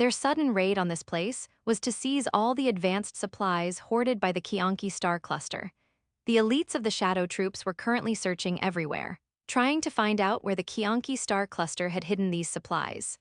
Their sudden raid on this place was to seize all the advanced supplies hoarded by the Qianqi star cluster. The elites of the Shadow Troops were currently searching everywhere, trying to find out where the Qianqi star cluster had hidden these supplies.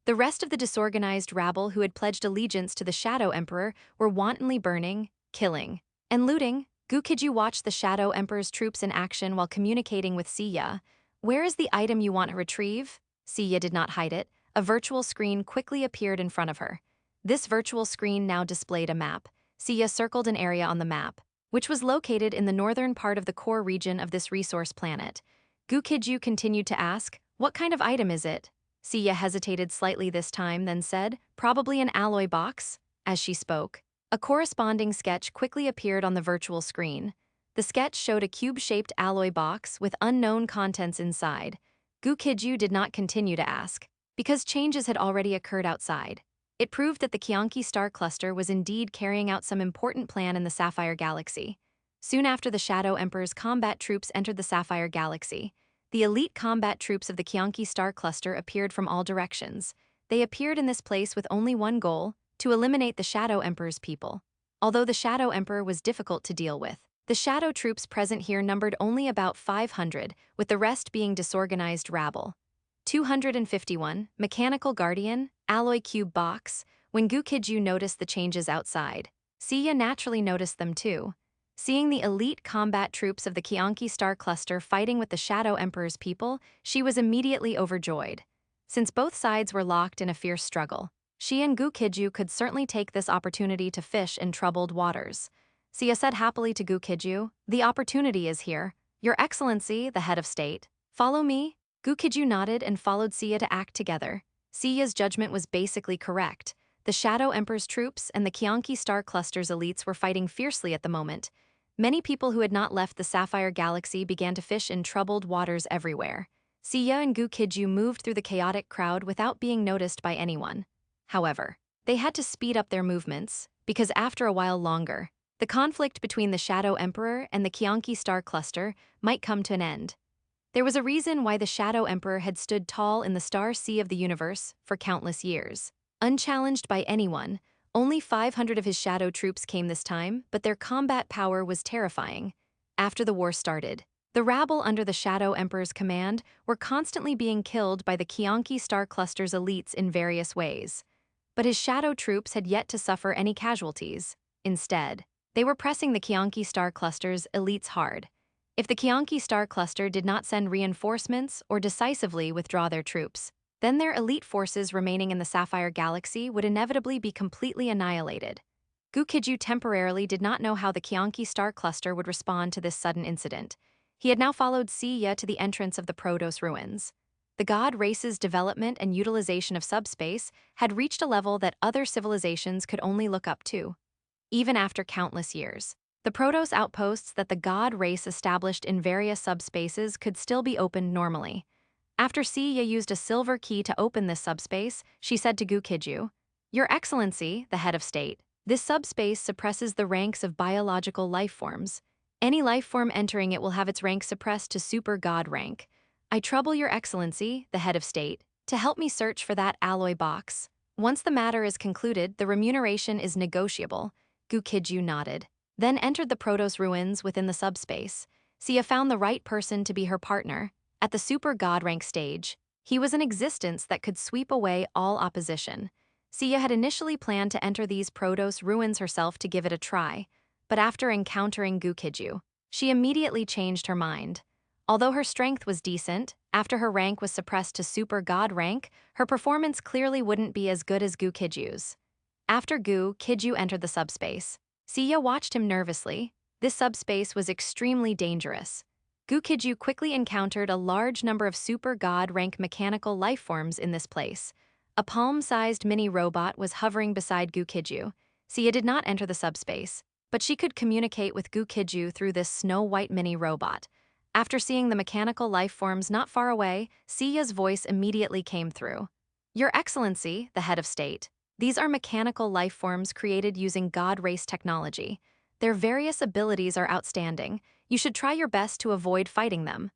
The rest of the disorganized rabble who had pledged allegiance to the Shadow Emperor were wantonly burning, killing, and looting. Gu Qijue watched the Shadow Emperor's troops in action while communicating with Siya. "Where is the item you want to retrieve?" Siya did not hide it. A virtual screen quickly appeared in front of her. This virtual screen now displayed a map. Siya circled an area on the map, which was located in the northern part of the core region of this resource planet. Gu Qijue continued to ask, "What kind of item is it?" Siya hesitated slightly this time, then said, "Probably an alloy box." As she spoke, a corresponding sketch quickly appeared on the virtual screen. The sketch showed a cube-shaped alloy box with unknown contents inside. Gu Qijue did not continue to ask, because changes had already occurred outside. It proved that the Qianqi star cluster was indeed carrying out some important plan in the Sapphire Galaxy. Soon after the Shadow Emperor's combat troops entered the Sapphire Galaxy, the elite combat troops of the Qianqi star cluster appeared from all directions. They appeared in this place with only one goal: to eliminate the Shadow Emperor's people. Although the Shadow Emperor was difficult to deal with, the Shadow troops present here numbered only about 500, with the rest being disorganized rabble. 251, Mechanical Guardian, Alloy Cube Box. When Gu Qijue noticed the changes outside, Siya naturally noticed them too. Seeing the elite combat troops of the Qianqi star cluster fighting with the Shadow Emperor's people, she was immediately overjoyed. Since both sides were locked in a fierce struggle, she and Gu Qijue could certainly take this opportunity to fish in troubled waters. Siya said happily to Gu Qijue, "The opportunity is here. Your Excellency, the head of state. Follow me." Gu Qijue nodded and followed Siya to act together. Siya's judgment was basically correct. The Shadow Emperor's troops and the Qianqi star cluster's elites were fighting fiercely at the moment. Many people who had not left the Sapphire Galaxy began to fish in troubled waters everywhere. Siya and Gu Qijue moved through the chaotic crowd without being noticed by anyone. However, they had to speed up their movements, because after a while longer, the conflict between the Shadow Emperor and the Qianqi star cluster might come to an end. There was a reason why the Shadow Emperor had stood tall in the star sea of the universe for countless years. Unchallenged by anyone, only 500 of his Shadow troops came this time, but their combat power was terrifying. After the war started, the rabble under the Shadow Emperor's command were constantly being killed by the Qianqi star cluster's elites in various ways. But his Shadow troops had yet to suffer any casualties. Instead, they were pressing the Qianqi star cluster's elites hard. If the Qianqi star cluster did not send reinforcements or decisively withdraw their troops, then their elite forces remaining in the Sapphire Galaxy would inevitably be completely annihilated. Gu Qijue temporarily did not know how the Qianqi star cluster would respond to this sudden incident. He had now followed Siya to the entrance of the Protos ruins. The god race's development and utilization of subspace had reached a level that other civilizations could only look up to. Even after countless years, the Protos outposts that the god race established in various subspaces could still be opened normally. After Siya used a silver key to open this subspace, she said to Gu Qijue, "Your Excellency, the head of state, this subspace suppresses the ranks of biological life forms. Any life form entering it will have its rank suppressed to super god rank. I trouble Your Excellency, the head of state, to help me search for that alloy box. Once the matter is concluded, the remuneration is negotiable." Gu Qijue nodded, then entered the Protos ruins within the subspace. Siya found the right person to be her partner. At the super god rank stage, he was an existence that could sweep away all opposition. Siya had initially planned to enter these Protos ruins herself to give it a try, but after encountering Gu Qijue, she immediately changed her mind. Although her strength was decent, after her rank was suppressed to super god rank, her performance clearly wouldn't be as good as Gu Qijue's. After Gu Qijue entered the subspace, Siya watched him nervously. This subspace was extremely dangerous. Gu Qijue quickly encountered a large number of super god rank mechanical life forms in this place. A palm-sized mini-robot was hovering beside Gu Qijue. Siya did not enter the subspace, but she could communicate with Gu Qijue through this snow-white mini-robot. After seeing the mechanical life forms not far away, Siya's voice immediately came through. "Your Excellency, the head of state, these are mechanical life forms created using god race technology. Their various abilities are outstanding. You should try your best to avoid fighting them."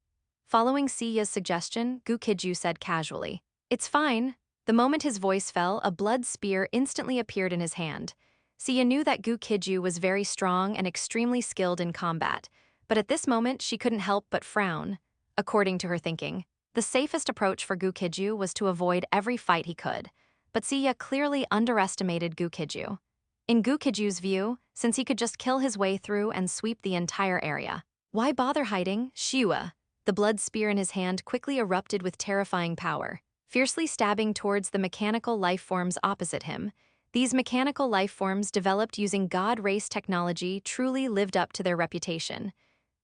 Following Siya's suggestion, Gu Qijue said casually, "It's fine. The moment his voice fell, a blood spear instantly appeared in his hand. Sia knew that Gu Qijue was very strong and extremely skilled in combat, but at this moment she couldn't help but frown. According to her thinking, the safest approach for Gu Qijue was to avoid every fight he could, but Sia clearly underestimated Gu Qijue. In Gu Qijue's view, since he could just kill his way through and sweep the entire area, why bother hiding? Shua, the blood spear in his hand, quickly erupted with terrifying power, fiercely stabbing towards the mechanical life forms opposite him. These mechanical life forms, developed using God race technology, truly lived up to their reputation.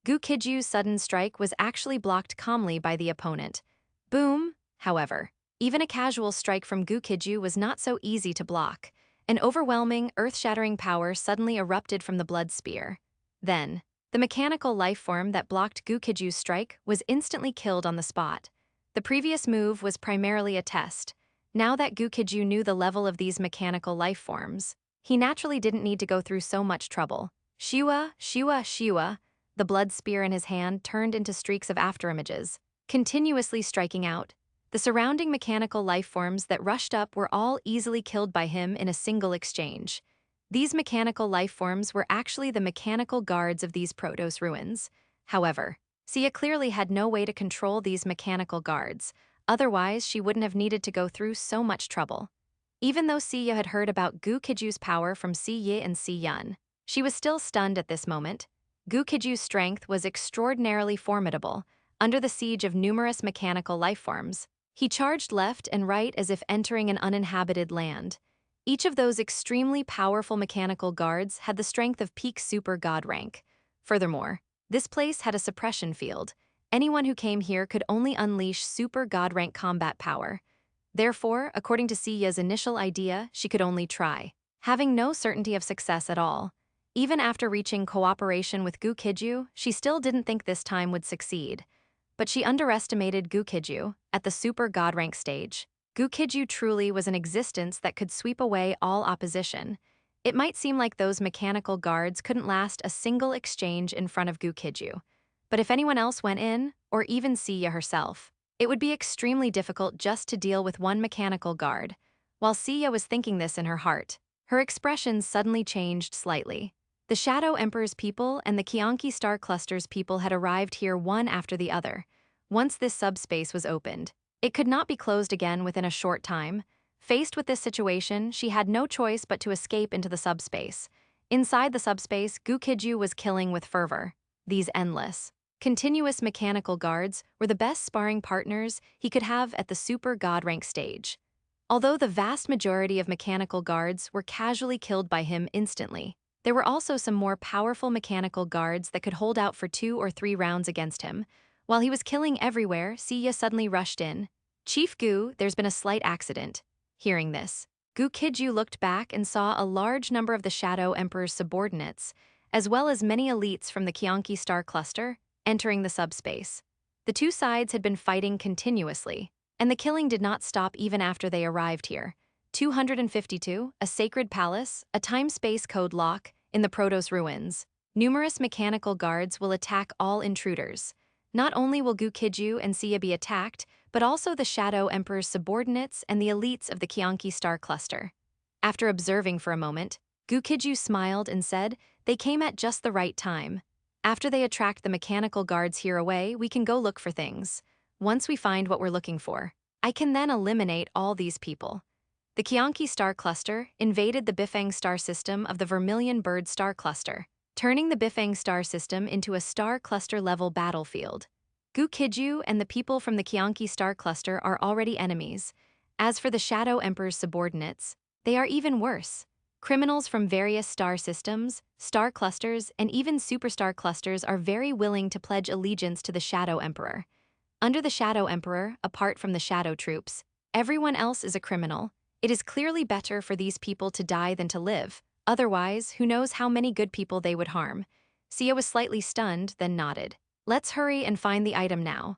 Gu Qijue's sudden strike was actually blocked calmly by the opponent. Boom! However, even a casual strike from Gu Qijue was not so easy to block. An overwhelming, earth-shattering power suddenly erupted from the blood spear. Then, the mechanical life form that blocked Gu Qijue's strike was instantly killed on the spot. The previous move was primarily a test. Now that Gu Qijue knew the level of these mechanical life forms, he naturally didn't need to go through so much trouble. Shua, Shua, Shua, the blood spear in his hand turned into streaks of afterimages, continuously striking out. The surrounding mechanical life forms that rushed up were all easily killed by him in a single exchange. These mechanical life forms were actually the mechanical guards of these Protoss ruins. However, Sia clearly had no way to control these mechanical guards, otherwise she wouldn't have needed to go through so much trouble. Even though Sia had heard about Gu Qijue's power from Si Yi and Si Yun, she was still stunned at this moment. Gu Qijue's strength was extraordinarily formidable. Under the siege of numerous mechanical life forms, he charged left and right as if entering an uninhabited land. Each of those extremely powerful mechanical guards had the strength of peak super god rank. Furthermore, this place had a suppression field. Anyone who came here could only unleash super god rank combat power. Therefore, according to Sia's initial idea, she could only try, having no certainty of success at all. Even after reaching cooperation with Gu Qijue, she still didn't think this time would succeed. But she underestimated Gu Qijue at the super god rank stage. Gu Qijue truly was an existence that could sweep away all opposition. It might seem like those mechanical guards couldn't last a single exchange in front of Gu Qijue. But if anyone else went in, or even Sia herself, it would be extremely difficult just to deal with one mechanical guard. While Sia was thinking this in her heart, her expression suddenly changed slightly. The Shadow Emperor's people and the Qianqi Star Cluster's people had arrived here one after the other. Once this subspace was opened, it could not be closed again within a short time. Faced with this situation, she had no choice but to escape into the subspace. Inside the subspace, Gu Qijue was killing with fervor. These endless, continuous mechanical guards were the best sparring partners he could have at the super god rank stage. Although the vast majority of mechanical guards were casually killed by him instantly, there were also some more powerful mechanical guards that could hold out for 2 or 3 rounds against him. While he was killing everywhere, Sia suddenly rushed in. "Chief Gu, there's been a slight accident." Hearing this, Gu Qijue looked back and saw a large number of the Shadow Emperor's subordinates, as well as many elites from the Qianqi Star Cluster, entering the subspace. The two sides had been fighting continuously, and the killing did not stop even after they arrived here. 252, a sacred palace, a time-space code lock, in the Protoss ruins. Numerous mechanical guards will attack all intruders. Not only will Gu Qijue and Sia be attacked, but also the Shadow Emperor's subordinates and the elites of the Qianqi Star Cluster. After observing for a moment, Gu Qijue smiled and said, "They came at just the right time. After they attract the mechanical guards here away, we can go look for things. Once we find what we're looking for, I can then eliminate all these people." The Qianqi Star Cluster invaded the Bifeng star system of the Vermilion Bird Star Cluster, turning the Bifeng star system into a star cluster-level battlefield. Gu Qijue and the people from the Qianqi Star Cluster are already enemies. As for the Shadow Emperor's subordinates, they are even worse. Criminals from various star systems, star clusters, and even superstar clusters are very willing to pledge allegiance to the Shadow Emperor. Under the Shadow Emperor, apart from the Shadow Troops, everyone else is a criminal. It is clearly better for these people to die than to live. Otherwise, who knows how many good people they would harm. Sia was slightly stunned, then nodded. "Let's hurry and find the item now."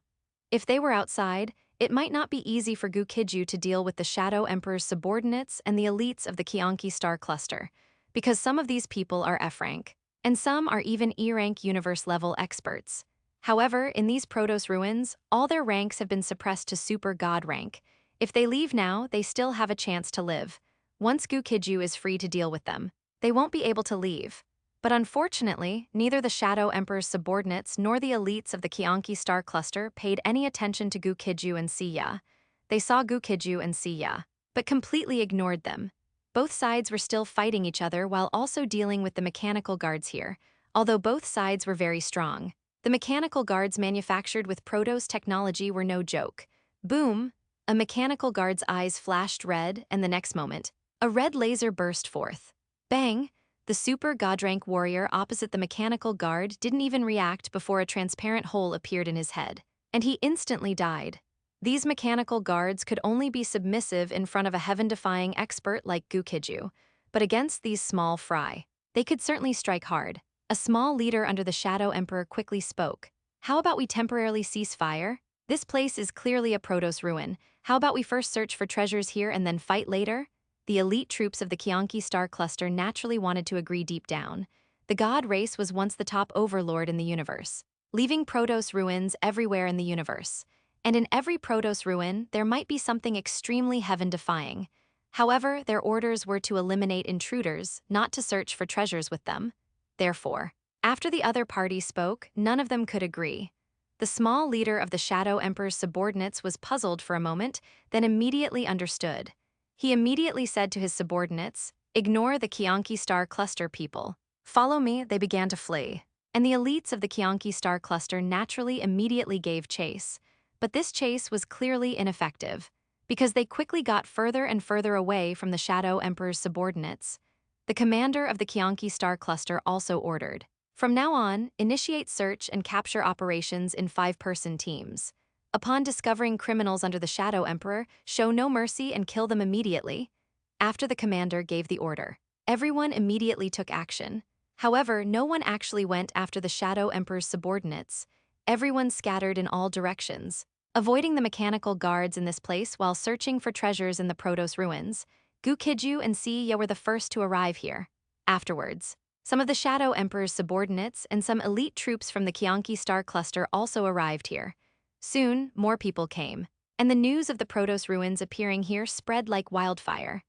If they were outside, it might not be easy for Gu Qijue to deal with the Shadow Emperor's subordinates and the elites of the Qianqi Star Cluster, because some of these people are F rank, and some are even E rank universe-level experts. However, in these Protoss ruins, all their ranks have been suppressed to super god rank. If they leave now, they still have a chance to live. Once Gu Qijue is free to deal with them, they won't be able to leave. But unfortunately, neither the Shadow Emperor's subordinates nor the elites of the Qianqi star cluster paid any attention to Gu Qijue and Siya. They saw Gu Qijue and Siya, but completely ignored them. Both sides were still fighting each other while also dealing with the mechanical guards here, although both sides were very strong. The mechanical guards manufactured with Protos technology were no joke. Boom! A mechanical guard's eyes flashed red, and the next moment, a red laser burst forth. Bang! The super god-rank warrior opposite the mechanical guard didn't even react before a transparent hole appeared in his head, and he instantly died. These mechanical guards could only be submissive in front of a heaven-defying expert like Gu Qijue, but against these small fry, they could certainly strike hard. A small leader under the Shadow Emperor quickly spoke. How about we temporarily cease fire? This place is clearly a Protos ruin. How about we first search for treasures here and then fight later? The elite troops of the Qianqi star cluster naturally wanted to agree deep down. The god race was once the top overlord in the universe, leaving Protos ruins everywhere in the universe. And in every Protos ruin, there might be something extremely heaven-defying. However, their orders were to eliminate intruders, not to search for treasures with them. Therefore, after the other party spoke, none of them could agree. The small leader of the Shadow Emperor's subordinates was puzzled for a moment, then immediately understood. He immediately said to his subordinates, "Ignore the Qianqi star cluster people. Follow me." They began to flee, and the elites of the Qianqi star cluster naturally immediately gave chase. But this chase was clearly ineffective, because they quickly got further and further away from the Shadow Emperor's subordinates. The commander of the Qianqi star cluster also ordered, "From now on, initiate search and capture operations in 5-person teams. Upon discovering criminals under the Shadow Emperor, show no mercy and kill them immediately." After the commander gave the order, everyone immediately took action. However, no one actually went after the Shadow Emperor's subordinates. Everyone scattered in all directions, avoiding the mechanical guards in this place while searching for treasures in the Protos ruins. Gu Qijue and Siya were the first to arrive here. Afterwards, some of the Shadow Emperor's subordinates and some elite troops from the Qianqi star cluster also arrived here. Soon, more people came, and the news of the Protos ruins appearing here spread like wildfire.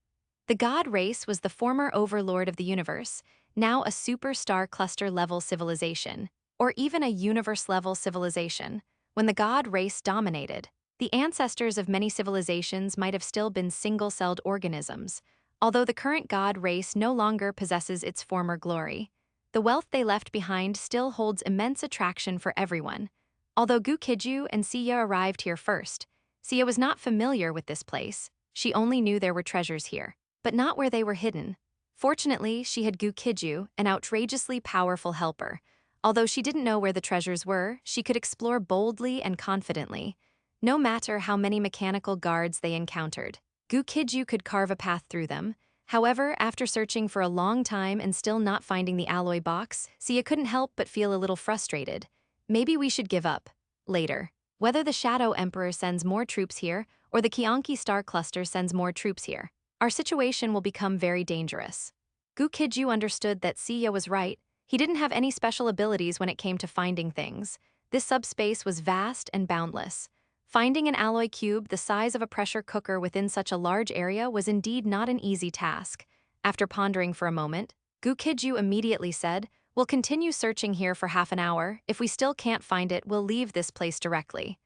The god race was the former overlord of the universe, now a super-star cluster-level civilization, or even a universe-level civilization. When the god race dominated, the ancestors of many civilizations might have still been single-celled organisms, although the current god race no longer possesses its former glory. The wealth they left behind still holds immense attraction for everyone. Although Gu Qijue and Siya arrived here first, Siya was not familiar with this place. She only knew there were treasures here, but not where they were hidden. Fortunately, she had Gu Qijue, an outrageously powerful helper. Although she didn't know where the treasures were, she could explore boldly and confidently. No matter how many mechanical guards they encountered, Gu Qijue could carve a path through them. However, after searching for a long time and still not finding the alloy box, Siya couldn't help but feel a little frustrated. Maybe we should give up. Later, whether the Shadow Emperor sends more troops here or the Qianqi star cluster sends more troops here, our situation will become very dangerous. Gu Qijue understood that Siya was right. He didn't have any special abilities when it came to finding things. This subspace was vast and boundless. Finding an alloy cube the size of a pressure cooker within such a large area was indeed not an easy task. After pondering for a moment, Gu Qijue immediately said, "We'll continue searching here for half an hour. If we still can't find it, we'll leave this place directly."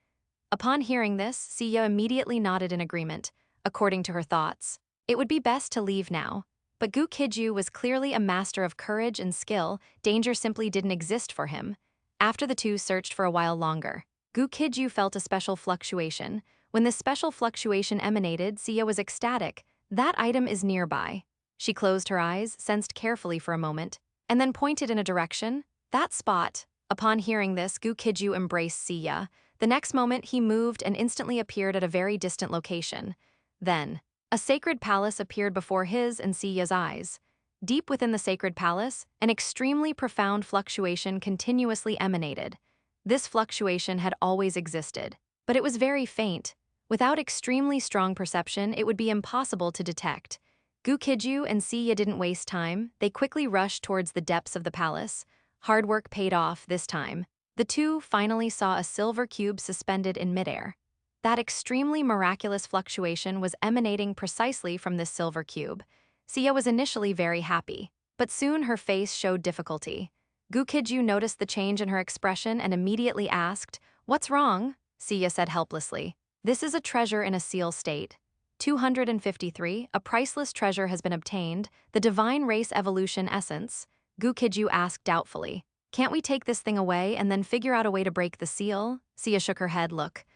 Upon hearing this, Siya immediately nodded in agreement. According to her thoughts, it would be best to leave now. But Gu Qijue was clearly a master of courage and skill. Danger simply didn't exist for him. After the two searched for a while longer, Gu Qijue felt a special fluctuation. When this special fluctuation emanated, Siya was ecstatic. That item is nearby. She closed her eyes, sensed carefully for a moment, and then pointed in a direction. That spot. Upon hearing this, Gu Qijue embraced Siya. The next moment, he moved and instantly appeared at a very distant location. Then, a sacred palace appeared before his and Siya's eyes. Deep within the sacred palace, an extremely profound fluctuation continuously emanated. This fluctuation had always existed, but it was very faint. Without extremely strong perception, it would be impossible to detect. Gu Qijue and Siya didn't waste time. They quickly rushed towards the depths of the palace. Hard work paid off this time. The two finally saw a silver cube suspended in midair. That extremely miraculous fluctuation was emanating precisely from this silver cube. Sia was initially very happy, but soon her face showed difficulty. Gu Qijue noticed the change in her expression and immediately asked, "What's wrong?" Sia said helplessly, "This is a treasure in a seal state. 253, a priceless treasure has been obtained, the divine race evolution essence." Gu Qijue asked doubtfully, "Can't we take this thing away and then figure out a way to break the seal?" Sia shook her head. "Look."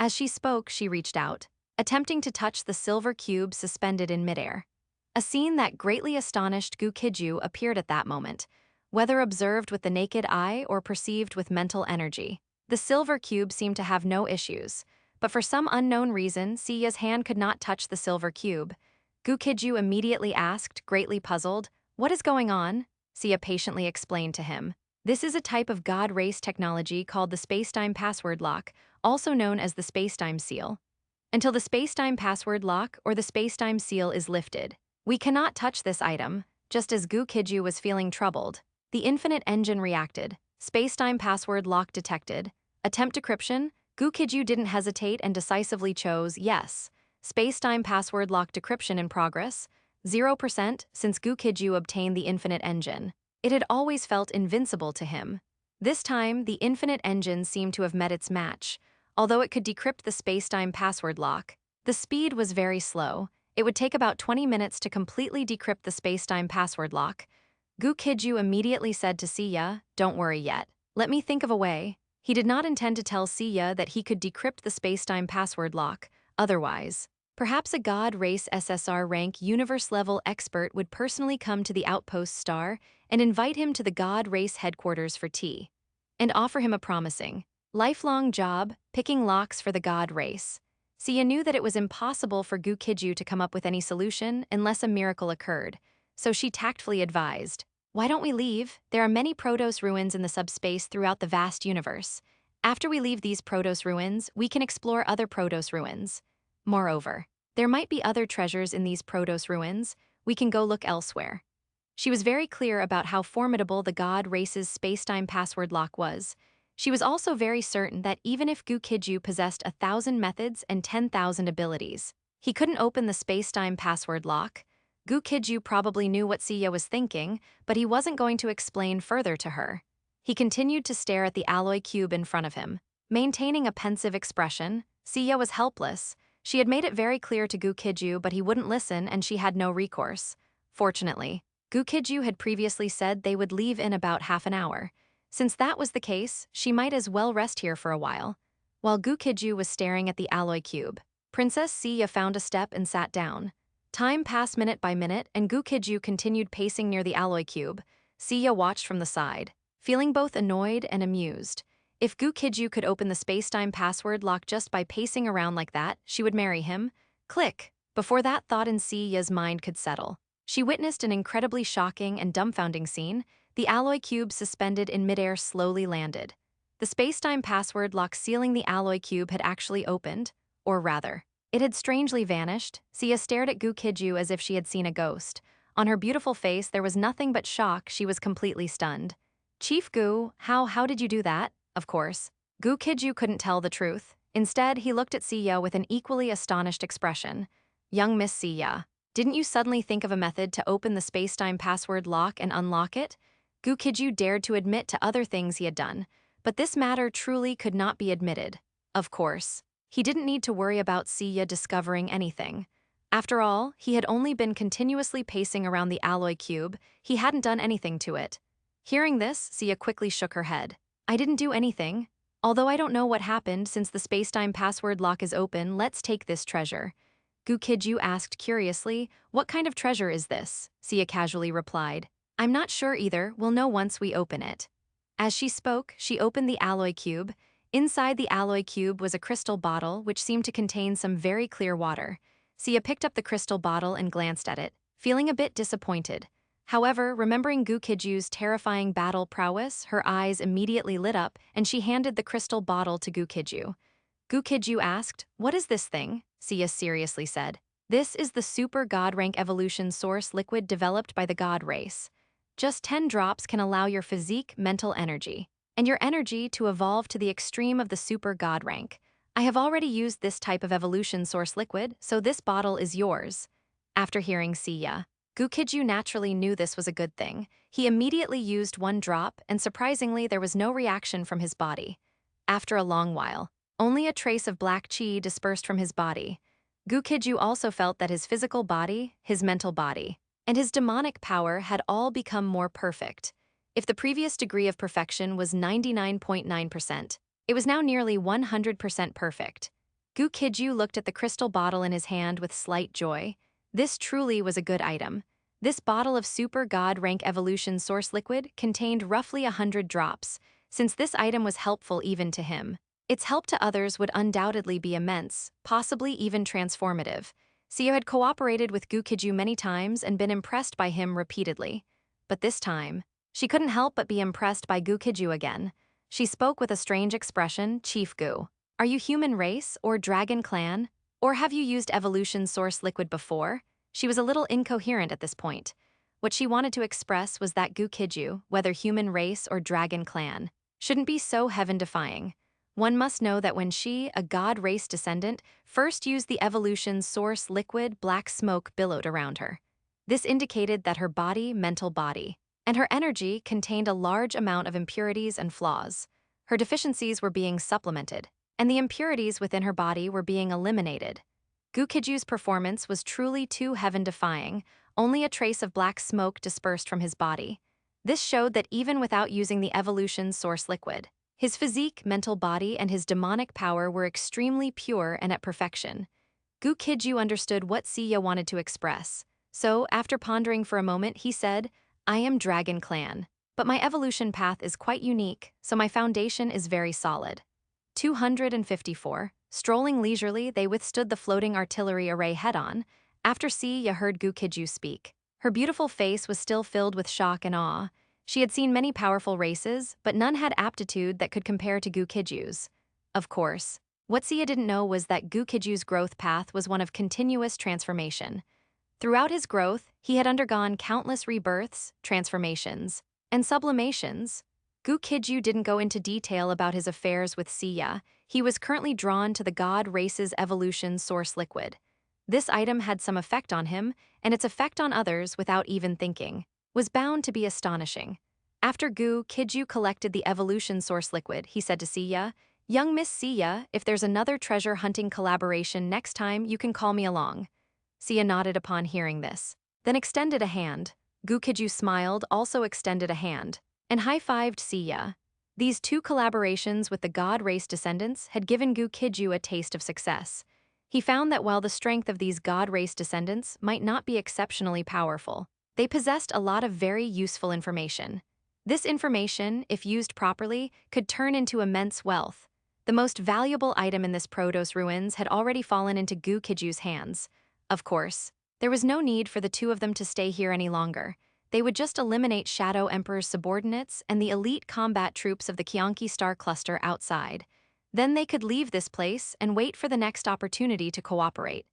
As she spoke, she reached out, attempting to touch the silver cube suspended in midair. A scene that greatly astonished Gu Qijue appeared at that moment, whether observed with the naked eye or perceived with mental energy. The silver cube seemed to have no issues, but for some unknown reason, Sia's hand could not touch the silver cube. Gu Qijue immediately asked, greatly puzzled, "What is going on?" Sia patiently explained to him. "This is a type of God race technology called the spacetime password lock, also known as the spacetime seal. Until the spacetime password lock or the spacetime seal is lifted, we cannot touch this item." Just as Gu Qijue was feeling troubled, the infinite engine reacted. Spacetime password lock detected. Attempt decryption. Gu Qijue didn't hesitate and decisively chose yes. Spacetime password lock decryption in progress. 0% since Gu Qijue obtained the infinite engine. It had always felt invincible to him. This time, the infinite engine seemed to have met its match. Although it could decrypt the spacetime password lock, the speed was very slow. It would take about 20 minutes to completely decrypt the spacetime password lock. Gu Qijue immediately said to Sia, "Don't worry yet. Let me think of a way." He did not intend to tell Sia that he could decrypt the spacetime password lock. Otherwise, perhaps a God race SSR rank universe-level expert would personally come to the outpost star and invite him to the God race headquarters for tea, and offer him a promising, lifelong job picking locks for the God race. Sia knew that it was impossible for Gu Qijue to come up with any solution unless a miracle occurred, so she tactfully advised, "Why don't we leave? There are many Protos ruins in the subspace throughout the vast universe. After we leave these Protos ruins, we can explore other Protos ruins. Moreover, there might be other treasures in these Protos ruins. We can go look elsewhere." She was very clear about how formidable the God race's spacetime password lock was. She was also very certain that even if Gu Qijue possessed 1,000 methods and 10,000 abilities, he couldn't open the spacetime password lock. Gu Qijue probably knew what Sia was thinking, but he wasn't going to explain further to her. He continued to stare at the alloy cube in front of him. Maintaining a pensive expression, Sia was helpless. She had made it very clear to Gu Qijue, but he wouldn't listen and she had no recourse. Fortunately, Gu Qijue had previously said they would leave in about half an hour. Since that was the case, she might as well rest here for a while. While Gu Qijue was staring at the alloy cube, Princess Sia found a step and sat down. Time passed minute by minute, and Gu Qijue continued pacing near the alloy cube. Sia watched from the side, feeling both annoyed and amused. If Gu Qijue could open the spacetime password lock just by pacing around like that, she would marry him. Click! Before that thought in Sia's mind could settle, she witnessed an incredibly shocking and dumbfounding scene. The alloy cube suspended in midair slowly landed. The spacetime password lock sealing the alloy cube had actually opened, or rather, it had strangely vanished. Sia stared at Gu Qijue as if she had seen a ghost. On her beautiful face there was nothing but shock. She was completely stunned. "Chief Gu, how did you do that?" Of course, Gu Qijue couldn't tell the truth. Instead, he looked at Sia with an equally astonished expression. "Young Miss Sia, didn't you suddenly think of a method to open the spacetime password lock and unlock it?" Gu Qijue dared to admit to other things he had done, but this matter truly could not be admitted. Of course, he didn't need to worry about Sia discovering anything. After all, he had only been continuously pacing around the alloy cube. He hadn't done anything to it. Hearing this, Sia quickly shook her head. "I didn't do anything. Although I don't know what happened since the spacetime password lock is open, let's take this treasure." Gu Qijue asked curiously, "What kind of treasure is this?" Sia casually replied, "I'm not sure either. We'll know once we open it." As she spoke, she opened the alloy cube. Inside the alloy cube was a crystal bottle which seemed to contain some very clear water. Sia picked up the crystal bottle and glanced at it, feeling a bit disappointed. However, remembering Gu Qijue's terrifying battle prowess, her eyes immediately lit up and she handed the crystal bottle to Gu Qijue. Gu Qijue asked, "What is this thing?" Sia seriously said, "This is the super God rank evolution source liquid developed by the God race. Just 10 drops can allow your physique, mental energy, and your energy to evolve to the extreme of the super God rank. I have already used this type of evolution source liquid, so this bottle is yours. After hearing Siya, Gu Qijue naturally knew this was a good thing. He immediately used one drop, and surprisingly there was no reaction from his body. After a long while, only a trace of black qi dispersed from his body. Gu Qijue also felt that his physical body, his mental body, and his demonic power had all become more perfect. If the previous degree of perfection was 99.9%, it was now nearly 100% perfect. Gu Qijue looked at the crystal bottle in his hand with slight joy. This truly was a good item. This bottle of Super God Rank Evolution Source Liquid contained roughly 100 drops. Since this item was helpful even to him, its help to others would undoubtedly be immense, possibly even transformative. Siya had cooperated with Gu Qijue many times and been impressed by him repeatedly. But this time, she couldn't help but be impressed by Gu Qijue again. She spoke with a strange expression. Chief Gu, are you human race or dragon clan? Or have you used evolution source liquid before? She was a little incoherent at this point. What she wanted to express was that Gu Qijue, whether human race or dragon clan, shouldn't be so heaven-defying. One must know that when she, a god race descendant, first used the evolution source liquid, black smoke billowed around her. This indicated that her body, mental body, and her energy contained a large amount of impurities and flaws. Her deficiencies were being supplemented, and the impurities within her body were being eliminated. Gu Qijue's performance was truly too heaven-defying, only a trace of black smoke dispersed from his body. This showed that even without using the evolution source liquid, his physique, mental body, and his demonic power were extremely pure and at perfection. Gu Qijue understood what Siya wanted to express. So, after pondering for a moment, he said, I am Dragon Clan, but my evolution path is quite unique, so my foundation is very solid. 254. Strolling leisurely, they withstood the floating artillery array head-on. After Siya heard Gu Qijue speak, her beautiful face was still filled with shock and awe. She had seen many powerful races, but none had aptitude that could compare to Gu Qijue's. Of course, what Siya didn't know was that Gu Qijue's growth path was one of continuous transformation. Throughout his growth, he had undergone countless rebirths, transformations, and sublimations. Gu Qijue didn't go into detail about his affairs with Siya. He was currently drawn to the god race's evolution source liquid. This item had some effect on him, and its effect on others without even thinking was bound to be astonishing. After Gu Qijue collected the evolution source liquid, he said to Siya, Young Miss Siya, if there's another treasure hunting collaboration next time, you can call me along. Siya nodded upon hearing this, then extended a hand. Gu Qijue smiled, also extended a hand, and high-fived Siya. These two collaborations with the god race descendants had given Gu Qijue a taste of success. He found that while the strength of these god race descendants might not be exceptionally powerful, they possessed a lot of very useful information. This information, if used properly, could turn into immense wealth. The most valuable item in this Protos ruins had already fallen into Gu Qijue's hands. Of course, there was no need for the two of them to stay here any longer. They would just eliminate Shadow Emperor's subordinates and the elite combat troops of the Qianqi Star Cluster outside. Then they could leave this place and wait for the next opportunity to cooperate.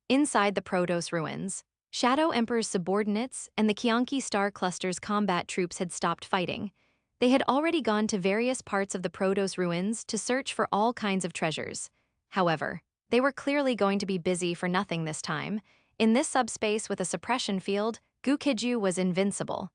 Inside the Protos ruins, Shadow Emperor's subordinates and the Qianqi Star Cluster's combat troops had stopped fighting. They had already gone to various parts of the Protos ruins to search for all kinds of treasures. However, they were clearly going to be busy for nothing this time. In this subspace with a suppression field, Gu Qijue was invincible.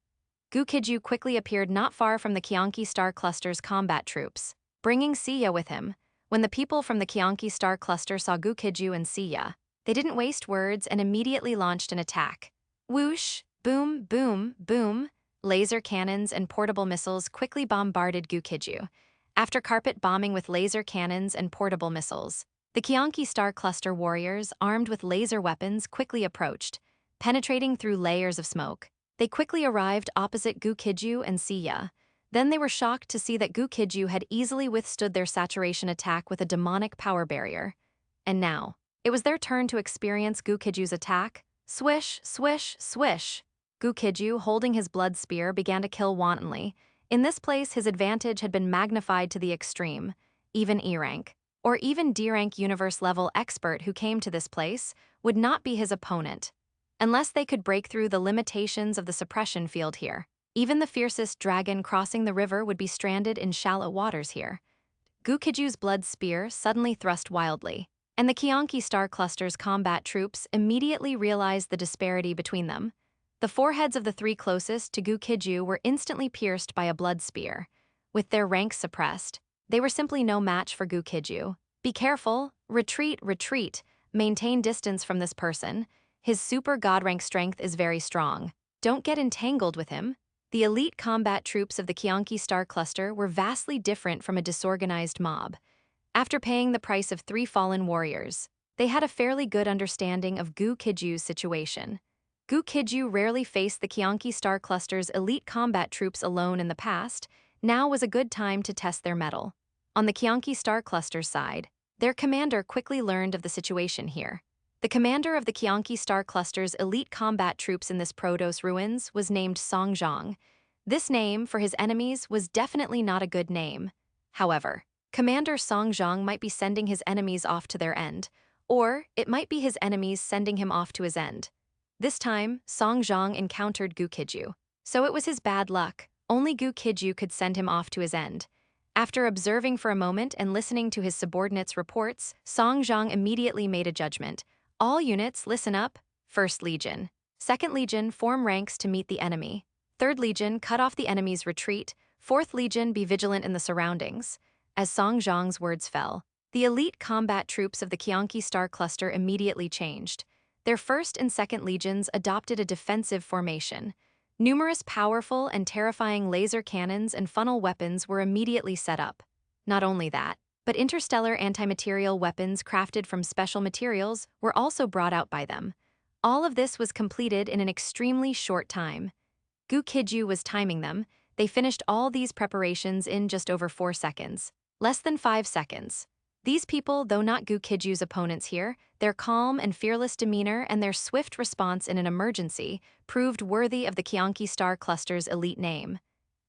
Gu Qijue quickly appeared not far from the Qianqi Star Cluster's combat troops, bringing Siya with him. When the people from the Qianqi Star Cluster saw Gu Qijue and Siya, they didn't waste words and immediately launched an attack. Whoosh, boom, boom, boom. Laser cannons and portable missiles quickly bombarded Gu Qijue. After carpet bombing with laser cannons and portable missiles, the Qianqi Star Cluster warriors, armed with laser weapons, quickly approached. Penetrating through layers of smoke, they quickly arrived opposite Gu Qijue and Siya. Then they were shocked to see that Gu Qijue had easily withstood their saturation attack with a demonic power barrier. And now, it was their turn to experience Gu Qijue's attack. Swish, swish, swish. Gu Qijue, holding his blood spear, began to kill wantonly. In this place, his advantage had been magnified to the extreme. Even E-rank, or even D-rank universe-level expert who came to this place, would not be his opponent, unless they could break through the limitations of the suppression field here. Even the fiercest dragon crossing the river would be stranded in shallow waters here. Gu Qijue's blood spear suddenly thrust wildly, and the Qianqi star cluster's combat troops immediately realized the disparity between them. The foreheads of the three closest to Gu Qijue were instantly pierced by a blood spear. With their ranks suppressed, they were simply no match for Gu Qijue. Be careful, retreat, retreat, maintain distance from this person. His super god rank strength is very strong. Don't get entangled with him. The elite combat troops of the Qianqi star cluster were vastly different from a disorganized mob. After paying the price of 3 fallen warriors, they had a fairly good understanding of Gu Qijue's situation. Gu Qijue rarely faced the Qianqi star cluster's elite combat troops alone in the past. Now was a good time to test their mettle. On the Qianqi star cluster's side, their commander quickly learned of the situation here. The commander of the Qianqi star cluster's elite combat troops in this Protos ruins was named Song Zhang. This name, for his enemies, was definitely not a good name. However, Commander Song Zhang might be sending his enemies off to their end, or it might be his enemies sending him off to his end. This time, Song Zhang encountered Gu Qijue, so it was his bad luck. Only Gu Qijue could send him off to his end. After observing for a moment and listening to his subordinates' reports, Song Zhang immediately made a judgment. All units, listen up. 1st Legion. 2nd Legion, form ranks to meet the enemy. 3rd Legion, cut off the enemy's retreat. 4th Legion, be vigilant in the surroundings. As Song Zhang's words fell, the elite combat troops of the Qianqi star cluster immediately changed. Their 1st and 2nd Legions adopted a defensive formation. Numerous powerful and terrifying laser cannons and funnel weapons were immediately set up. Not only that, but interstellar anti-material weapons crafted from special materials were also brought out by them. All of this was completed in an extremely short time. Gu Qijue was timing them. They finished all these preparations in just over 4 seconds. Less than 5 seconds. These people, though not Gu Qijue's opponents here, their calm and fearless demeanor and their swift response in an emergency proved worthy of the Qianqi star cluster's elite name.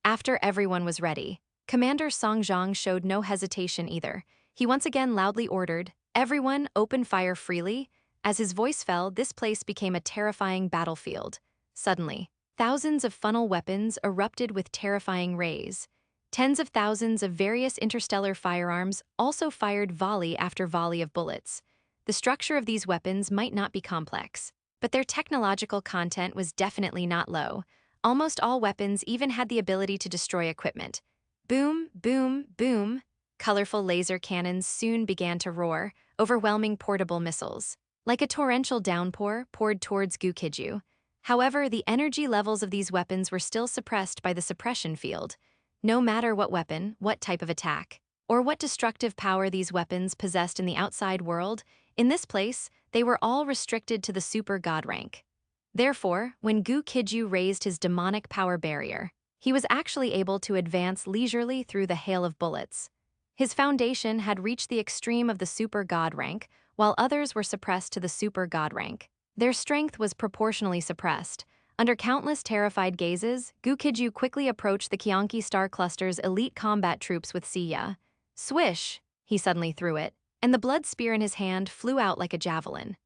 After everyone was ready, Commander Song Zhang showed no hesitation either. He once again loudly ordered, "Everyone, open fire freely." As his voice fell, this place became a terrifying battlefield. Suddenly, thousands of funnel weapons erupted with terrifying rays. Tens of thousands of various interstellar firearms also fired volley after volley of bullets. The structure of these weapons might not be complex, but their technological content was definitely not low. Almost all weapons even had the ability to destroy equipment. Boom, boom, boom. Colorful laser cannons soon began to roar, overwhelming portable missiles. Like a torrential downpour poured towards Gu Qijue. However, the energy levels of these weapons were still suppressed by the suppression field. No matter what weapon, what type of attack, or what destructive power these weapons possessed in the outside world, in this place, they were all restricted to the super god rank. Therefore, when Gu Qijue raised his demonic power barrier, he was actually able to advance leisurely through the hail of bullets. His foundation had reached the extreme of the super god rank, while others were suppressed to the super god rank. Their strength was proportionally suppressed. Under countless terrified gazes, Gu Qijue quickly approached the Qianqi star cluster's elite combat troops with Siya. Swish! He suddenly threw it, and the blood spear in his hand flew out like a javelin.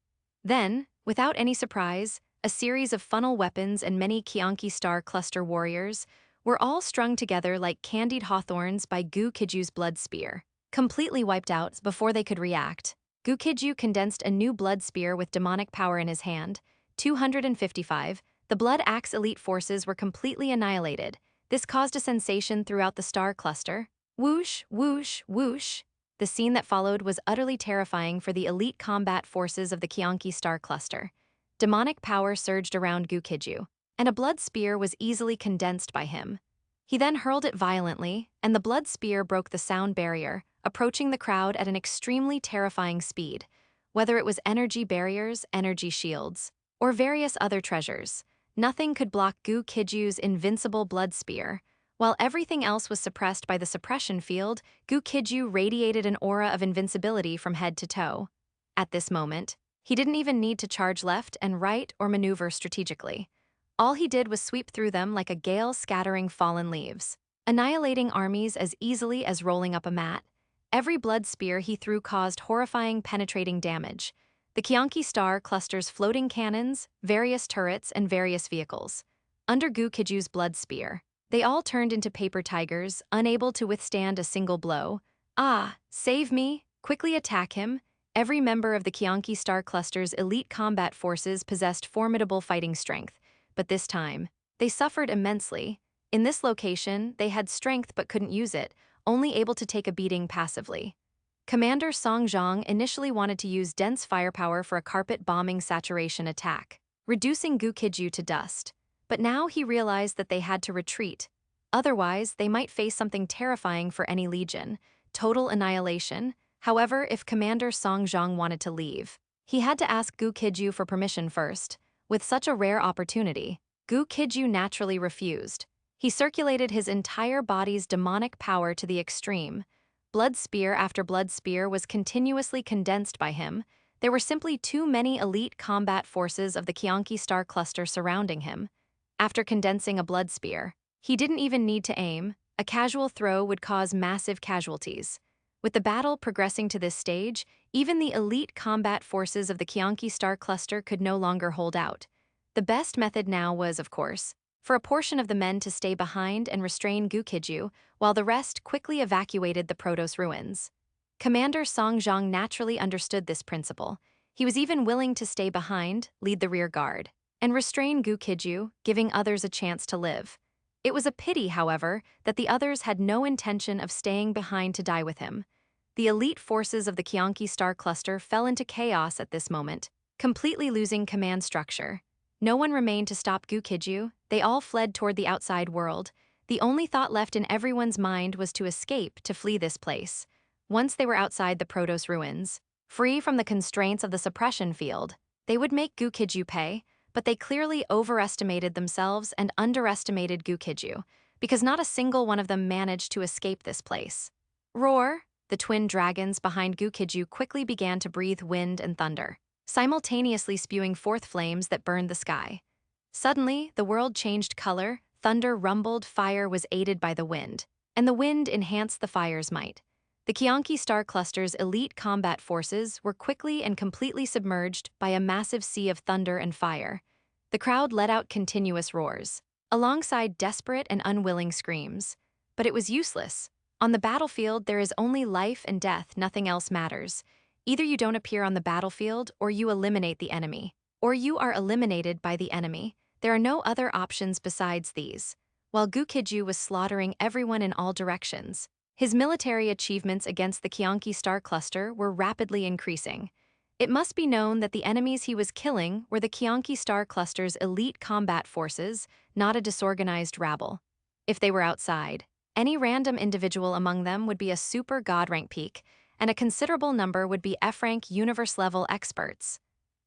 Then, without any surprise, a series of funnel weapons and many Qianqi star cluster warriors were all strung together like candied hawthorns by Gu Qijue's blood spear. Completely wiped out before they could react, Gu Qijue condensed a new blood spear with demonic power in his hand. 255. The Blood Axe elite forces were completely annihilated. This caused a sensation throughout the star cluster. Whoosh, whoosh, whoosh. The scene that followed was utterly terrifying for the elite combat forces of the Qianqi star cluster. Demonic power surged around Gu Qijue, and a blood spear was easily condensed by him. He then hurled it violently, and the blood spear broke the sound barrier, approaching the crowd at an extremely terrifying speed. Whether it was energy barriers, energy shields, or various other treasures, nothing could block Gu Qijue's invincible blood spear. While everything else was suppressed by the suppression field, Gu Qijue radiated an aura of invincibility from head to toe. At this moment, he didn't even need to charge left and right or maneuver strategically. All he did was sweep through them like a gale scattering fallen leaves, annihilating armies as easily as rolling up a mat. Every blood spear he threw caused horrifying penetrating damage. The Qianqi star clusters floating cannons, various turrets, and various vehicles. Under Gu Qijue's blood spear, they all turned into paper tigers, unable to withstand a single blow. Ah, save me, quickly attack him. Every member of the Qianqi star cluster's elite combat forces possessed formidable fighting strength, but this time, they suffered immensely. In this location, they had strength but couldn't use it, only able to take a beating passively. Commander Song Zhang initially wanted to use dense firepower for a carpet-bombing saturation attack, reducing Gu Qijue to dust. But now he realized that they had to retreat. Otherwise, they might face something terrifying for any legion: total annihilation. However, if Commander Song Zhang wanted to leave, he had to ask Gu Qijue for permission first. With such a rare opportunity, Gu Qijue naturally refused. He circulated his entire body's demonic power to the extreme. Blood spear after blood spear was continuously condensed by him. There were simply too many elite combat forces of the Qianqi star cluster surrounding him. After condensing a blood spear, he didn't even need to aim. A casual throw would cause massive casualties. With the battle progressing to this stage, even the elite combat forces of the Qianqi star cluster could no longer hold out. The best method now was, of course, for a portion of the men to stay behind and restrain Gu Qijue, while the rest quickly evacuated the Protos ruins. Commander Song Zhang naturally understood this principle. He was even willing to stay behind, lead the rear guard, and restrain Gu Qijue, giving others a chance to live. It was a pity, however, that the others had no intention of staying behind to die with him. The elite forces of the Qianqi star cluster fell into chaos at this moment, completely losing command structure. No one remained to stop Gu Qijue. They all fled toward the outside world. The only thought left in everyone's mind was to escape, to flee this place. Once they were outside the Protos ruins, free from the constraints of the suppression field, they would make Gu Qijue pay, but they clearly overestimated themselves and underestimated Gu Qijue, because not a single one of them managed to escape this place. Roar! The twin dragons behind Gu Qijue quickly began to breathe wind and thunder, simultaneously spewing forth flames that burned the sky. Suddenly, the world changed color, thunder rumbled, fire was aided by the wind, and the wind enhanced the fire's might. The Qianqi star cluster's elite combat forces were quickly and completely submerged by a massive sea of thunder and fire. The crowd let out continuous roars, alongside desperate and unwilling screams. But it was useless. On the battlefield, there is only life and death, nothing else matters. Either you don't appear on the battlefield, or you eliminate the enemy, or you are eliminated by the enemy. There are no other options besides these. While Gu Qijue was slaughtering everyone in all directions, his military achievements against the Qianqi star cluster were rapidly increasing. It must be known that the enemies he was killing were the Qianqi star cluster's elite combat forces, not a disorganized rabble. If they were outside, any random individual among them would be a super god rank peak, and a considerable number would be F-rank universe-level experts.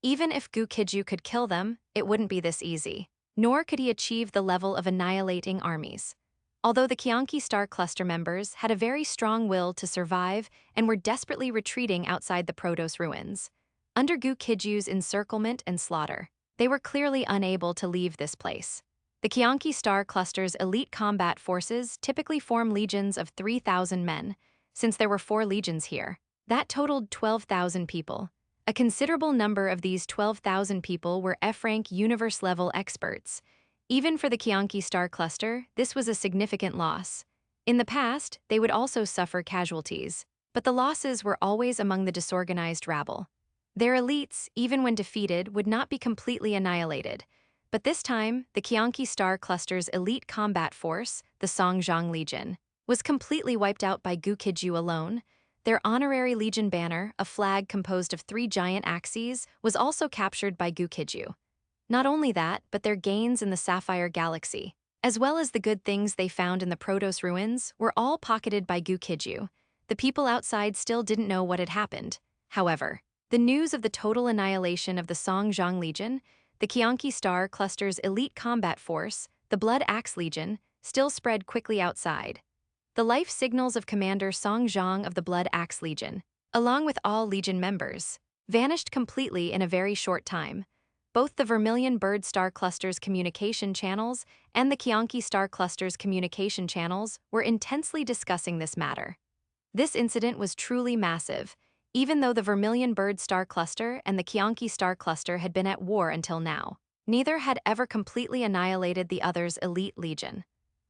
Even if Gu Qijue could kill them, it wouldn't be this easy, nor could he achieve the level of annihilating armies. Although the Qianqi star cluster members had a very strong will to survive and were desperately retreating outside the Protos ruins, under Gu Qijue's encirclement and slaughter, they were clearly unable to leave this place. The Qianqi star cluster's elite combat forces typically form legions of 3,000 men. Since there were 4 legions here, that totaled 12,000 people. A considerable number of these 12,000 people were F-rank universe-level experts. Even for the Qianqi star cluster, this was a significant loss. In the past, they would also suffer casualties, but the losses were always among the disorganized rabble. Their elites, even when defeated, would not be completely annihilated. But this time, the Qianqi star cluster's elite combat force, the Songzhang Legion, was completely wiped out by Gu Qijue alone. Their honorary legion banner, a flag composed of 3 giant axes, was also captured by Gu Qijue. Not only that, but their gains in the Sapphire Galaxy, as well as the good things they found in the Protos ruins, were all pocketed by Gu Qijue. The people outside still didn't know what had happened. However, the news of the total annihilation of the Songzhang Legion, the Qianqi star cluster's elite combat force, the Blood Axe Legion, still spread quickly outside. The life signals of Commander Song Zhang of the Blood Axe Legion, along with all Legion members, vanished completely in a very short time. Both the Vermilion Bird Star Cluster's communication channels and the Qianqi Star Cluster's communication channels were intensely discussing this matter. This incident was truly massive, even though the Vermilion Bird Star Cluster and the Qianqi Star Cluster had been at war until now. Neither had ever completely annihilated the other's elite legion.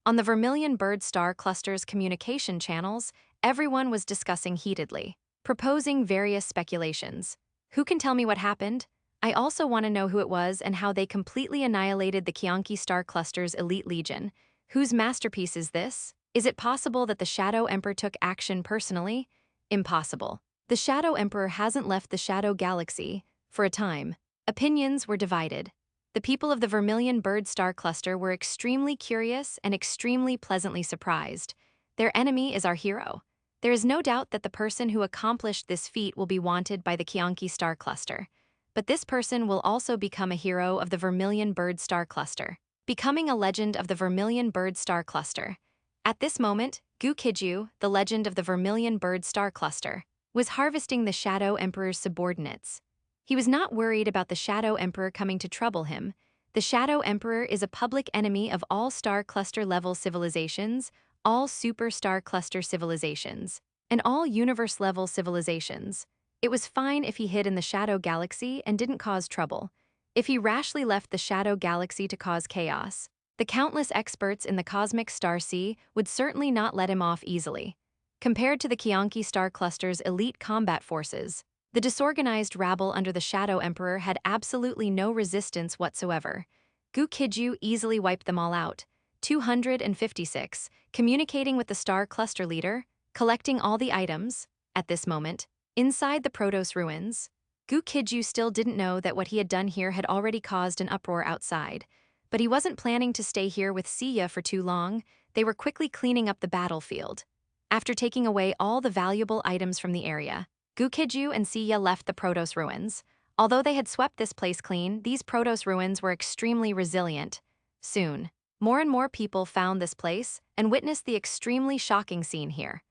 On the Vermilion Bird Star Cluster's communication channels, everyone was discussing heatedly, proposing various speculations. Who can tell me what happened? I also want to know who it was and how they completely annihilated the Qianqi star cluster's elite legion. Whose masterpiece is this? Is it possible that the Shadow Emperor took action personally? Impossible. The Shadow Emperor hasn't left the Shadow Galaxy for a time. Opinions were divided. The people of the Vermilion Bird Star Cluster were extremely curious and extremely pleasantly surprised. Their enemy is our hero. There is no doubt that the person who accomplished this feat will be wanted by the Qianqi Star Cluster. But this person will also become a hero of the Vermilion Bird Star Cluster, becoming a legend of the Vermilion Bird Star Cluster. At this moment, Gu Qijue, the legend of the Vermilion Bird Star Cluster, was harvesting the Shadow Emperor's subordinates. He was not worried about the Shadow Emperor coming to trouble him. The Shadow Emperor is a public enemy of all Star Cluster-level civilizations, all Super Star Cluster civilizations, and all Universe-level civilizations. It was fine if he hid in the Shadow Galaxy and didn't cause trouble. If he rashly left the Shadow Galaxy to cause chaos, the countless experts in the cosmic star sea would certainly not let him off easily. Compared to the Qianqi Star Cluster's elite combat forces, the disorganized rabble under the Shadow Emperor had absolutely no resistance whatsoever. Gu Qijue easily wiped them all out. 256, communicating with the Star Cluster leader, collecting all the items. At this moment, inside the Protos ruins, Gu Qijue still didn't know that what he had done here had already caused an uproar outside. But he wasn't planning to stay here with Siya for too long. They were quickly cleaning up the battlefield. After taking away all the valuable items from the area, Gu Qijue and Siya left the Protos ruins. Although they had swept this place clean, these Protos ruins were extremely resilient. Soon, more and more people found this place and witnessed the extremely shocking scene here.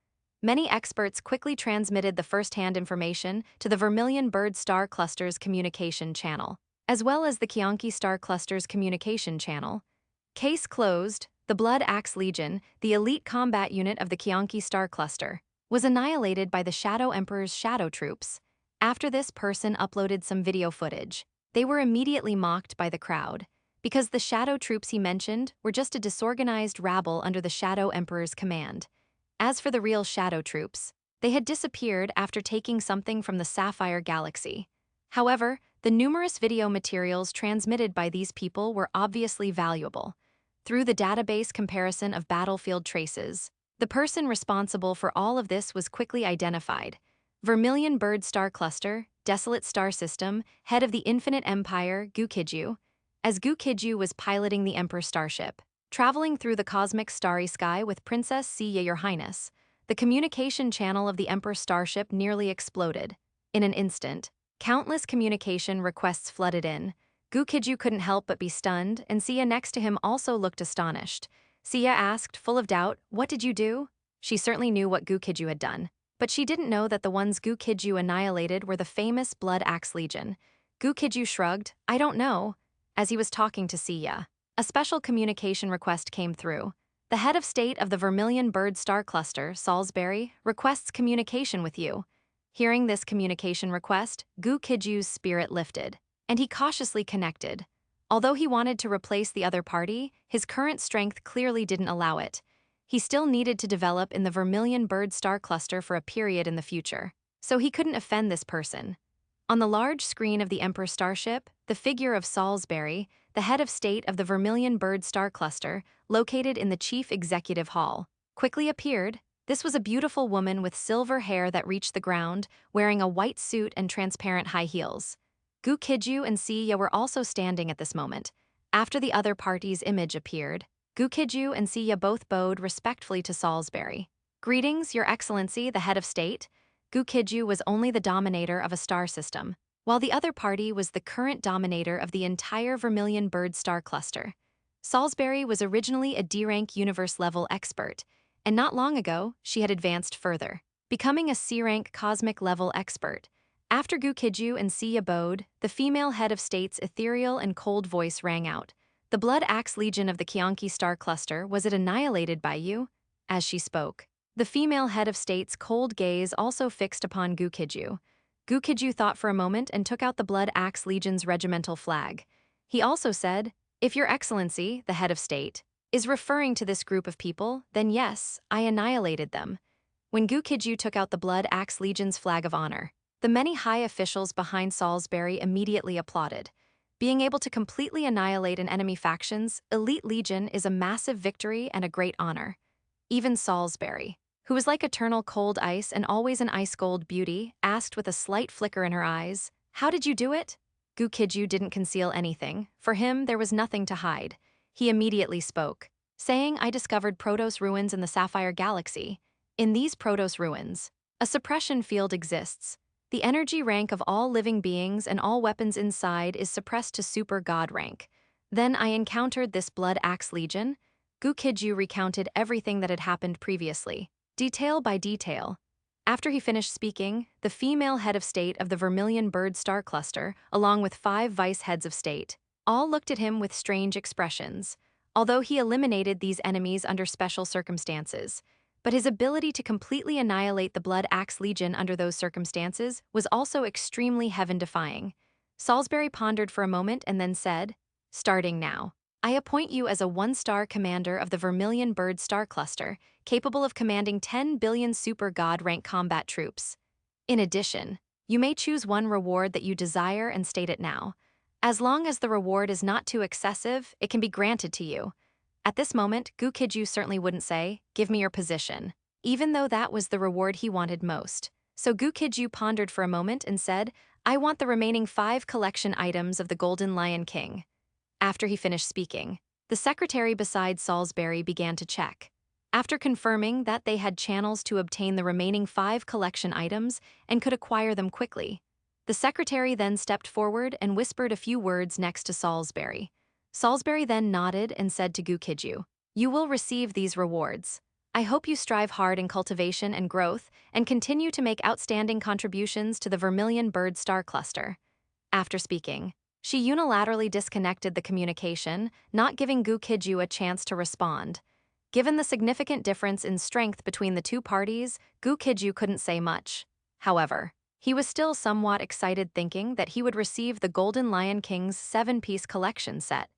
Many experts quickly transmitted the first-hand information to the Vermilion Bird Star Cluster's communication channel, as well as the Qianqi Star Cluster's communication channel. Case closed. The Blood Axe Legion, the elite combat unit of the Qianqi Star Cluster, was annihilated by the Shadow Emperor's shadow troops. After this person uploaded some video footage, they were immediately mocked by the crowd, because the shadow troops he mentioned were just a disorganized rabble under the Shadow Emperor's command. As for the real shadow troops, they had disappeared after taking something from the Sapphire Galaxy. However, the numerous video materials transmitted by these people were obviously valuable. Through the database comparison of battlefield traces, the person responsible for all of this was quickly identified. Vermilion Bird Star Cluster, Desolate Star System, head of the Infinite Empire, Gu Qijue. As Gu Qijue was piloting the Emperor starship, traveling through the cosmic starry sky with Princess Siya, Your Highness, the communication channel of the Emperor starship nearly exploded. In an instant, countless communication requests flooded in. Gu Qijue couldn't help but be stunned, and Siya next to him also looked astonished. Siya asked, full of doubt, "What did you do?" She certainly knew what Gu Qijue had done, but she didn't know that the ones Gu Qijue annihilated were the famous Blood Axe Legion. Gu Qijue shrugged, "I don't know," as he was talking to Siya. A special communication request came through. The head of state of the Vermilion Bird Star Cluster, Salisbury, requests communication with you. Hearing this communication request, Gu Qijue's spirit lifted, and he cautiously connected. Although he wanted to replace the other party, his current strength clearly didn't allow it. He still needed to develop in the Vermilion Bird Star Cluster for a period in the future, so he couldn't offend this person. On the large screen of the Emperor starship, the figure of Salisbury, the head of state of the Vermilion Bird Star Cluster, located in the Chief Executive Hall, quickly appeared. This was a beautiful woman with silver hair that reached the ground, wearing a white suit and transparent high heels. Gu Qijue and Siya were also standing at this moment. After the other party's image appeared, Gu Qijue and Siya both bowed respectfully to Salisbury. "Greetings, Your Excellency, the head of state." Gu Qijue was only the dominator of a star system, while the other party was the current dominator of the entire Vermilion Bird Star Cluster. Salisbury was originally a D-rank universe-level expert, and not long ago, she had advanced further, becoming a C-rank cosmic-level expert. After Gu Qijue and Siya bowed, the female head of state's ethereal and cold voice rang out. "The Blood Axe Legion of the Qianqi Star Cluster, was it annihilated by you?" As she spoke, the female head of state's cold gaze also fixed upon Gu Qijue. Gu Qijue thought for a moment and took out the Blood Axe Legion's regimental flag. He also said, "If Your Excellency, the head of state, is referring to this group of people, then yes, I annihilated them." when Gu Qijue took out the Blood Axe Legion's flag of honor. The many high officials behind Salisbury immediately applauded. Being able to completely annihilate an enemy faction's elite legion is a massive victory and a great honor. Even Salisbury, who was like eternal cold ice and always an ice-cold beauty, asked with a slight flicker in her eyes, "How did you do it?" Gu Qijue didn't conceal anything. For him, there was nothing to hide. He immediately spoke, saying, "I discovered Protos ruins in the Sapphire Galaxy. In these Protos ruins, a suppression field exists. The energy rank of all living beings and all weapons inside is suppressed to super god rank. Then I encountered this Blood Axe Legion." Gu Qijue recounted everything that had happened previously, detail by detail. After he finished speaking, the female head of state of the Vermilion Bird Star Cluster, along with 5 vice heads of state, all looked at him with strange expressions. Although he eliminated these enemies under special circumstances, but his ability to completely annihilate the Blood Axe Legion under those circumstances was also extremely heaven-defying. Salisbury pondered for a moment and then said, "Starting now, I appoint you as a 1-star commander of the Vermilion Bird Star Cluster, capable of commanding 10 billion super god rank combat troops. In addition, you may choose one reward that you desire and state it now. As long as the reward is not too excessive, it can be granted to you." At this moment, Gu Qijue certainly wouldn't say, "Give me your position," even though that was the reward he wanted most. So Gu Qijue pondered for a moment and said, "I want the remaining 5 collection items of the Golden Lion King." After he finished speaking, the secretary beside Salisbury began to check. After confirming that they had channels to obtain the remaining 5 collection items and could acquire them quickly, the secretary then stepped forward and whispered a few words next to Salisbury. Salisbury then nodded and said to Gu Qijue, "You will receive these rewards. I hope you strive hard in cultivation and growth and continue to make outstanding contributions to the Vermilion Bird Star Cluster." After speaking, she unilaterally disconnected the communication, not giving Gu Qijue a chance to respond. Given the significant difference in strength between the two parties, Gu Qijue couldn't say much. However, he was still somewhat excited, thinking that he would receive the Golden Lion King's 7-piece collection set.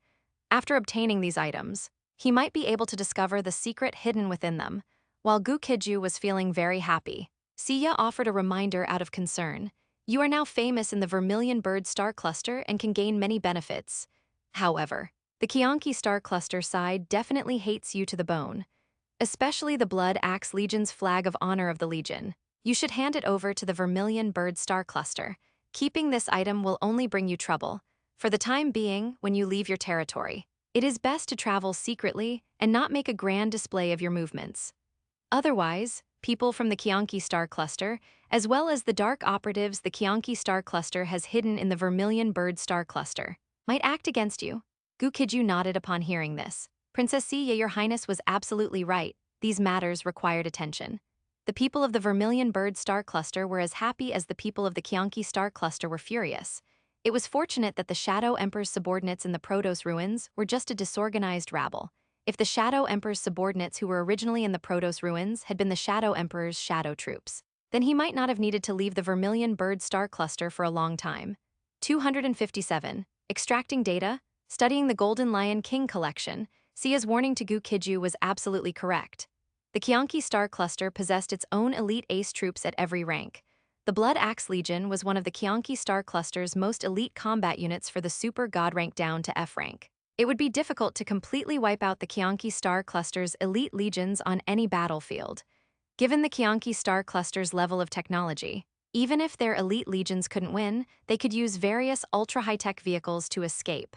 After obtaining these items, he might be able to discover the secret hidden within them. While Gu Qijue was feeling very happy, Sia offered a reminder out of concern. "You are now famous in the Vermilion Bird Star Cluster and can gain many benefits. However, the Qianqi Star Cluster side definitely hates you to the bone, especially the Blood Axe Legion's flag of honor of the Legion. You should hand it over to the Vermilion Bird Star Cluster. Keeping this item will only bring you trouble. For the time being, when you leave your territory, it is best to travel secretly and not make a grand display of your movements. Otherwise, people from the Qianqi Star Cluster, as well as the dark operatives the Qianqi Star Cluster has hidden in the Vermilion Bird Star Cluster, might act against you." Gu Qijue nodded upon hearing this. "Princess Sia, your highness was absolutely right. These matters required attention." The people of the Vermilion Bird Star Cluster were as happy as the people of the Qianqi Star Cluster were furious. It was fortunate that the Shadow Emperor's subordinates in the Protos ruins were just a disorganized rabble. If the Shadow Emperor's subordinates who were originally in the Protos ruins had been the Shadow Emperor's shadow troops, then he might not have needed to leave the Vermilion Bird Star Cluster for a long time. 257. Extracting data, studying the Golden Lion King collection, Sia's warning to Gu Qijue was absolutely correct. The Qianqi Star Cluster possessed its own elite ace troops at every rank. The Blood Axe Legion was one of the Qianqi Star Cluster's most elite combat units for the Super God rank down to F rank. It would be difficult to completely wipe out the Qianqi Star Cluster's elite legions on any battlefield. Given the Qianqi Star Cluster's level of technology, even if their elite legions couldn't win, they could use various ultra-high-tech vehicles to escape.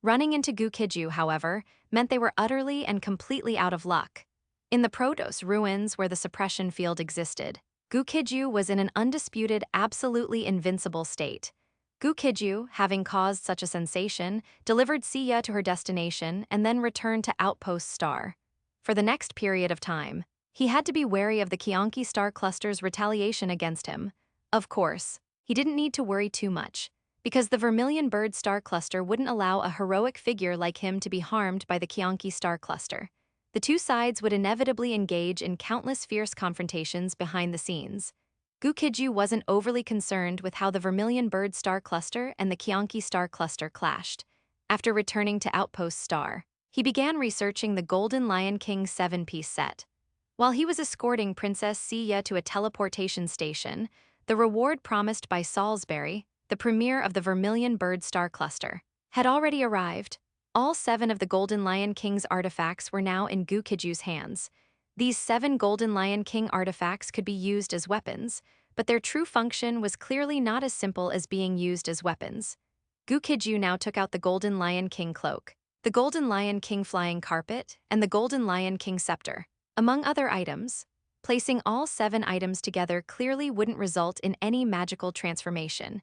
Running into Gu Qijue, however, meant they were utterly and completely out of luck. In the Protos ruins where the suppression field existed, Gu Qijue was in an undisputed, absolutely invincible state. Gu Qijue, having caused such a sensation, delivered Sia to her destination and then returned to Outpost Star. For the next period of time, he had to be wary of the Qianqi Star Cluster's retaliation against him. Of course, he didn't need to worry too much, because the Vermilion Bird Star Cluster wouldn't allow a heroic figure like him to be harmed by the Qianqi Star Cluster. The two sides would inevitably engage in countless fierce confrontations behind the scenes. Gu Qijue wasn't overly concerned with how the Vermilion Bird Star Cluster and the Qianqi Star Cluster clashed. After returning to Outpost Star, he began researching the Golden Lion King 7-piece set. While he was escorting Princess Sia to a teleportation station, the reward promised by Salisbury, the premier of the Vermilion Bird Star Cluster, had already arrived. All 7 of the Golden Lion King's artifacts were now in Gu Qijue's hands. These 7 Golden Lion King artifacts could be used as weapons, but their true function was clearly not as simple as being used as weapons. Gu Qijue now took out the Golden Lion King cloak, the Golden Lion King flying carpet, and the Golden Lion King scepter, among other items. Placing all 7 items together clearly wouldn't result in any magical transformation.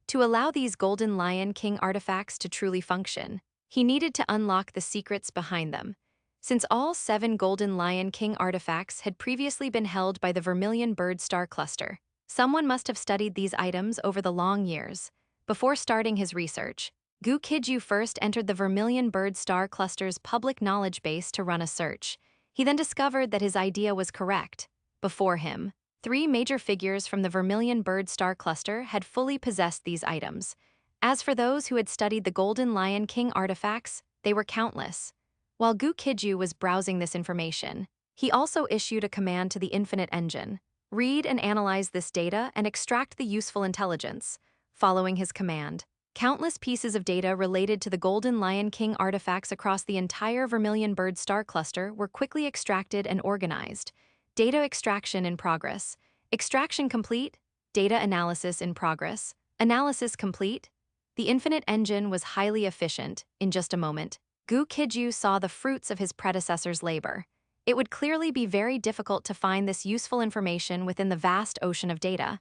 To allow these Golden Lion King artifacts to truly function, he needed to unlock the secrets behind them. Since all 7 Golden Lion King artifacts had previously been held by the Vermilion Bird Star Cluster, someone must have studied these items over the long years. Before starting his research, Gu Qijue first entered the Vermilion Bird Star Cluster's public knowledge base to run a search. He then discovered that his idea was correct. Before him, 3 major figures from the Vermilion Bird Star Cluster had fully possessed these items. As for those who had studied the Golden Lion King artifacts, they were countless. While Gu Qijue was browsing this information, he also issued a command to the Infinite Engine: read and analyze this data and extract the useful intelligence. Following his command, countless pieces of data related to the Golden Lion King artifacts across the entire Vermilion Bird Star Cluster were quickly extracted and organized. Data extraction in progress. Extraction complete. Data analysis in progress. Analysis complete. The Infinite Engine was highly efficient. In just a moment, Gu Qijue saw the fruits of his predecessor's labor. It would clearly be very difficult to find this useful information within the vast ocean of data.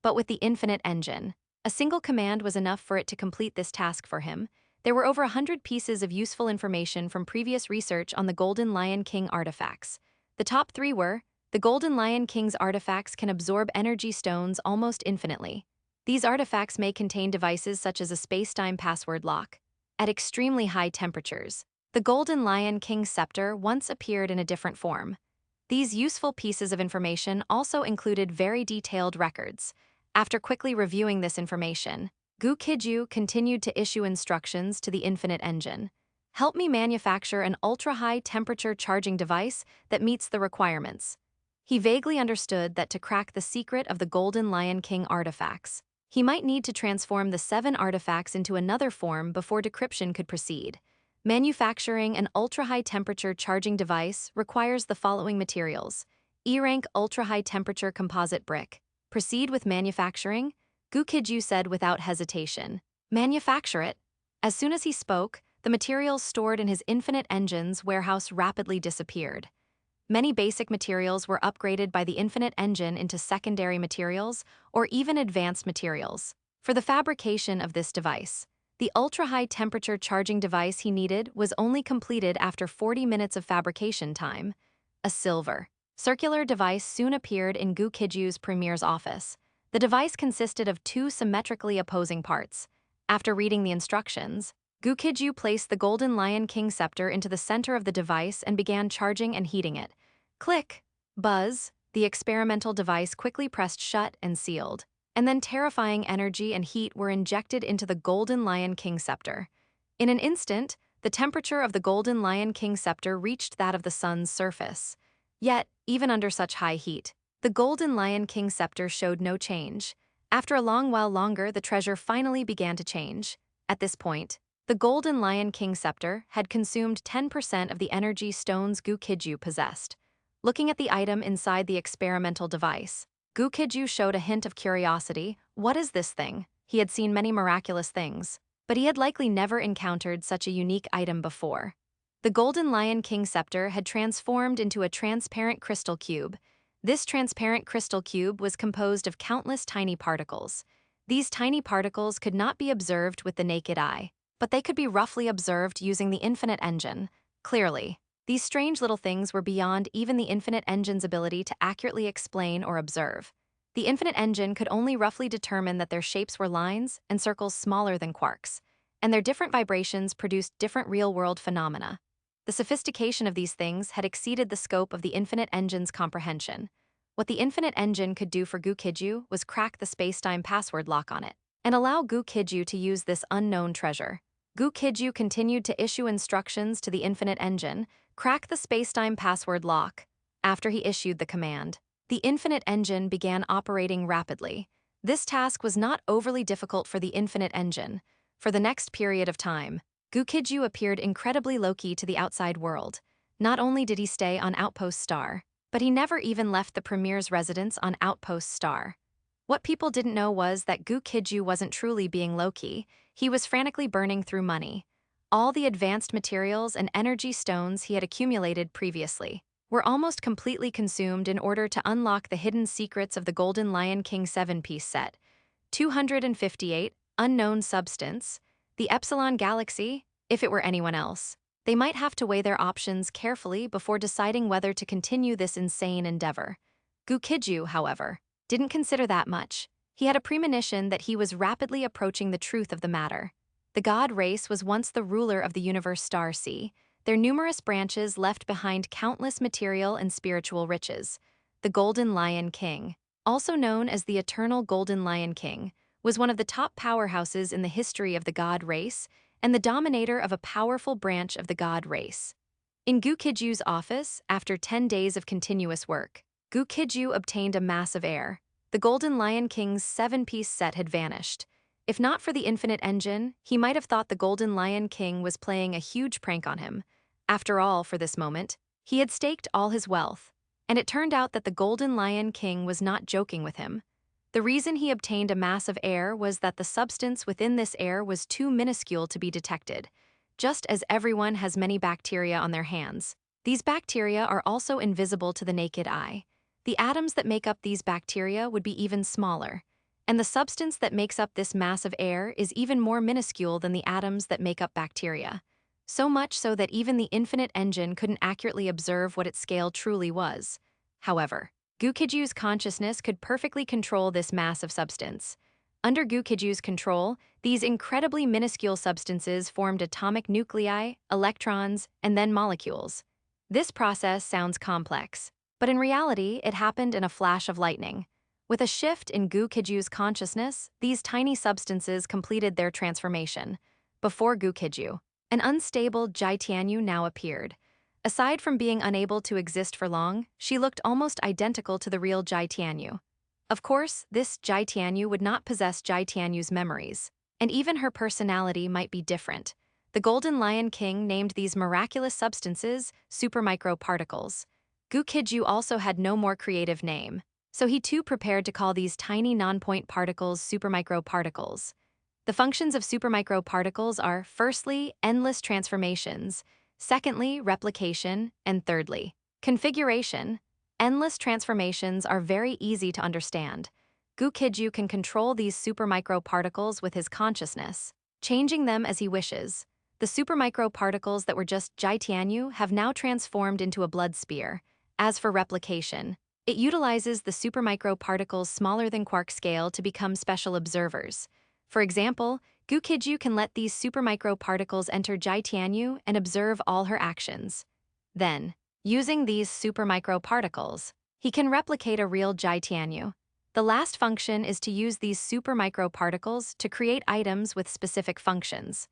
But with the Infinite Engine, a single command was enough for it to complete this task for him. There were over 100 pieces of useful information from previous research on the Golden Lion King artifacts. The top 3 were: the Golden Lion King's artifacts can absorb energy stones almost infinitely. These artifacts may contain devices such as a space-time password lock. At extremely high temperatures, the Golden Lion King scepter once appeared in a different form. These useful pieces of information also included very detailed records. After quickly reviewing this information, Gu Qijue continued to issue instructions to the Infinite Engine. Help me manufacture an ultra-high temperature charging device that meets the requirements. He vaguely understood that to crack the secret of the Golden Lion King artifacts, he might need to transform the 7 artifacts into another form before decryption could proceed. Manufacturing an ultra-high temperature charging device requires the following materials: E-rank ultra-high temperature composite brick. Proceed with manufacturing, Gu Qijue said without hesitation. Manufacture it. As soon as he spoke, the materials stored in his Infinite Engine's warehouse rapidly disappeared. Many basic materials were upgraded by the Infinite Engine into secondary materials or even advanced materials. For the fabrication of this device, the ultra-high temperature charging device he needed was only completed after 40 minutes of fabrication time. A silver, circular device soon appeared in Gu Qijue's premier's office. The device consisted of 2 symmetrically opposing parts. After reading the instructions, Gu Qijue placed the Golden Lion King scepter into the center of the device and began charging and heating it. Click! Buzz! The experimental device quickly pressed shut and sealed, and then terrifying energy and heat were injected into the Golden Lion King scepter. In an instant, the temperature of the Golden Lion King scepter reached that of the sun's surface. Yet, even under such high heat, the Golden Lion King scepter showed no change. After a long while longer, the treasure finally began to change. At this point, the Golden Lion King scepter had consumed 10% of the energy stones Gu Qijue possessed. Looking at the item inside the experimental device, Gu Qijue showed a hint of curiosity. What is this thing? He had seen many miraculous things, but he had likely never encountered such a unique item before. The Golden Lion King scepter had transformed into a transparent crystal cube. This transparent crystal cube was composed of countless tiny particles. These tiny particles could not be observed with the naked eye, but they could be roughly observed using the Infinite Engine. Clearly, these strange little things were beyond even the Infinite Engine's ability to accurately explain or observe. The Infinite Engine could only roughly determine that their shapes were lines and circles smaller than quarks, and their different vibrations produced different real-world phenomena. The sophistication of these things had exceeded the scope of the Infinite Engine's comprehension. What the Infinite Engine could do for Gu Qijue was crack the space-time password lock on it, and allow Gu Qijue to use this unknown treasure. Gu Qijue continued to issue instructions to the Infinite Engine: crack the space-time password lock. after he issued the command. The infinite engine began operating rapidly. This task was not overly difficult for the infinite engine. For the next period of time, Gu Qijue appeared incredibly low-key to the outside world. Not only did he stay on Outpost Star, but he never even left the Premier's residence on Outpost Star. What people didn't know was that Gu Qijue wasn't truly being low-key, he was frantically burning through money. All the advanced materials and energy stones he had accumulated previously were almost completely consumed in order to unlock the hidden secrets of the Golden Lion King 7-piece set. 258, unknown substance, the Epsilon Galaxy, if it were anyone else. They might have to weigh their options carefully before deciding whether to continue this insane endeavor. Gu Qijue, however, didn't consider that much. He had a premonition that he was rapidly approaching the truth of the matter. The god race was once the ruler of the universe Star Sea. Their numerous branches left behind countless material and spiritual riches. The Golden Lion King, also known as the Eternal Golden Lion King, was one of the top powerhouses in the history of the god race and the dominator of a powerful branch of the god race. In Gu Qijue's office, after 10 days of continuous work, Gu Qijue obtained a massive heir. The Golden Lion King's 7-piece set had vanished. If not for the infinite engine, he might have thought the Golden Lion King was playing a huge prank on him. After all, for this moment, he had staked all his wealth, and it turned out that the Golden Lion King was not joking with him. The reason he obtained a massive heir was that the substance within this heir was too minuscule to be detected. Just as everyone has many bacteria on their hands, these bacteria are also invisible to the naked eye. The atoms that make up these bacteria would be even smaller, and the substance that makes up this massive heir is even more minuscule than the atoms that make up bacteria. So much so that even the infinite engine couldn't accurately observe what its scale truly was. However, Gu Qijue's consciousness could perfectly control this massive substance. Under Gu Qijue's control, these incredibly minuscule substances formed atomic nuclei, electrons, and then molecules. This process sounds complex, but in reality, it happened in a flash of lightning. With a shift in Gu Qijue's consciousness, these tiny substances completed their transformation. Before Gu Qijue, an unstable Jai Tianyu now appeared. Aside from being unable to exist for long, she looked almost identical to the real Jai Tianyu. Of course, this Jai Tianyu would not possess Jai Tianyu's memories, and even her personality might be different. The Golden Lion King named these miraculous substances supermicroparticles. Gu Qijue also had no more creative name, so he too prepared to call these tiny non-point particles supermicroparticles. The functions of supermicroparticles are, firstly, endless transformations, secondly, replication, and thirdly, configuration. Endless transformations are very easy to understand. Gu Qijue can control these supermicroparticles with his consciousness, changing them as he wishes. The supermicroparticles that were just Jai Tianyu have now transformed into a blood spear. As for replication, it utilizes the supermicroparticles smaller than quark scale to become special observers. For example, Gu Qijue can let these supermicroparticles enter Jai Tianyu and observe all her actions. Then, using these supermicroparticles, he can replicate a real Jai Tianyu. The last function is to use these supermicroparticles to create items with specific functions.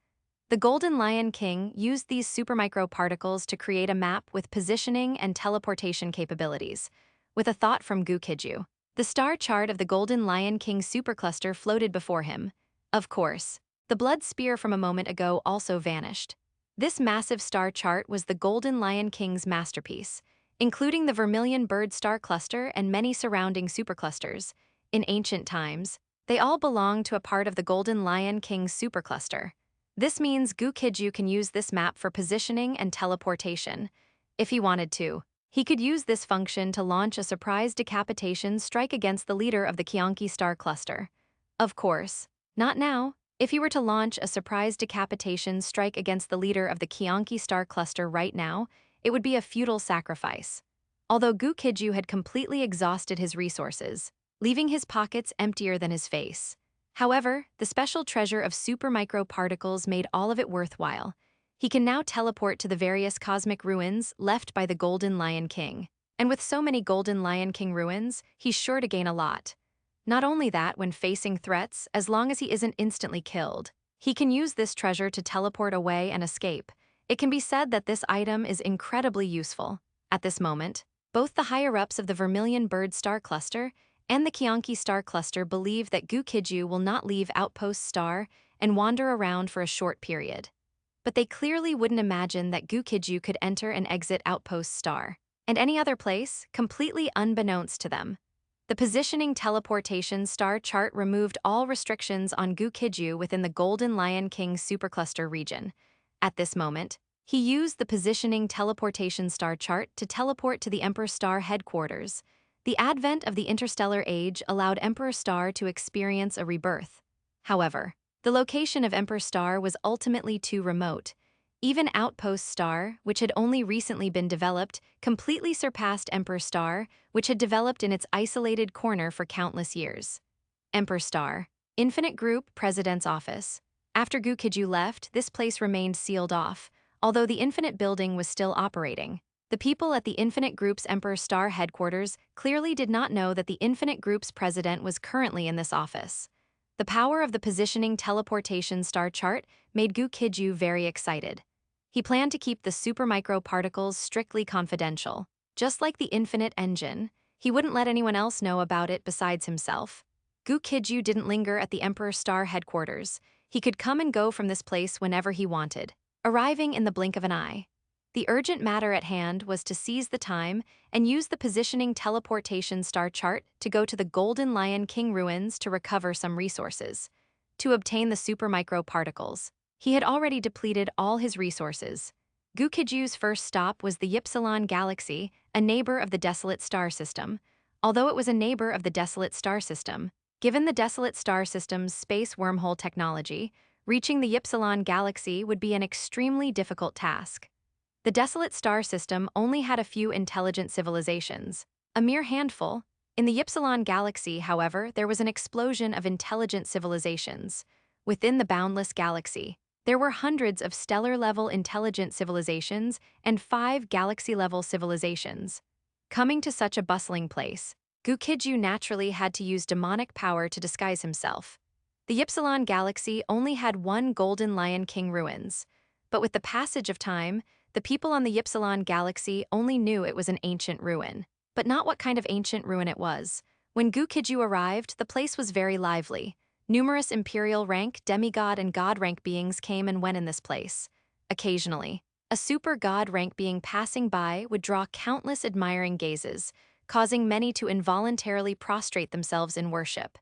The Golden Lion King used these supermicroparticles to create a map with positioning and teleportation capabilities. With a thought from Gu Qijue, the star chart of the Golden Lion King supercluster floated before him. Of course, the blood spear from a moment ago also vanished. This massive star chart was the Golden Lion King's masterpiece, including the Vermilion Bird star cluster and many surrounding superclusters. In ancient times, they all belonged to a part of the Golden Lion King's supercluster. This means Gu Qijue can use this map for positioning and teleportation. If he wanted to, he could use this function to launch a surprise decapitation strike against the leader of the Qianqi star cluster. Of course, not now. If he were to launch a surprise decapitation strike against the leader of the Qianqi star cluster right now, it would be a futile sacrifice. Although Gu Qijue had completely exhausted his resources, leaving his pockets emptier than his face. However, the special treasure of supermicroparticles made all of it worthwhile. He can now teleport to the various cosmic ruins left by the Golden Lion King. And with so many Golden Lion King ruins, he's sure to gain a lot. Not only that, when facing threats, as long as he isn't instantly killed, he can use this treasure to teleport away and escape. It can be said that this item is incredibly useful. At this moment, Both the higher-ups of the Vermilion Bird Star Cluster and the Qianqi Star Cluster believe that Gu Qijue will not leave Outpost Star and wander around for a short period. But they clearly wouldn't imagine that Gu Qijue could enter and exit Outpost Star and any other place, completely unbeknownst to them. The positioning teleportation star chart removed all restrictions on Gu Qijue within the Golden Lion King supercluster region. At this moment, he used the positioning teleportation star chart to teleport to the Emperor Star headquarters. The advent of the interstellar age allowed Emperor Star to experience a rebirth. However, the location of Emperor Star was ultimately too remote. Even Outpost Star, which had only recently been developed, completely surpassed Emperor Star, which had developed in its isolated corner for countless years. Emperor Star, Infinite Group President's Office. After Gu Qijue left, this place remained sealed off, although the Infinite Building was still operating. The people at the Infinite Group's Emperor Star headquarters clearly did not know that the Infinite Group's president was currently in this office. The power of the positioning teleportation star chart made Gu Qijue very excited. He planned to keep the supermicro particles strictly confidential. Just like the Infinite Engine, he wouldn't let anyone else know about it besides himself. Gu Qijue didn't linger at the Emperor Star headquarters. He could come and go from this place whenever he wanted, arriving in the blink of an eye. The urgent matter at hand was to seize the time and use the positioning teleportation star chart to go to the Golden Lion King ruins to recover some resources. To obtain the supermicro particles, he had already depleted all his resources. Gu Qijue's first stop was the Ypsilon Galaxy, a neighbor of the Desolate Star System. Although it was a neighbor of the Desolate Star System, given the Desolate Star System's space wormhole technology, reaching the Ypsilon Galaxy would be an extremely difficult task. The Desolate Star System only had a few intelligent civilizations, a mere handful. In the Ypsilon Galaxy, however, there was an explosion of intelligent civilizations. Within the boundless galaxy, there were hundreds of stellar-level intelligent civilizations and 5 galaxy-level civilizations. Coming to such a bustling place, Gu Qijue naturally had to use demonic power to disguise himself. The Ypsilon Galaxy only had one Golden Lion King ruins, but with the passage of time, the people on the Ypsilon Galaxy only knew it was an ancient ruin, but not what kind of ancient ruin it was. When Gu Qijue arrived, the place was very lively. Numerous imperial rank, demigod, and god rank beings came and went in this place. Occasionally, a super god rank being passing by would draw countless admiring gazes, causing many to involuntarily prostrate themselves in worship.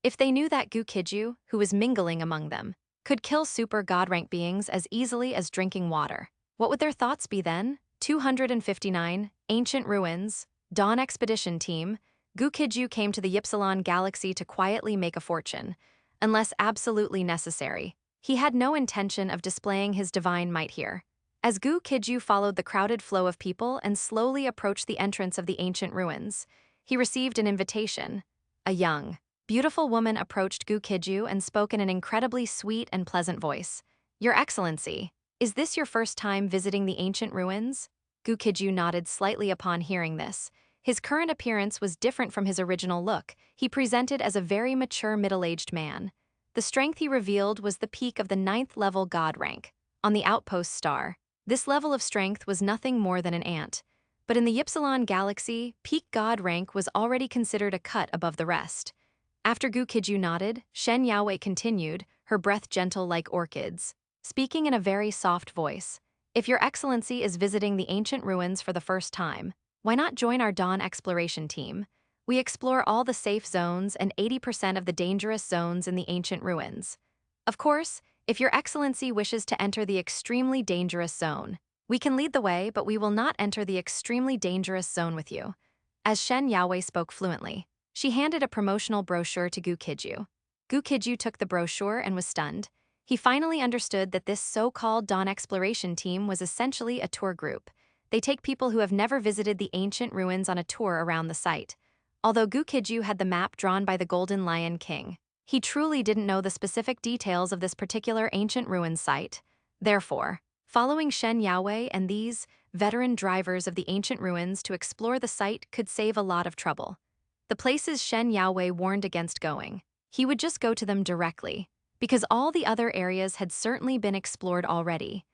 If they knew that Gu Qijue, who was mingling among them, could kill super god rank beings as easily as drinking water, what would their thoughts be then? 259, Ancient Ruins, Dawn Expedition Team. Gu Qijue came to the Ypsilon Galaxy to quietly make a fortune, unless absolutely necessary. He had no intention of displaying his divine might here. As Gu Qijue followed the crowded flow of people and slowly approached the entrance of the ancient ruins, he received an invitation. A young, beautiful woman approached Gu Qijue and spoke in an incredibly sweet and pleasant voice. "Your Excellency, is this your first time visiting the ancient ruins?" Gu Qijue nodded slightly upon hearing this. His current appearance was different from his original look. He presented as a very mature middle-aged man. The strength he revealed was the peak of the 9th level god rank, on the Outpost Star. This level of strength was nothing more than an ant. But in the Ypsilon Galaxy, peak god rank was already considered a cut above the rest. After Gu Qijue nodded, Shen Yaowei continued, her breath gentle like orchids, speaking in a very soft voice. "If your Excellency is visiting the ancient ruins for the first time, why not join our Dawn Exploration Team? We explore all the safe zones and 80% of the dangerous zones in the ancient ruins. Of course, if your Excellency wishes to enter the extremely dangerous zone, we can lead the way, but we will not enter the extremely dangerous zone with you." As Shen Yaowei spoke fluently, she handed a promotional brochure to Gu Qijue. Gu Qijue took the brochure and was stunned. He finally understood that this so-called Dawn Exploration Team was essentially a tour group. They take people who have never visited the ancient ruins on a tour around the site. Although Gu Qijue had the map drawn by the Golden Lion King, he truly didn't know the specific details of this particular ancient ruins site. Therefore, following Shen Yaowei and these veteran drivers of the ancient ruins to explore the site could save a lot of trouble. The places Shen Yaowei warned against going, he would just go to them directly, because all the other areas had certainly been explored already.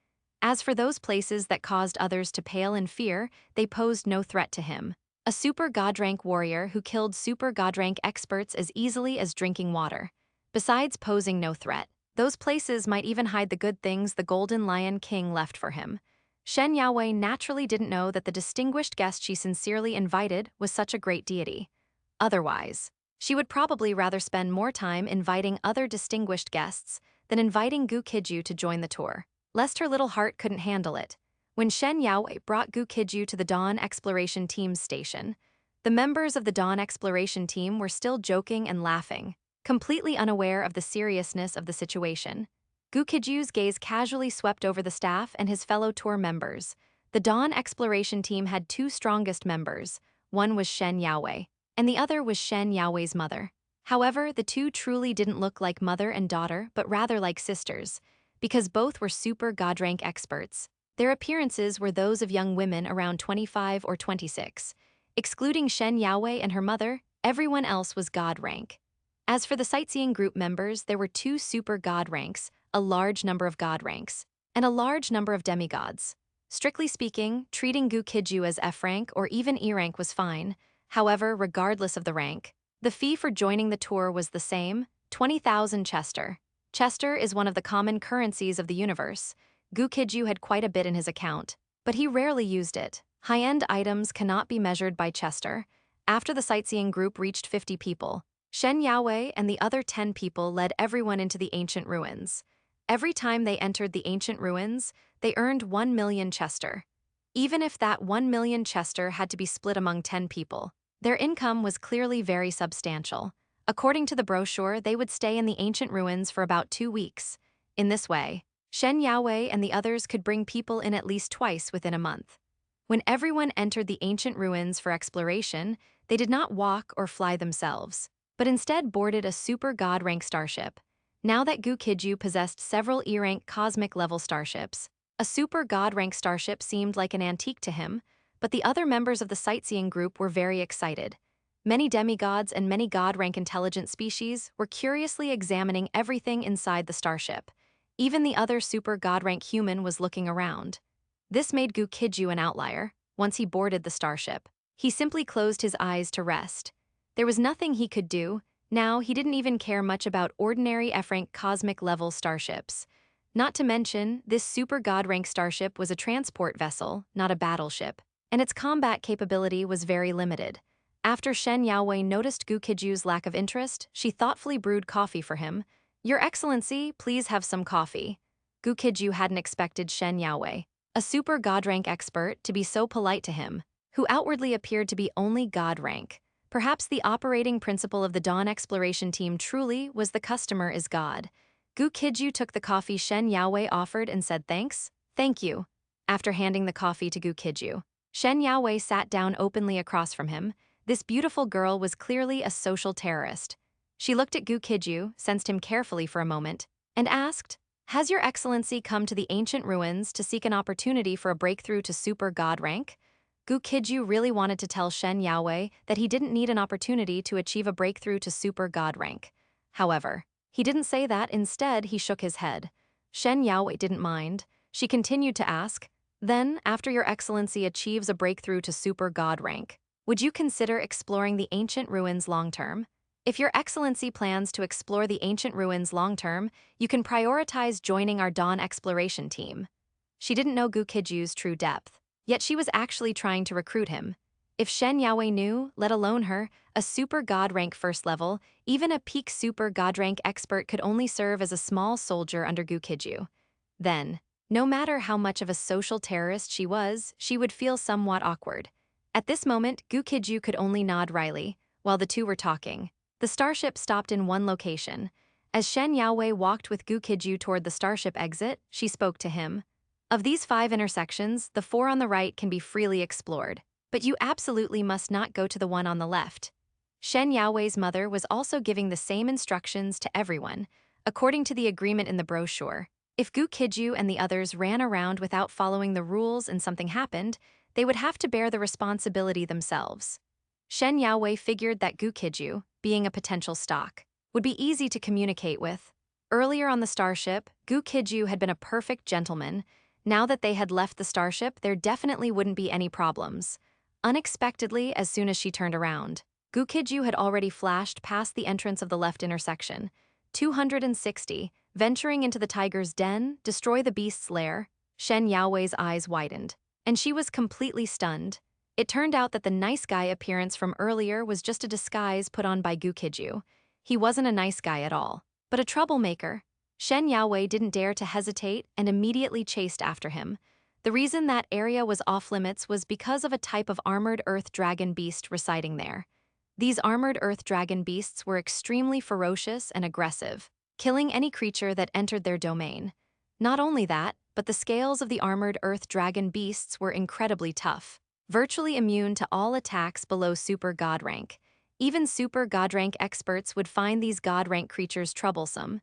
As for those places that caused others to pale in fear, they posed no threat to him. a super god rank warrior who killed super god rank experts as easily as drinking water. Besides posing no threat, those places might even hide the good things the Golden Lion King left for him. Shen Yaowei naturally didn't know that the distinguished guest she sincerely invited was such a great deity. Otherwise, she would probably rather spend more time inviting other distinguished guests than inviting Gu Qijue to join the tour, lest her little heart couldn't handle it. When Shen Yaowei brought Gu Qijue to the Dawn Exploration Team's station, the members of the Dawn Exploration Team were still joking and laughing, completely unaware of the seriousness of the situation. Gu Qijue's gaze casually swept over the staff and his fellow tour members. The Dawn Exploration Team had two strongest members. One was Shen Yaowei, and the other was Shen Yaowei's mother. However, the two truly didn't look like mother and daughter, but rather like sisters, because both were super god rank experts. Their appearances were those of young women around 25 or 26. Excluding Shen Yaowei and her mother, everyone else was god rank. As for the sightseeing group members, there were two super god ranks, a large number of god ranks, and a large number of demigods. Strictly speaking, treating Gu Qijue as F rank or even E rank was fine. However, regardless of the rank, the fee for joining the tour was the same, 20,000 Chester. Chester is one of the common currencies of the universe. Gu Qijue had quite a bit in his account, but he rarely used it. High-end items cannot be measured by Chester. After the sightseeing group reached 50 people, Shen Yaowei and the other 10 people led everyone into the ancient ruins. Every time they entered the ancient ruins, they earned 1 million Chester. Even if that 1 million Chester had to be split among 10 people, their income was clearly very substantial. According to the brochure, they would stay in the ancient ruins for about 2 weeks. In this way, Shen Yaowei and the others could bring people in at least twice within a month. When everyone entered the ancient ruins for exploration, they did not walk or fly themselves, but instead boarded a super god rank starship. Now that Gu Qijue possessed several E-rank cosmic-level starships, a super god rank starship seemed like an antique to him, but the other members of the sightseeing group were very excited. Many demigods and many god rank intelligent species were curiously examining everything inside the starship. Even the other super god rank human was looking around. This made Gu Qijue an outlier. Once he boarded the starship, he simply closed his eyes to rest. There was nothing he could do. Now, he didn't even care much about ordinary F-rank cosmic-level starships. Not to mention, this super god-rank starship was a transport vessel, not a battleship, and its combat capability was very limited. After Shen Yaowei noticed Gu Qijue's lack of interest, she thoughtfully brewed coffee for him. "Your Excellency, please have some coffee." Gu Qijue hadn't expected Shen Yaowei, a super god-rank expert, to be so polite to him, who outwardly appeared to be only god rank. Perhaps the operating principle of the Dawn Exploration Team truly was the customer is God. Gu Qijue took the coffee Shen Yaowei offered and said thanks. "Thank you." After handing the coffee to Gu Qijue, Shen Yaowei sat down openly across from him. This beautiful girl was clearly a social terrorist. She looked at Gu Qijue, sensed him carefully for a moment, and asked, "Has Your Excellency come to the ancient ruins to seek an opportunity for a breakthrough to super god rank?" Gu Qijue really wanted to tell Shen Yaowei that he didn't need an opportunity to achieve a breakthrough to super god rank. However, he didn't say that. Instead, he shook his head. Shen Yaowei didn't mind. She continued to ask, "Then, after Your Excellency achieves a breakthrough to super god rank, would you consider exploring the ancient ruins long-term? If Your Excellency plans to explore the ancient ruins long-term, you can prioritize joining our Dawn Exploration Team." She didn't know Gu Qijue's true depth. Yet she was actually trying to recruit him. If Shen Yaowei knew, let alone her, a super god rank first level, even a peak super god rank expert could only serve as a small soldier under Gu Qijue. Then, no matter how much of a social terrorist she was, she would feel somewhat awkward. At this moment, Gu Qijue could only nod wryly, while the two were talking. The starship stopped in one location. As Shen Yaowei walked with Gu Qijue toward the starship exit, she spoke to him. "Of these 5 intersections, the 4 on the right can be freely explored, but you absolutely must not go to the one on the left." Shen Yaowei's mother was also giving the same instructions to everyone. According to the agreement in the brochure, if Gu Qijue and the others ran around without following the rules and something happened, they would have to bear the responsibility themselves. Shen Yaowei figured that Gu Qijue, being a potential stock, would be easy to communicate with. Earlier on the starship, Gu Qijue had been a perfect gentleman. Now that they had left the starship, there definitely wouldn't be any problems. Unexpectedly, as soon as she turned around, Gu Qijue had already flashed past the entrance of the left intersection. 260, venturing into the tiger's den, destroy the beast's lair. Shen Yaowei's eyes widened, and she was completely stunned. It turned out that the nice guy appearance from earlier was just a disguise put on by Gu Qijue. He wasn't a nice guy at all, but a troublemaker. Shen Yaowei didn't dare to hesitate and immediately chased after him. The reason that area was off-limits was because of a type of armored earth dragon beast residing there. These armored earth dragon beasts were extremely ferocious and aggressive, killing any creature that entered their domain. Not only that, but the scales of the armored earth dragon beasts were incredibly tough, virtually immune to all attacks below super god rank. Even super god rank experts would find these god rank creatures troublesome.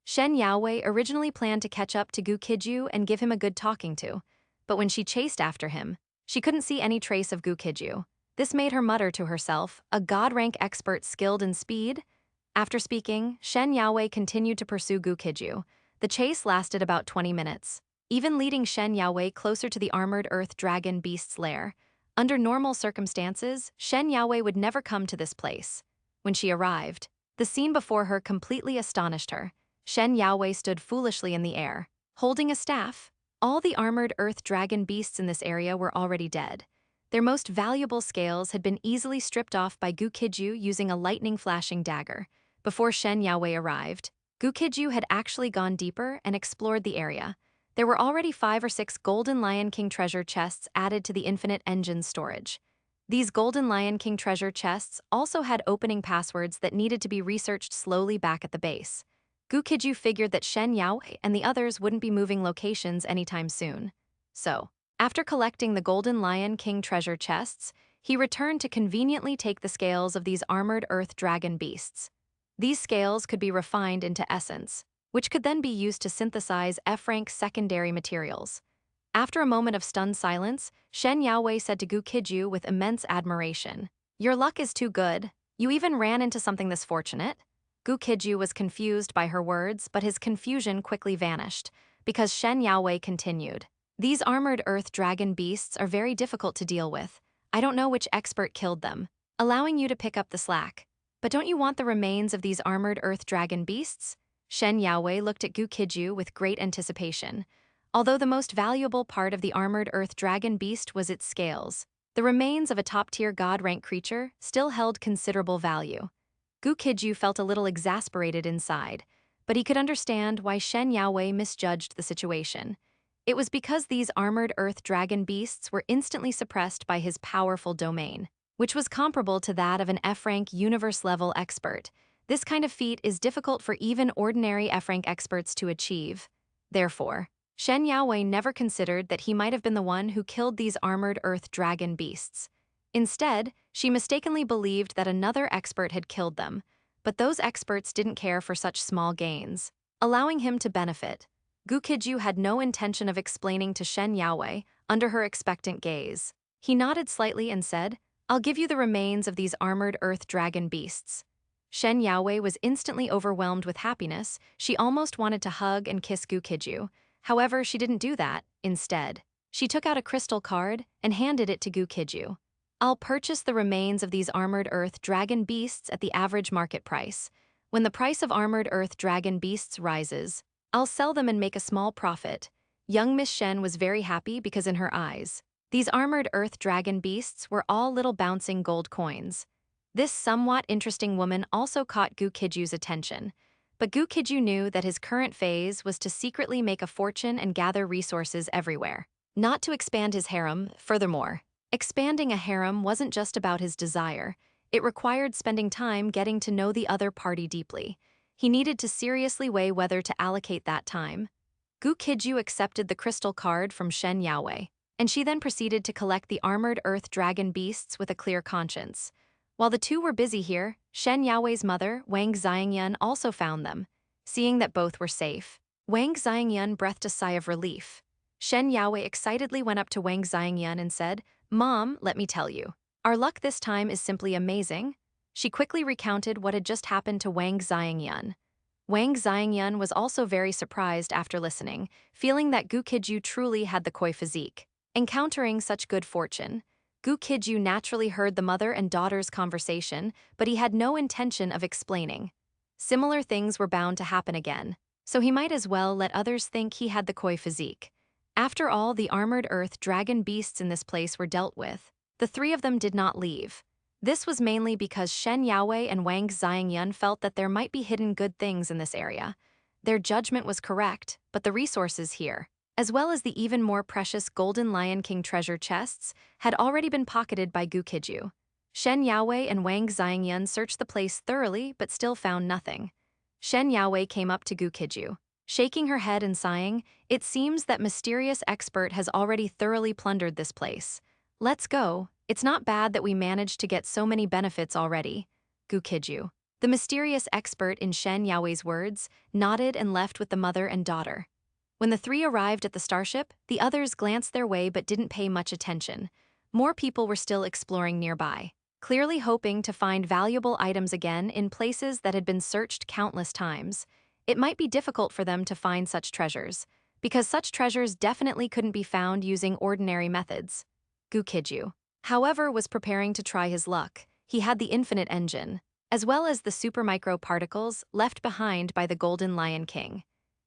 Shen Yaowei originally planned to catch up to Gu Qijue and give him a good talking to, but when she chased after him, she couldn't see any trace of Gu Qijue. This made her mutter to herself, a god rank expert skilled in speed? After speaking, Shen Yaowei continued to pursue Gu Qijue. The chase lasted about 20 minutes, even leading Shen Yaowei closer to the armored earth dragon beast's lair. Under normal circumstances, Shen Yaowei would never come to this place. When she arrived, the scene before her completely astonished her. Shen Yaowei stood foolishly in the air, holding a staff. All the armored earth dragon beasts in this area were already dead. Their most valuable scales had been easily stripped off by Gu Qijue using a lightning-flashing dagger. Before Shen Yaowei arrived, Gu Qijue had actually gone deeper and explored the area. There were already 5 or 6 Golden Lion King treasure chests added to the Infinite Engine storage. These Golden Lion King treasure chests also had opening passwords that needed to be researched slowly back at the base. Gu Qijue figured that Shen Yaowei and the others wouldn't be moving locations anytime soon. So, after collecting the Golden Lion King treasure chests, he returned to conveniently take the scales of these armored earth dragon beasts. These scales could be refined into essence, which could then be used to synthesize F-rank secondary materials. After a moment of stunned silence, Shen Yaowei said to Gu Qijue with immense admiration, "Your luck is too good. You even ran into something this fortunate." Gu Qijue was confused by her words, but his confusion quickly vanished, because Shen Yaowei continued. "These armored earth dragon beasts are very difficult to deal with. I don't know which expert killed them, allowing you to pick up the slack. But don't you want the remains of these armored earth dragon beasts?" Shen Yaowei looked at Gu Qijue with great anticipation. Although the most valuable part of the armored earth dragon beast was its scales, the remains of a top-tier god-rank creature still held considerable value. Gu Qijue felt a little exasperated inside, but he could understand why Shen Yaowei misjudged the situation. It was because these armored earth dragon beasts were instantly suppressed by his powerful domain, which was comparable to that of an F-rank universe-level expert. This kind of feat is difficult for even ordinary F-rank experts to achieve. Therefore, Shen Yaowei never considered that he might have been the one who killed these armored earth dragon beasts. Instead, she mistakenly believed that another expert had killed them, but those experts didn't care for such small gains, allowing him to benefit. Gu Qijue had no intention of explaining to Shen Yaowei under her expectant gaze. He nodded slightly and said, "I'll give you the remains of these armored earth dragon beasts." Shen Yaowei was instantly overwhelmed with happiness. She almost wanted to hug and kiss Gu Qijue. However, she didn't do that. Instead, she took out a crystal card and handed it to Gu Qijue. "I'll purchase the remains of these armored earth dragon beasts at the average market price. When the price of armored earth dragon beasts rises, I'll sell them and make a small profit." Young Miss Shen was very happy because in her eyes, these armored earth dragon beasts were all little bouncing gold coins. This somewhat interesting woman also caught Gu Qijue's attention, but Gu Qijue knew that his current phase was to secretly make a fortune and gather resources everywhere, not to expand his harem. Furthermore, expanding a harem wasn't just about his desire, it required spending time getting to know the other party deeply. He needed to seriously weigh whether to allocate that time. Gu Qijue accepted the crystal card from Shen Yaowei, and she then proceeded to collect the armored earth dragon beasts with a clear conscience. While the two were busy here, Shen Yaowei's mother, Wang Xiangyun, also found them. Seeing that both were safe, Wang Xiangyun breathed a sigh of relief. Shen Yaowei excitedly went up to Wang Xiangyun and said, "Mom, let me tell you, our luck this time is simply amazing." She quickly recounted what had just happened to Wang Xiangyun. Wang Xiangyun was also very surprised after listening, feeling that Gu Qijue truly had the koi physique. Encountering such good fortune, Gu Qijue naturally heard the mother and daughter's conversation, but he had no intention of explaining. Similar things were bound to happen again, so he might as well let others think he had the koi physique. After all, the armored earth dragon beasts in this place were dealt with. The three of them did not leave. This was mainly because Shen Yaowei and Wang Xiangyun felt that there might be hidden good things in this area. Their judgment was correct, but the resources here, as well as the even more precious Golden Lion King treasure chests, had already been pocketed by Gu Qijue. Shen Yaowei and Wang Xiangyun searched the place thoroughly but still found nothing. Shen Yaowei came up to Gu Qijue. Shaking her head and sighing, "It seems that mysterious expert has already thoroughly plundered this place. Let's go. It's not bad that we managed to get so many benefits already." Gu Qijue, the mysterious expert in Shen Yaowei's words, nodded and left with the mother and daughter. When the three arrived at the starship, the others glanced their way but didn't pay much attention. More people were still exploring nearby, clearly hoping to find valuable items again in places that had been searched countless times. It might be difficult for them to find such treasures, because such treasures definitely couldn't be found using ordinary methods. Gu Qijue, however, was preparing to try his luck. He had the infinite engine, as well as the supermicro particles left behind by the Golden Lion King.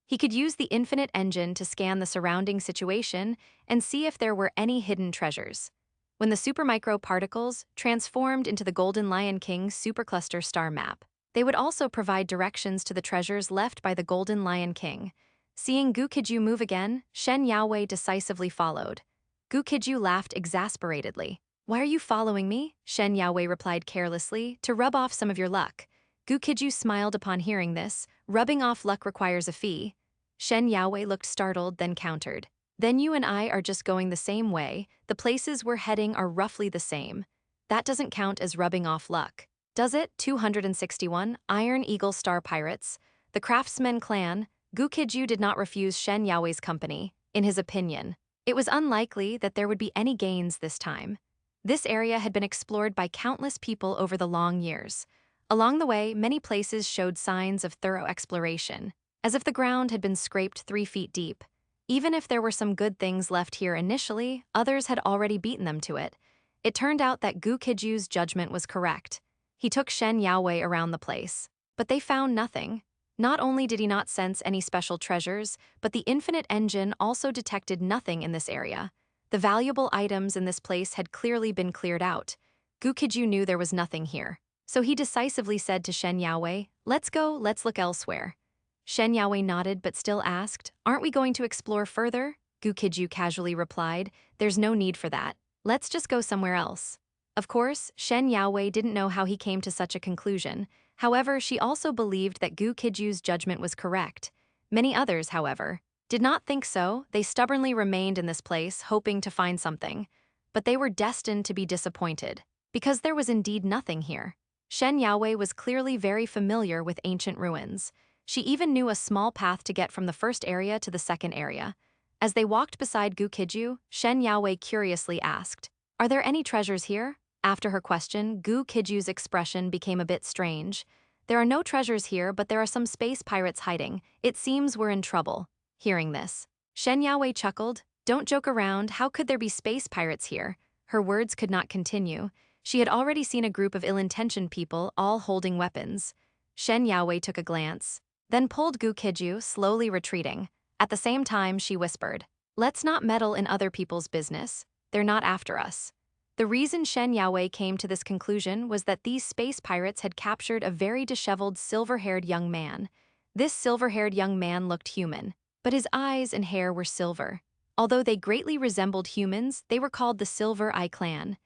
He could use the infinite engine to scan the surrounding situation and see if there were any hidden treasures. When the supermicro particles transformed into the Golden Lion King's supercluster star map, they would also provide directions to the treasures left by the Golden Lion King. Seeing Gu Qijue move again, Shen Yaowei decisively followed. Gu Qijue laughed exasperatedly. "Why are you following me?" Shen Yaowei replied carelessly, "To rub off some of your luck." Gu Qijue smiled upon hearing this. "Rubbing off luck requires a fee." Shen Yaowei looked startled, then countered. "Then you and I are just going the same way. The places we're heading are roughly the same. That doesn't count as rubbing off luck, does it?" 261, Iron Eagle Star Pirates. The Craftsmen clan. Gu Qijue did not refuse Shen Yaowei's company. In his opinion, it was unlikely that there would be any gains this time. This area had been explored by countless people over the long years. Along the way, many places showed signs of thorough exploration, as if the ground had been scraped 3 feet deep. Even if there were some good things left here initially, others had already beaten them to it. It turned out that Gu Qijue's judgment was correct. He took Shen Yaowei around the place, but they found nothing. Not only did he not sense any special treasures, but the infinite engine also detected nothing in this area. The valuable items in this place had clearly been cleared out. Gu Qijue knew there was nothing here, so he decisively said to Shen Yaowei, "Let's go, let's look elsewhere." Shen Yaowei nodded but still asked, "Aren't we going to explore further?" Gu Qijue casually replied, "There's no need for that. Let's just go somewhere else." Of course, Shen Yaowei didn't know how he came to such a conclusion. However, she also believed that Gu Qijue's judgment was correct. Many others, however, did not think so. They stubbornly remained in this place, hoping to find something. But they were destined to be disappointed, because there was indeed nothing here. Shen Yaowei was clearly very familiar with ancient ruins. She even knew a small path to get from the first area to the second area. As they walked beside Gu Qijue, Shen Yaowei curiously asked, "Are there any treasures here?" After her question, Gu Qijue's expression became a bit strange. "There are no treasures here, but there are some space pirates hiding. It seems we're in trouble." Hearing this, Shen Yaowei chuckled. "Don't joke around, how could there be space pirates here?" Her words could not continue. She had already seen a group of ill-intentioned people, all holding weapons. Shen Yaowei took a glance, then pulled Gu Qijue, slowly retreating. At the same time, she whispered, "Let's not meddle in other people's business. They're not after us." The reason Shen Yaowei came to this conclusion was that these space pirates had captured a very disheveled silver-haired young man. This silver-haired young man looked human, but his eyes and hair were silver. Although they greatly resembled humans, they were called the Silver Eye Clan.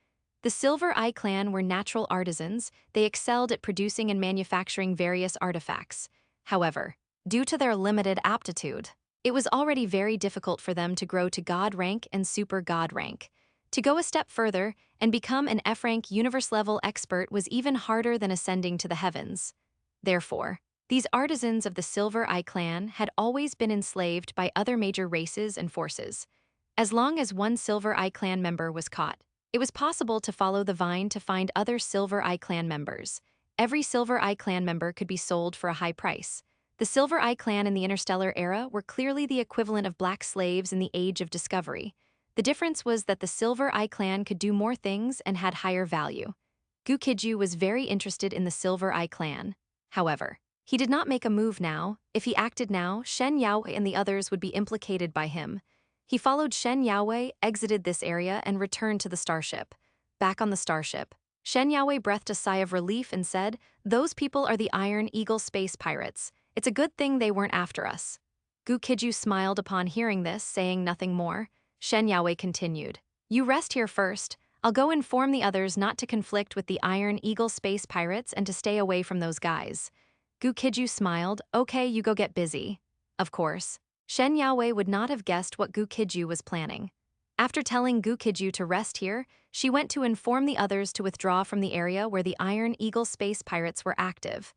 The Silver Eye Clan were natural artisans. They excelled at producing and manufacturing various artifacts. However, due to their limited aptitude, it was already very difficult for them to grow to God rank and super God rank. To go a step further and become an F-rank universe-level expert was even harder than ascending to the heavens. Therefore, these artisans of the Silver Eye Clan had always been enslaved by other major races and forces. As long as one Silver Eye Clan member was caught, it was possible to follow the vine to find other Silver Eye Clan members. Every Silver Eye Clan member could be sold for a high price. The Silver Eye Clan in the Interstellar Era were clearly the equivalent of black slaves in the Age of Discovery. The difference was that the Silver Eye clan could do more things and had higher value. Gu Qijue was very interested in the Silver Eye clan. However, he did not make a move now. If he acted now, Shen Yaowei and the others would be implicated by him. He followed Shen Yaowei, exited this area, and returned to the starship. Back on the starship, Shen Yaowei breathed a sigh of relief and said, "Those people are the Iron Eagle space pirates. It's a good thing they weren't after us." Gu Qijue smiled upon hearing this, saying nothing more. Shen Yaowei continued, "You rest here first. I'll go inform the others not to conflict with the Iron Eagle space pirates and to stay away from those guys." Gu Qijue smiled, "Okay, you go get busy." Of course, Shen Yaowei would not have guessed what Gu Qijue was planning. After telling Gu Qijue to rest here, she went to inform the others to withdraw from the area where the Iron Eagle space pirates were active.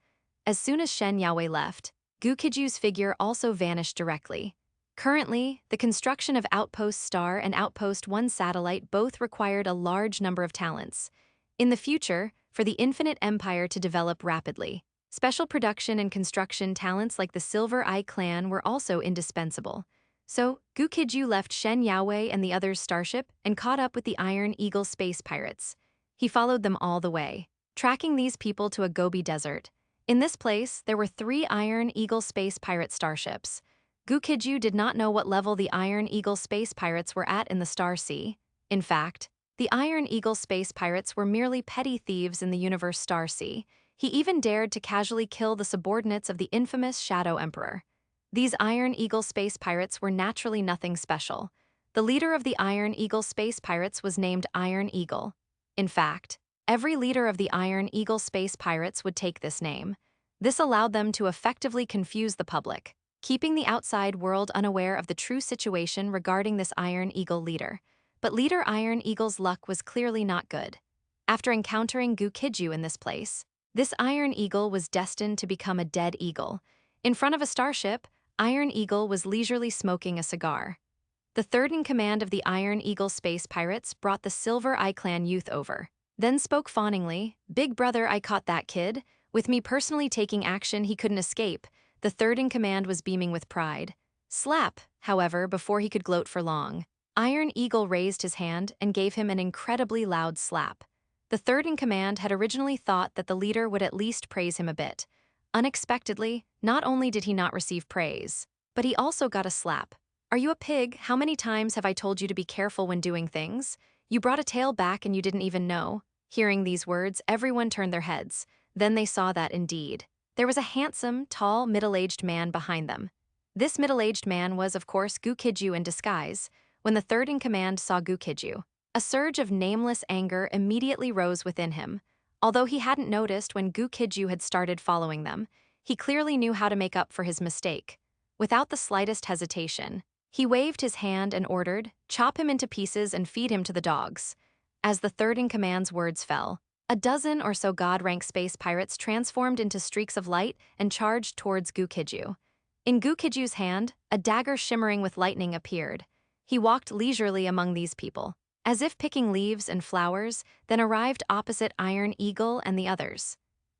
As soon as Shen Yaowei left, Gu Qijue's figure also vanished directly. Currently, the construction of Outpost Star and Outpost 1 satellite both required a large number of talents. In the future, for the Infinite Empire to develop rapidly, special production and construction talents like the Silver Eye clan were also indispensable. So, Gu Qijue left Shen Yaowei and the others' starship and caught up with the Iron Eagle space pirates. He followed them all the way, tracking these people to a Gobi desert. In this place, there were 3 Iron Eagle space pirate starships. Gu Qijue did not know what level the Iron Eagle space pirates were at in the Star Sea. In fact, the Iron Eagle space pirates were merely petty thieves in the universe Star Sea. He even dared to casually kill the subordinates of the infamous Shadow Emperor. These Iron Eagle space pirates were naturally nothing special. The leader of the Iron Eagle space pirates was named Iron Eagle. In fact, every leader of the Iron Eagle space pirates would take this name. This allowed them to effectively confuse the public, keeping the outside world unaware of the true situation regarding this Iron Eagle leader. But leader Iron Eagle's luck was clearly not good. After encountering Gu Qijue in this place, this Iron Eagle was destined to become a dead eagle. In front of a starship, Iron Eagle was leisurely smoking a cigar. The third in command of the Iron Eagle space pirates brought the Silver Eye clan youth over, then spoke fawningly, "Big brother, I caught that kid. With me personally taking action, he couldn't escape." The third in command was beaming with pride. Slap, however, before he could gloat for long. Iron Eagle raised his hand and gave him an incredibly loud slap. The third in command had originally thought that the leader would at least praise him a bit. Unexpectedly, not only did he not receive praise, but he also got a slap. "Are you a pig? How many times have I told you to be careful when doing things? You brought a tail back and you didn't even know." Hearing these words, everyone turned their heads. Then they saw that, indeed, there was a handsome, tall, middle-aged man behind them. This middle-aged man was, of course, Gu Qijue in disguise. When the third in command saw Gu Qijue, a surge of nameless anger immediately rose within him. Although he hadn't noticed when Gu Qijue had started following them, he clearly knew how to make up for his mistake. Without the slightest hesitation, he waved his hand and ordered, "Chop him into pieces and feed him to the dogs." As the third in command's words fell, a dozen or so God-rank space pirates transformed into streaks of light and charged towards Gu Qijue. In Gu Qijue's hand, a dagger shimmering with lightning appeared. He walked leisurely among these people, as if picking leaves and flowers, then arrived opposite Iron Eagle and the others.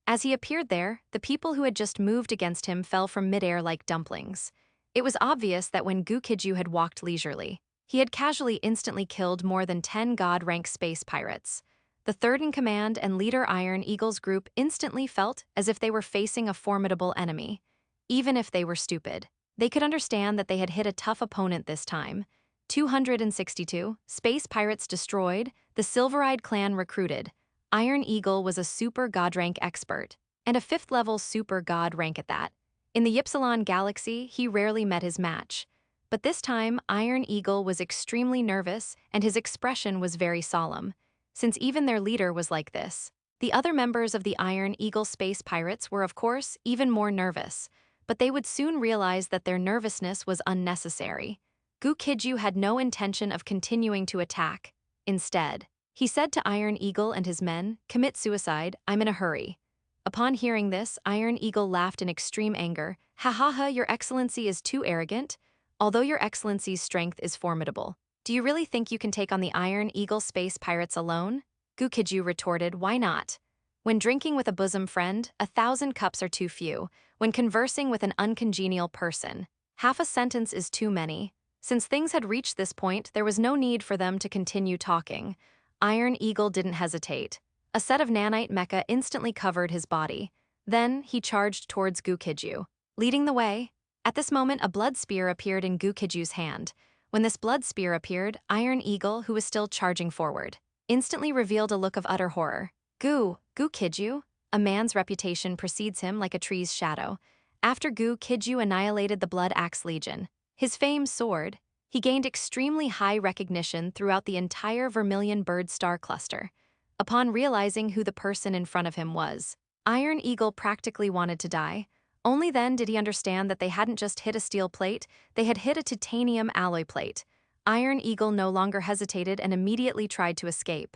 As he appeared there, the people who had just moved against him fell from midair like dumplings. It was obvious that when Gu Qijue had walked leisurely, he had casually instantly killed more than 10 God-rank space pirates. The third in command and leader Iron Eagle's group instantly felt as if they were facing a formidable enemy. Even if they were stupid, they could understand that they had hit a tough opponent this time. 262 space pirates destroyed, the Silver-Eyed clan recruited. Iron Eagle was a super God rank expert, and a 5th level super God rank at that. In the Ypsilon Galaxy, he rarely met his match. But this time, Iron Eagle was extremely nervous and his expression was very solemn. Since even their leader was like this, the other members of the Iron Eagle space pirates were, of course, even more nervous. But they would soon realize that their nervousness was unnecessary. Gu Qijue had no intention of continuing to attack. Instead, he said to Iron Eagle and his men, "Commit suicide, I'm in a hurry." Upon hearing this, Iron Eagle laughed in extreme anger. "Ha ha ha, Your Excellency is too arrogant. Although Your Excellency's strength is formidable, do you really think you can take on the Iron Eagle space pirates alone?" Gu Qijue retorted, "Why not? When drinking with a bosom friend, 1,000 cups are too few. When conversing with an uncongenial person, half a sentence is too many." Since things had reached this point, there was no need for them to continue talking. Iron Eagle didn't hesitate. A set of nanite mecha instantly covered his body. Then, he charged towards Gu Qijue, leading the way. At this moment, a blood spear appeared in Gu Qijue's hand. When this blood spear appeared, Iron Eagle, who was still charging forward, instantly revealed a look of utter horror. Gu Qijue? A man's reputation precedes him like a tree's shadow. After Gu Qijue annihilated the Blood Axe Legion, his fame soared. He gained extremely high recognition throughout the entire Vermilion Bird star cluster. Upon realizing who the person in front of him was, Iron Eagle practically wanted to die. Only then did he understand that they hadn't just hit a steel plate, they had hit a titanium alloy plate. Iron Eagle no longer hesitated and immediately tried to escape.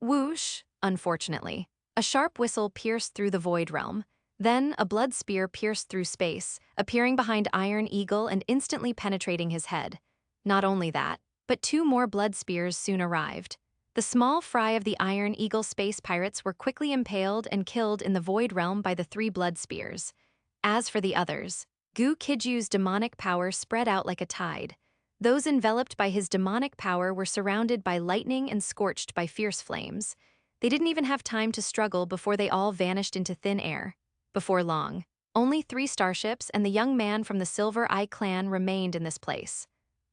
Whoosh! Unfortunately, a sharp whistle pierced through the void realm. Then, a blood spear pierced through space, appearing behind Iron Eagle and instantly penetrating his head. Not only that, but 2 more blood spears soon arrived. The small fry of the Iron Eagle space pirates were quickly impaled and killed in the void realm by the 3 blood spears. As for the others, Gu Qijue's demonic power spread out like a tide. Those enveloped by his demonic power were surrounded by lightning and scorched by fierce flames. They didn't even have time to struggle before they all vanished into thin air. Before long, only 3 starships and the young man from the Silver Eye clan remained in this place.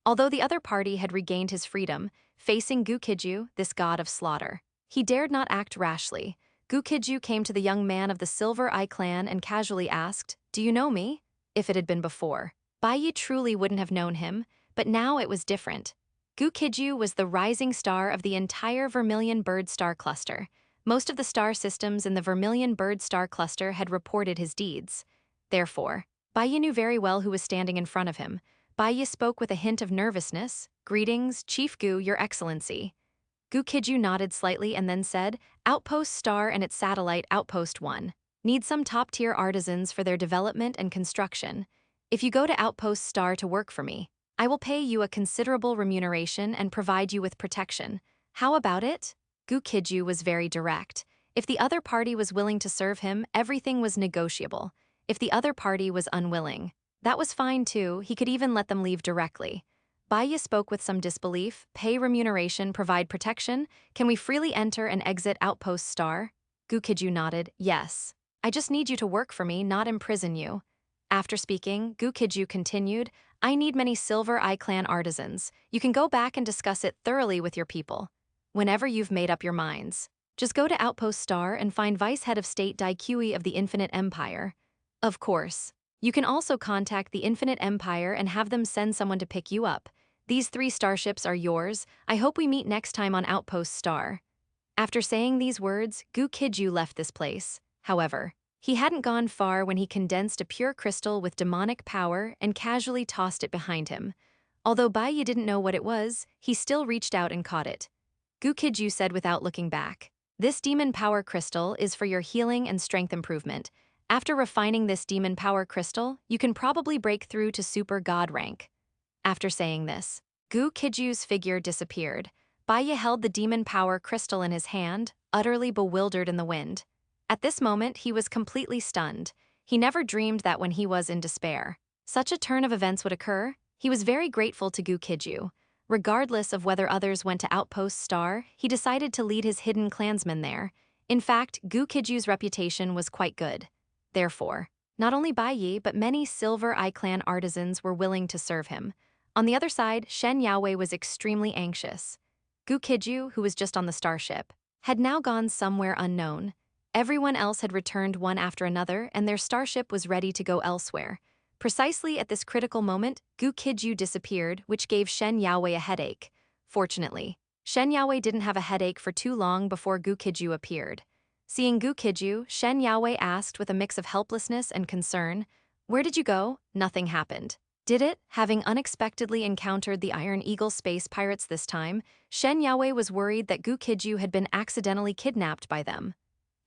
Although the other party had regained his freedom, facing Gu Qijue, this god of slaughter, he dared not act rashly. Gu Qijue came to the young man of the Silver Eye clan and casually asked, "Do you know me?" If it had been before, Baiyi truly wouldn't have known him, but now it was different. Gu Qijue was the rising star of the entire Vermilion Bird star cluster. Most of the star systems in the Vermilion Bird star cluster had reported his deeds. Therefore, Baiyi knew very well who was standing in front of him. Baiyi spoke with a hint of nervousness. "Greetings, Chief Gu, Your Excellency." Gu Qijue nodded slightly and then said, "Outpost Star and its satellite Outpost 1 need some top-tier artisans for their development and construction. If you go to Outpost Star to work for me, I will pay you a considerable remuneration and provide you with protection. How about it?" Gu Qijue was very direct. If the other party was willing to serve him, everything was negotiable. If the other party was unwilling, that was fine too, he could even let them leave directly. Baiyi spoke with some disbelief. "Pay remuneration, provide protection? Can we freely enter and exit Outpost Star?" Gu Qijue nodded, "Yes. I just need you to work for me, not imprison you." After speaking, Gu Qijue continued, "I need many Silver Eye clan artisans. You can go back and discuss it thoroughly with your people. Whenever you've made up your minds, just go to Outpost Star and find Vice Head of State Gu Qijue of the Infinite Empire. Of course, you can also contact the Infinite Empire and have them send someone to pick you up. These 3 starships are yours. I hope we meet next time on Outpost Star." After saying these words, Gu Qijue left this place. However, he hadn't gone far when he condensed a pure crystal with demonic power and casually tossed it behind him. Although Baiyi didn't know what it was, he still reached out and caught it. Gu Qijue said without looking back, "This demon power crystal is for your healing and strength improvement. After refining this demon power crystal, you can probably break through to super god rank." After saying this, Gu Qijue's figure disappeared. Baiyi held the demon power crystal in his hand, utterly bewildered in the wind. At this moment, he was completely stunned. He never dreamed that when he was in despair, such a turn of events would occur. He was very grateful to Gu Qijue. Regardless of whether others went to Outpost Star, he decided to lead his hidden clansmen there. In fact, Gu Qijue's reputation was quite good. Therefore, not only Baiyi but many Silver Eye clan artisans were willing to serve him. On the other side, Shen Yaowei was extremely anxious. Gu Qijue, who was just on the starship, had now gone somewhere unknown. Everyone else had returned one after another, and their starship was ready to go elsewhere. Precisely at this critical moment, Gu Qijue disappeared, which gave Shen Yaowei a headache. Fortunately, Shen Yaowei didn't have a headache for too long before Gu Qijue appeared. Seeing Gu Qijue, Shen Yaowei asked with a mix of helplessness and concern, "Where did you go?" Nothing happened. Did it? Having unexpectedly encountered the Iron Eagle space pirates this time, Shen Yaowei was worried that Gu Qijue had been accidentally kidnapped by them.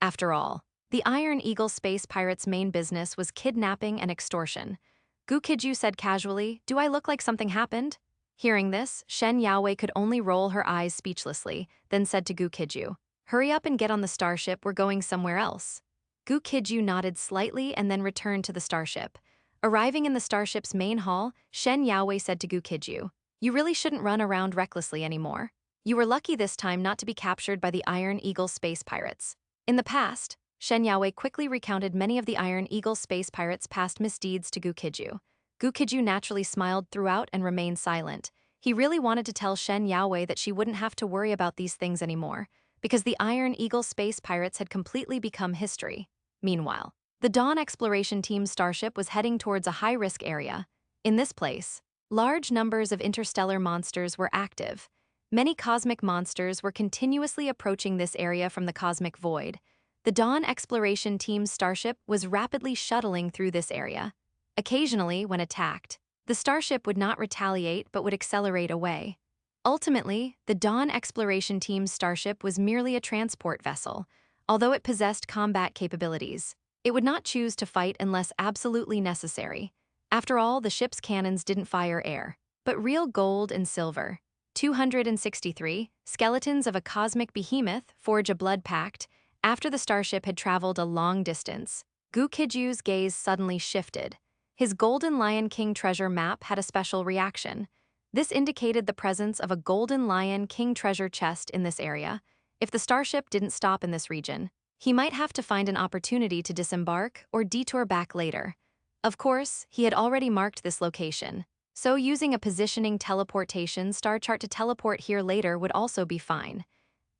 After all, the Iron Eagle space pirates' main business was kidnapping and extortion. Gu Qijue said casually, "Do I look like something happened?" Hearing this, Shen Yaowei could only roll her eyes speechlessly, then said to Gu Qijue, "Hurry up and get on the starship, we're going somewhere else." Gu Qijue nodded slightly and then returned to the starship. Arriving in the starship's main hall, Shen Yaowei said to Gu Qijue, You really shouldn't run around recklessly anymore. You were lucky this time not to be captured by the Iron Eagle space pirates. In the past, Shen Yaowei quickly recounted many of the Iron Eagle space pirates' past misdeeds to Gu Qijue. Gu Qijue naturally smiled throughout and remained silent. He really wanted to tell Shen Yaowei that she wouldn't have to worry about these things anymore, because the Iron Eagle space pirates had completely become history. Meanwhile, the Dawn Exploration Team's starship was heading towards a high-risk area. In this place, large numbers of interstellar monsters were active. Many cosmic monsters were continuously approaching this area from the cosmic void. The Dawn Exploration Team's starship was rapidly shuttling through this area. Occasionally, when attacked, the starship would not retaliate but would accelerate away. Ultimately, the Dawn Exploration Team's starship was merely a transport vessel. Although it possessed combat capabilities, it would not choose to fight unless absolutely necessary. After all, the ship's cannons didn't fire air, but real gold and silver. 263 skeletons of a cosmic behemoth forge a blood pact. After the starship had traveled a long distance, Gu Qijue's gaze suddenly shifted. His Golden Lion King treasure map had a special reaction. This indicated the presence of a Golden Lion King treasure chest in this area. If the starship didn't stop in this region, he might have to find an opportunity to disembark or detour back later. Of course, he had already marked this location, so using a positioning teleportation star chart to teleport here later would also be fine.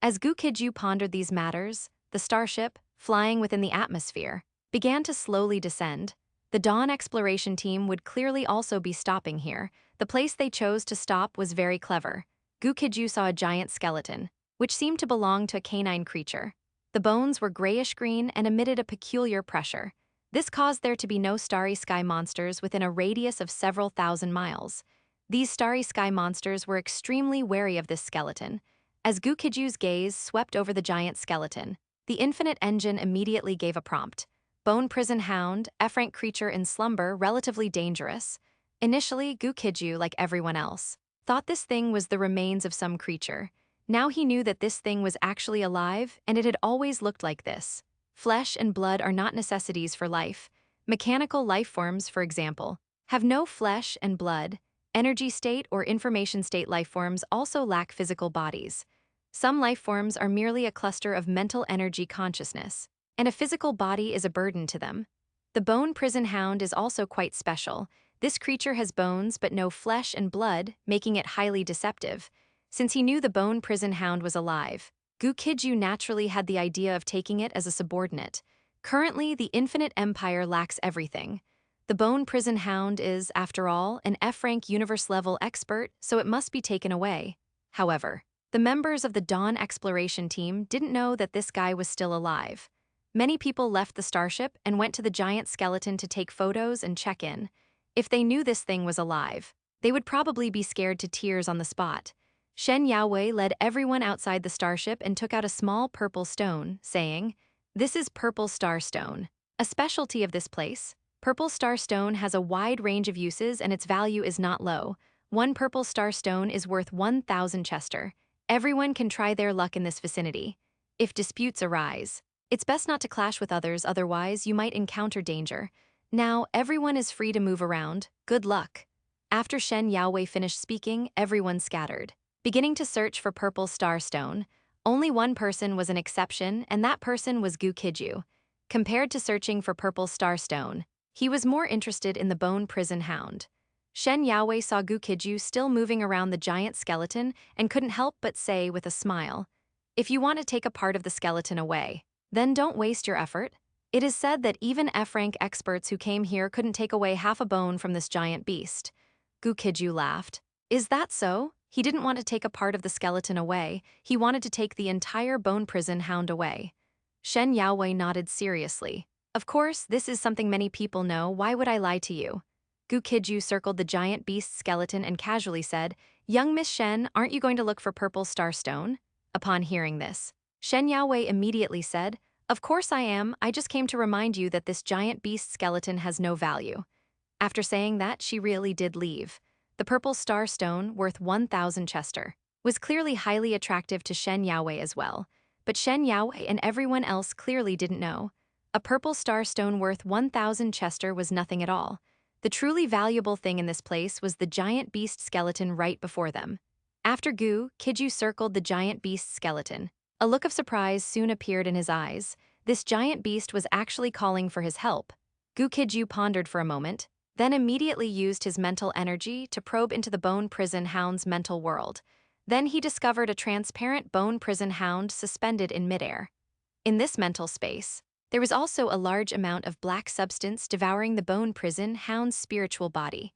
As Gu Qijue pondered these matters, the starship, flying within the atmosphere, began to slowly descend. The Dawn Exploration Team would clearly also be stopping here. The place they chose to stop was very clever. Gu Qijue saw a giant skeleton, which seemed to belong to a canine creature. The bones were grayish-green and emitted a peculiar pressure. This caused there to be no starry sky monsters within a radius of several thousand miles. These starry sky monsters were extremely wary of this skeleton. As Gu Qijue's gaze swept over the giant skeleton, the Infinite Engine immediately gave a prompt. Bone prison hound, F-rank creature in slumber, relatively dangerous. Initially, Gu Qijue, like everyone else, thought this thing was the remains of some creature. Now he knew that this thing was actually alive, and it had always looked like this. Flesh and blood are not necessities for life. Mechanical life forms, for example, have no flesh and blood. Energy state or information state life forms also lack physical bodies. Some life forms are merely a cluster of mental energy consciousness, and a physical body is a burden to them. The bone prison hound is also quite special. This creature has bones but no flesh and blood, making it highly deceptive. Since he knew the bone prison hound was alive, Gu Qijue naturally had the idea of taking it as a subordinate. Currently, the Infinite Empire lacks everything. The bone prison hound is, after all, an F-rank universe-level expert, so it must be taken away. However, the members of the Dawn Exploration Team didn't know that this guy was still alive. Many people left the starship and went to the giant skeleton to take photos and check in. If they knew this thing was alive, they would probably be scared to tears on the spot. Shen Yaowei led everyone outside the starship and took out a small purple stone, saying, "This is Purple Star Stone. A specialty of this place. Purple Star Stone has a wide range of uses and its value is not low. One Purple Star Stone is worth 1,000 Chester. Everyone can try their luck in this vicinity. If disputes arise, it's best not to clash with others, otherwise you might encounter danger. Now, everyone is free to move around. Good luck." After Shen Yaowei finished speaking, everyone scattered, beginning to search for Purple Star Stone. Only one person was an exception, and that person was Gu Qijue. Compared to searching for Purple Star Stone, he was more interested in the bone prison hound. Shen Yaowei saw Gu Qijue still moving around the giant skeleton and couldn't help but say with a smile, "If you want to take a part of the skeleton away, then don't waste your effort. It is said that even F-rank experts who came here couldn't take away half a bone from this giant beast." Gu Qijue laughed. "Is that so?" He didn't want to take a part of the skeleton away, he wanted to take the entire bone prison hound away. Shen Yaowei nodded seriously. "Of course, this is something many people know, why would I lie to you?" Gu Qijue circled the giant beast's skeleton and casually said, "Young Miss Shen, aren't you going to look for Purple Star Stone?" Upon hearing this, Shen Yaowei immediately said, "Of course I am, I just came to remind you that this giant beast skeleton has no value." After saying that, she really did leave. The Purple Star Stone, worth 1,000 Chester, was clearly highly attractive to Shen Yaowei as well, but Shen Yaowei and everyone else clearly didn't know. A Purple Star Stone worth 1,000 Chester was nothing at all. The truly valuable thing in this place was the giant beast skeleton right before them. After Gu, Qijue circled the giant beast skeleton. A look of surprise soon appeared in his eyes. This giant beast was actually calling for his help. Gu Qijue pondered for a moment, then immediately used his mental energy to probe into the bone prison hound's mental world. Then he discovered a transparent bone prison hound suspended in midair. In this mental space, there was also a large amount of black substance devouring the bone prison hound's spiritual body.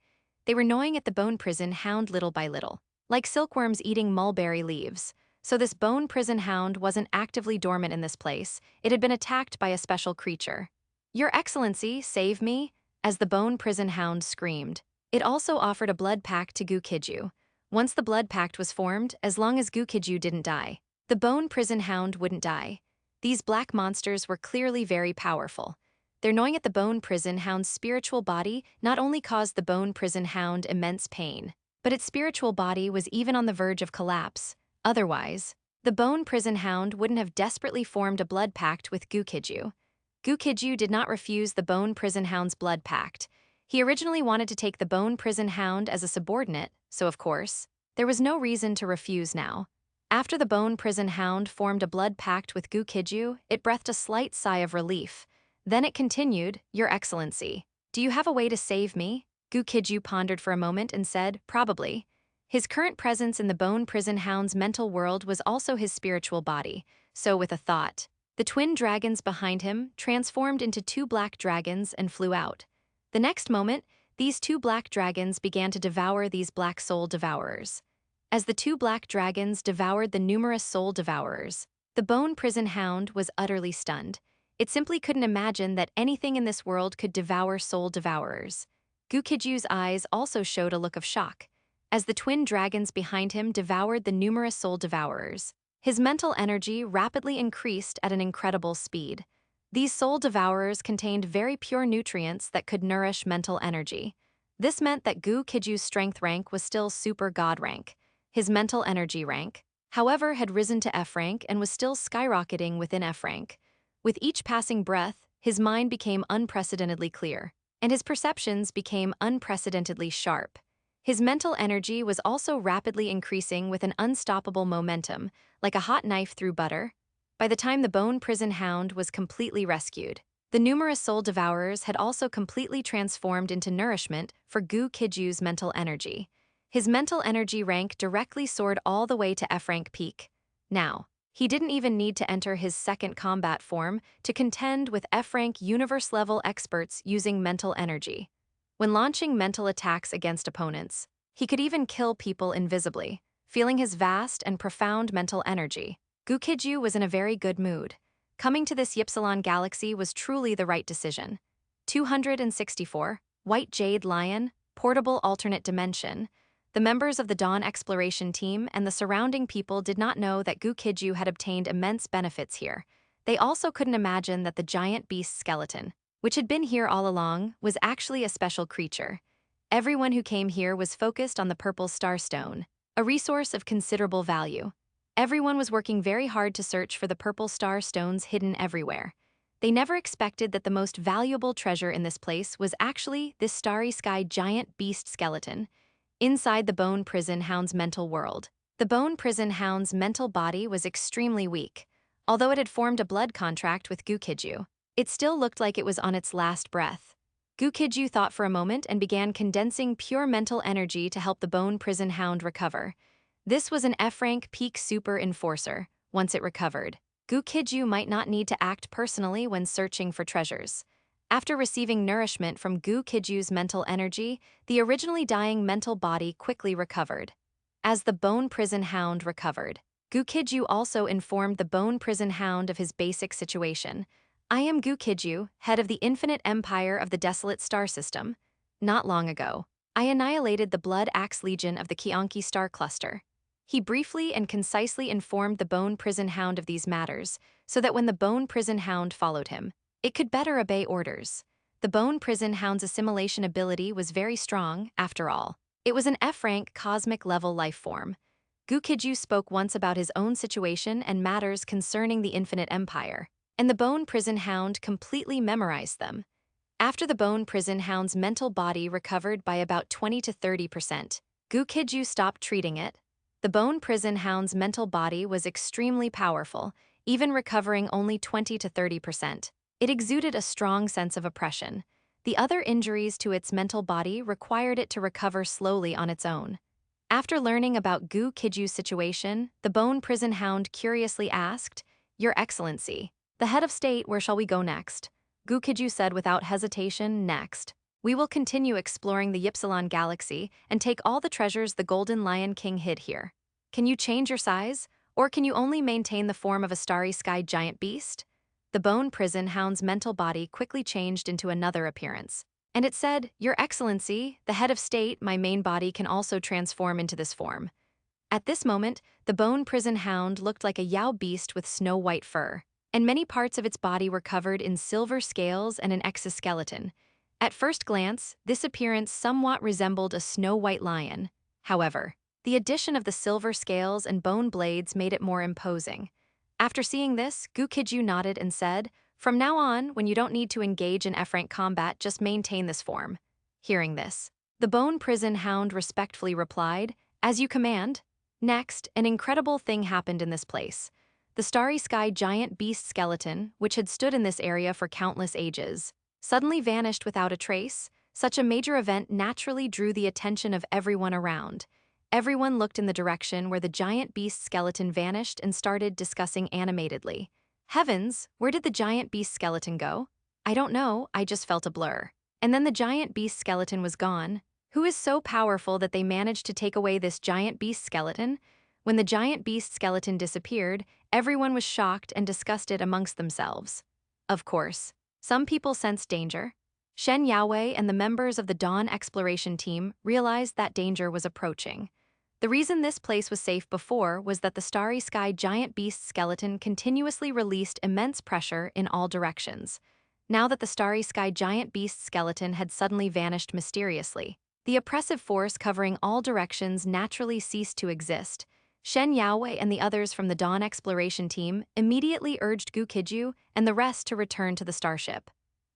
They were gnawing at the bone prison hound little by little, like silkworms eating mulberry leaves. So this bone prison hound wasn't actively dormant in this place, it had been attacked by a special creature. "Your Excellency, save me!" as the bone prison hound screamed. It also offered a blood pact to Gu Qijue. Once the blood pact was formed, as long as Gu Qijue didn't die, the bone prison hound wouldn't die. These black monsters were clearly very powerful. Their gnawing at the bone prison hound's spiritual body not only caused the bone prison hound immense pain, but its spiritual body was even on the verge of collapse. Otherwise, the bone prison hound wouldn't have desperately formed a blood pact with Gu Qijue. Gu Qijue did not refuse the bone prison hound's blood pact. He originally wanted to take the bone prison hound as a subordinate, so of course, there was no reason to refuse now. After the bone prison hound formed a blood pact with Gu Qijue, it breathed a slight sigh of relief. Then it continued, "Your Excellency, do you have a way to save me?" Gu Qijue pondered for a moment and said, "Probably." His current presence in the bone prison hound's mental world was also his spiritual body, so with a thought, the twin dragons behind him transformed into two black dragons and flew out. The next moment, these two black dragons began to devour these black soul devourers. As the two black dragons devoured the numerous soul devourers, the bone prison hound was utterly stunned. It simply couldn't imagine that anything in this world could devour soul devourers. Gu Qijue's eyes also showed a look of shock. As the twin dragons behind him devoured the numerous soul devourers, his mental energy rapidly increased at an incredible speed. These soul devourers contained very pure nutrients that could nourish mental energy. This meant that Gu Qijue's strength rank was still super god rank. His mental energy rank, however, had risen to F rank and was still skyrocketing within F rank. With each passing breath, his mind became unprecedentedly clear, and his perceptions became unprecedentedly sharp. His mental energy was also rapidly increasing with an unstoppable momentum, like a hot knife through butter. By the time the bone prison hound was completely rescued, the numerous soul devourers had also completely transformed into nourishment for Gu Qijue's mental energy. His mental energy rank directly soared all the way to F rank peak. Now, he didn't even need to enter his second combat form to contend with F rank universe-level experts using mental energy. When launching mental attacks against opponents, he could even kill people invisibly, feeling his vast and profound mental energy. Gu Qijue was in a very good mood. Coming to this Ypsilon galaxy was truly the right decision. 264, White Jade Lion, Portable Alternate Dimension. The members of the Dawn Exploration Team and the surrounding people did not know that Gu Qijue had obtained immense benefits here. They also couldn't imagine that the giant beast skeleton, which had been here all along, was actually a special creature. Everyone who came here was focused on the purple starstone, a resource of considerable value. Everyone was working very hard to search for the purple star stones hidden everywhere. They never expected that the most valuable treasure in this place was actually this starry sky giant beast skeleton. Inside the bone prison hound's mental world, the bone prison hound's mental body was extremely weak. Although it had formed a blood contract with Gu Qijue, it still looked like it was on its last breath. Gu Qijue thought for a moment and began condensing pure mental energy to help the bone prison hound recover. This was an F-rank peak super enforcer. Once it recovered, Gu Qijue might not need to act personally when searching for treasures. After receiving nourishment from Gu Qijue's mental energy, the originally dying mental body quickly recovered. As the bone prison hound recovered, Gu Qijue also informed the bone prison hound of his basic situation. "I am Gu Qijue, head of the infinite empire of the desolate star system. Not long ago, I annihilated the Blood Axe Legion of the Qianqi star cluster." He briefly and concisely informed the bone prison hound of these matters, so that when the bone prison hound followed him, it could better obey orders. The bone prison hound's assimilation ability was very strong, after all. It was an F-rank cosmic-level life form. Gu Qijue spoke once about his own situation and matters concerning the infinite empire, and the bone prison hound completely memorized them. After the bone prison hound's mental body recovered by about 20 to 30%, Gu Qijue stopped treating it. The bone prison hound's mental body was extremely powerful, even recovering only 20 to 30%. It exuded a strong sense of oppression. The other injuries to its mental body required it to recover slowly on its own. After learning about Gu Qijue's situation, the bone prison hound curiously asked, "Your Excellency, the head of state, where shall we go next?" Gu Qijue said without hesitation, "Next. We will continue exploring the Ypsilon galaxy and take all the treasures the Golden Lion King hid here. Can you change your size, or can you only maintain the form of a starry sky giant beast?" The bone prison hound's mental body quickly changed into another appearance. And it said, "Your Excellency, the head of state, my main body can also transform into this form." At this moment, the bone prison hound looked like a Yao beast with snow-white fur, and many parts of its body were covered in silver scales and an exoskeleton. At first glance, this appearance somewhat resembled a snow-white lion. However, the addition of the silver scales and bone blades made it more imposing. After seeing this, Gu Qijue nodded and said, "From now on, when you don't need to engage in effrant combat, just maintain this form." Hearing this, the bone prison hound respectfully replied, "As you command." Next, an incredible thing happened in this place. The starry sky giant beast skeleton, which had stood in this area for countless ages, suddenly vanished without a trace. Such a major event naturally drew the attention of everyone around. Everyone looked in the direction where the giant beast skeleton vanished and started discussing animatedly. "Heavens, where did the giant beast skeleton go? I don't know, I just felt a blur." And then the giant beast skeleton was gone. Who is so powerful that they managed to take away this giant beast skeleton? When the giant beast skeleton disappeared, everyone was shocked and disgusted amongst themselves. Of course, some people sensed danger. Shen Yaowei and the members of the Dawn exploration team realized that danger was approaching. The reason this place was safe before was that the starry sky giant beast skeleton continuously released immense pressure in all directions. Now that the starry sky giant beast skeleton had suddenly vanished mysteriously, the oppressive force covering all directions naturally ceased to exist. Shen Yaowei and the others from the Dawn exploration team immediately urged Gu Qijue and the rest to return to the starship.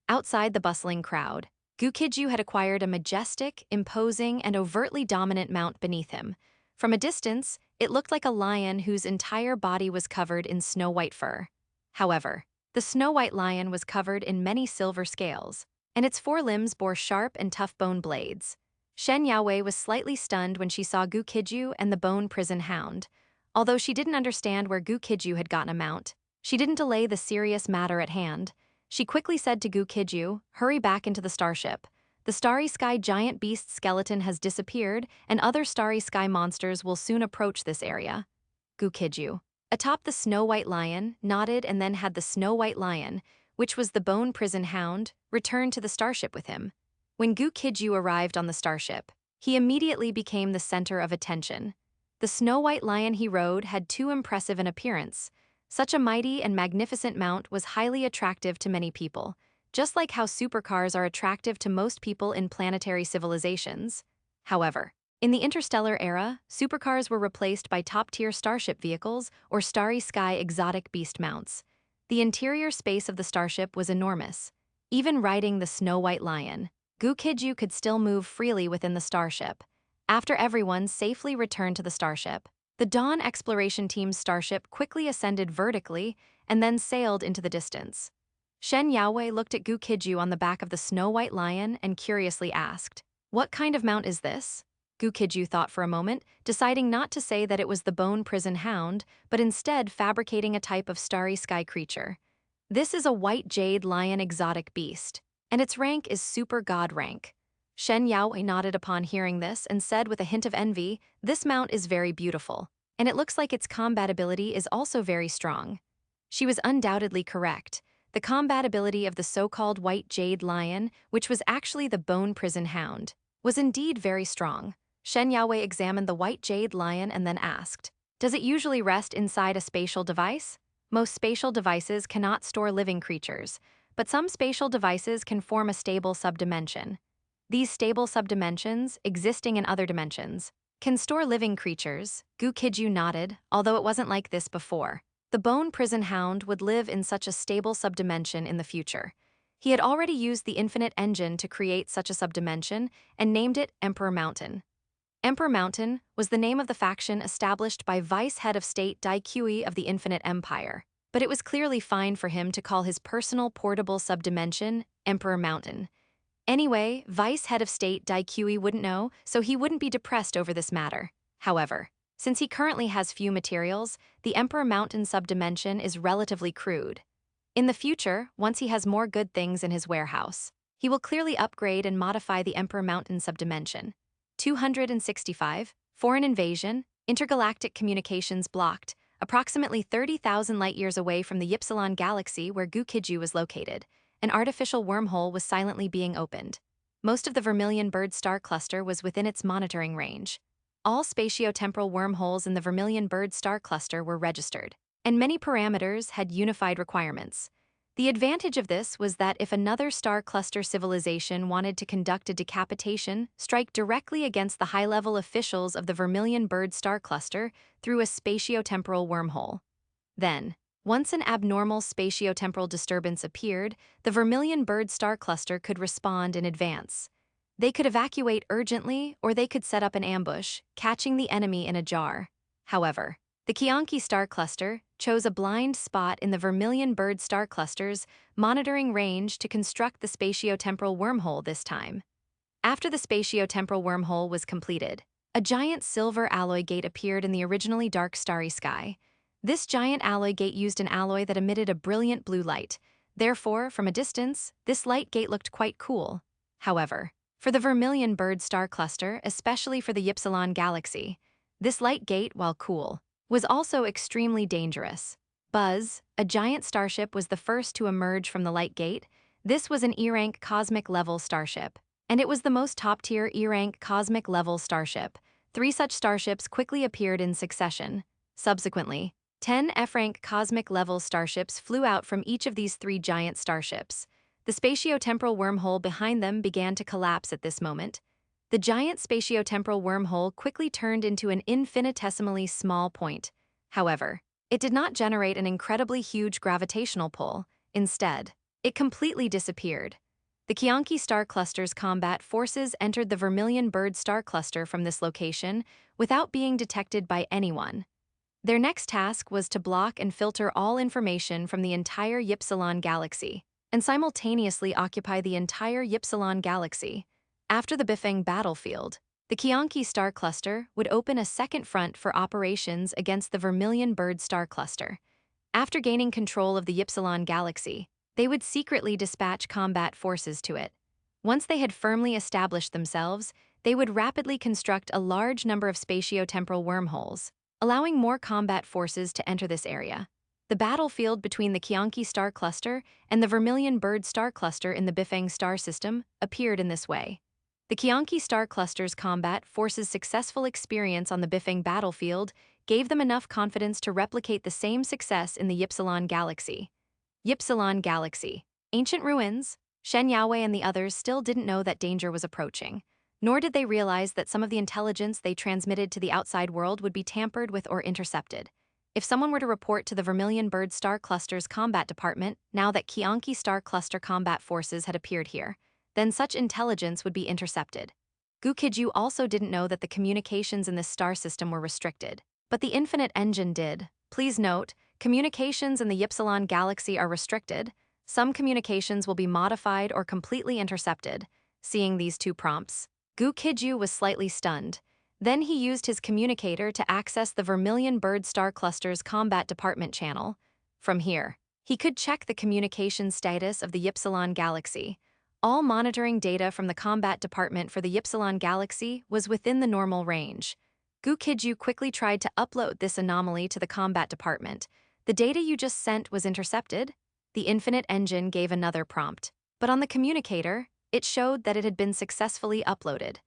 Outside the bustling crowd, Gu Qijue had acquired a majestic, imposing, and overtly dominant mount beneath him. From a distance, it looked like a lion whose entire body was covered in snow-white fur. However, the snow-white lion was covered in many silver scales, and its forelimbs bore sharp and tough bone blades. Shen Yaowei was slightly stunned when she saw Gu Qijue and the bone prison hound. Although she didn't understand where Gu Qijue had gotten a mount, she didn't delay the serious matter at hand. She quickly said to Gu Qijue, "Hurry back into the starship. The starry sky giant beast skeleton has disappeared, and other starry sky monsters will soon approach this area." Gu Qijue, atop the snow-white lion, nodded and then had the snow-white lion, which was the bone prison hound, return to the starship with him. When Gu Qijue arrived on the starship, he immediately became the center of attention. The snow-white lion he rode had too impressive an appearance. Such a mighty and magnificent mount was highly attractive to many people, just like how supercars are attractive to most people in planetary civilizations. However, in the interstellar era, supercars were replaced by top-tier starship vehicles or starry sky exotic beast mounts. The interior space of the starship was enormous. Even riding the snow-white lion, Gu Qijue could still move freely within the starship. After everyone safely returned to the starship, the Dawn exploration team's starship quickly ascended vertically and then sailed into the distance. Shen Yaowei looked at Gu Qijue on the back of the snow-white lion and curiously asked, "What kind of mount is this?" Gu Qijue thought for a moment, deciding not to say that it was the bone prison hound, but instead fabricating a type of starry sky creature. "This is a white jade lion exotic beast, and its rank is super god rank." Shen Yaowei nodded upon hearing this and said with a hint of envy, "This mount is very beautiful, and it looks like its combat ability is also very strong." She was undoubtedly correct. The combat ability of the so-called white jade lion, which was actually the bone prison hound, was indeed very strong. Shen Yaowei examined the white jade lion and then asked, "Does it usually rest inside a spatial device?" Most spatial devices cannot store living creatures, but some spatial devices can form a stable subdimension. These stable subdimensions, existing in other dimensions, can store living creatures. Gu Qijue nodded, although it wasn't like this before. The bone prison hound would live in such a stable subdimension in the future. He had already used the Infinite Engine to create such a subdimension and named it Emperor Mountain. Emperor Mountain was the name of the faction established by Vice Head of State Gu Qijue of the Infinite Empire, but it was clearly fine for him to call his personal portable subdimension Emperor Mountain. Anyway, Vice Head of State Gu Qijue wouldn't know, so he wouldn't be depressed over this matter. However, since he currently has few materials, the Emperor Mountain subdimension is relatively crude. In the future, once he has more good things in his warehouse, he will clearly upgrade and modify the Emperor Mountain subdimension. 265, Foreign Invasion, Intergalactic Communications blocked, approximately 30,000 light-years away from the Ypsilon Galaxy where Gu Qijue was located. An artificial wormhole was silently being opened. Most of the Vermilion Bird star cluster was within its monitoring range. All spatiotemporal wormholes in the Vermilion Bird star cluster were registered, and many parameters had unified requirements. The advantage of this was that if another star cluster civilization wanted to conduct a decapitation, strike directly against the high-level officials of the Vermilion Bird star cluster through a spatiotemporal wormhole. Then, once an abnormal spatiotemporal disturbance appeared, the Vermilion Bird star cluster could respond in advance. They could evacuate urgently, or they could set up an ambush, catching the enemy in a jar. However, the Qianqi star cluster chose a blind spot in the Vermilion Bird star cluster's monitoring range to construct the spatiotemporal wormhole this time. After the spatiotemporal wormhole was completed, a giant silver alloy gate appeared in the originally dark starry sky. This giant alloy gate used an alloy that emitted a brilliant blue light. Therefore, from a distance, this light gate looked quite cool. However, for the Vermilion Bird star cluster, especially for the Ypsilon Galaxy, this light gate, while cool, was also extremely dangerous. Buzz, a giant starship, was the first to emerge from the light gate. This was an E-rank cosmic-level starship, and it was the most top-tier E-rank cosmic-level starship. 3 such starships quickly appeared in succession. Subsequently, 10 F-rank cosmic-level starships flew out from each of these 3 giant starships. The spatiotemporal wormhole behind them began to collapse at this moment. The giant spatiotemporal wormhole quickly turned into an infinitesimally small point. However, it did not generate an incredibly huge gravitational pull. Instead, it completely disappeared. The Qianqi star cluster's combat forces entered the Vermilion Bird star cluster from this location without being detected by anyone. Their next task was to block and filter all information from the entire Ypsilon Galaxy, and simultaneously occupy the entire Ypsilon Galaxy. After the Bifeng battlefield, the Qianqi star cluster would open a second front for operations against the Vermilion Bird star cluster. After gaining control of the Ypsilon Galaxy, they would secretly dispatch combat forces to it. Once they had firmly established themselves, they would rapidly construct a large number of spatiotemporal wormholes, allowing more combat forces to enter this area. The battlefield between the Qianqi star cluster and the Vermilion Bird star cluster in the Bifeng star system appeared in this way. The Qianqi star cluster's combat forces' successful experience on the Bifeng battlefield gave them enough confidence to replicate the same success in the Ypsilon Galaxy. Ypsilon Galaxy. Ancient ruins. Shen Yaowei and the others still didn't know that danger was approaching, nor did they realize that some of the intelligence they transmitted to the outside world would be tampered with or intercepted. If someone were to report to the Vermilion Bird star cluster's combat department now that Qianqi star cluster combat forces had appeared here, then such intelligence would be intercepted. Gu Qijue also didn't know that the communications in this star system were restricted, but the Infinite Engine did. Please note, communications in the Ypsilon Galaxy are restricted. Some communications will be modified or completely intercepted. Seeing these 2 prompts, Gu Qijue was slightly stunned. Then he used his communicator to access the Vermilion Bird star cluster's combat department channel. From here, he could check the communication status of the Ypsilon Galaxy. All monitoring data from the combat department for the Ypsilon Galaxy was within the normal range. Gu Qijue quickly tried to upload this anomaly to the combat department. The data you just sent was intercepted. The Infinite Engine gave another prompt, but on the communicator, it showed that it had been successfully uploaded.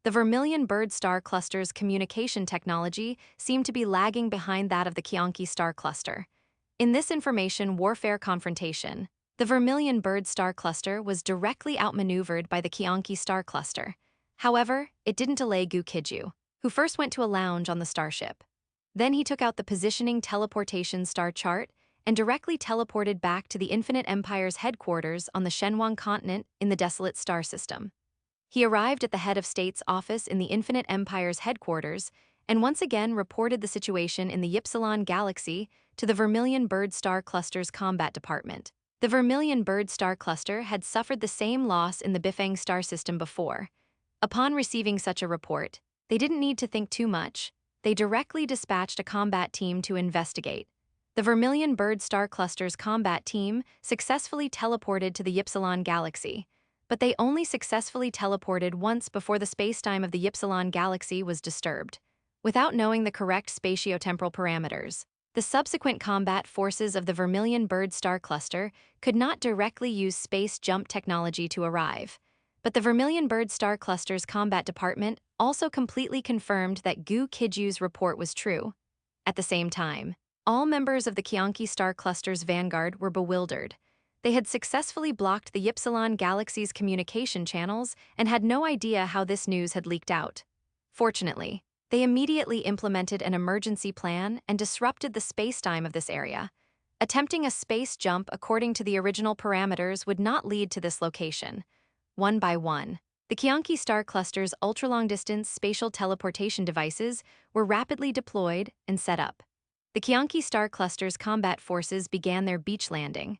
The Vermilion Bird star cluster's communication technology seemed to be lagging behind that of the Qianqi star cluster. In this information warfare confrontation, the Vermilion Bird star cluster was directly outmaneuvered by the Qianqi star cluster. However, it didn't delay Gu Qijue, who first went to a lounge on the starship. Then he took out the positioning teleportation star chart and directly teleported back to the Infinite Empire's headquarters on the Shenhuang continent in the desolate star system. He arrived at the head of state's office in the Infinite Empire's headquarters and once again reported the situation in the Ypsilon Galaxy to the Vermilion Bird Star Cluster's combat department. The Vermilion Bird Star Cluster had suffered the same loss in the Bifeng star system before. Upon receiving such a report, they didn't need to think too much. They directly dispatched a combat team to investigate. The Vermilion Bird Star Cluster's combat team successfully teleported to the Ypsilon Galaxy, but they only successfully teleported once before the spacetime of the Ypsilon Galaxy was disturbed. Without knowing the correct spatiotemporal parameters, the subsequent combat forces of the Vermilion Bird Star Cluster could not directly use space jump technology to arrive. But the Vermilion Bird Star Cluster's combat department also completely confirmed that Gu Qijue's report was true. At the same time, all members of the Qianqi Star Cluster's vanguard were bewildered. They had successfully blocked the Ypsilon Galaxy's communication channels and had no idea how this news had leaked out. Fortunately, they immediately implemented an emergency plan and disrupted the spacetime of this area. Attempting a space jump according to the original parameters would not lead to this location. One by one, the Qianqi Star Cluster's ultra-long-distance spatial teleportation devices were rapidly deployed and set up. The Qianqi Star Cluster's combat forces began their beach landing.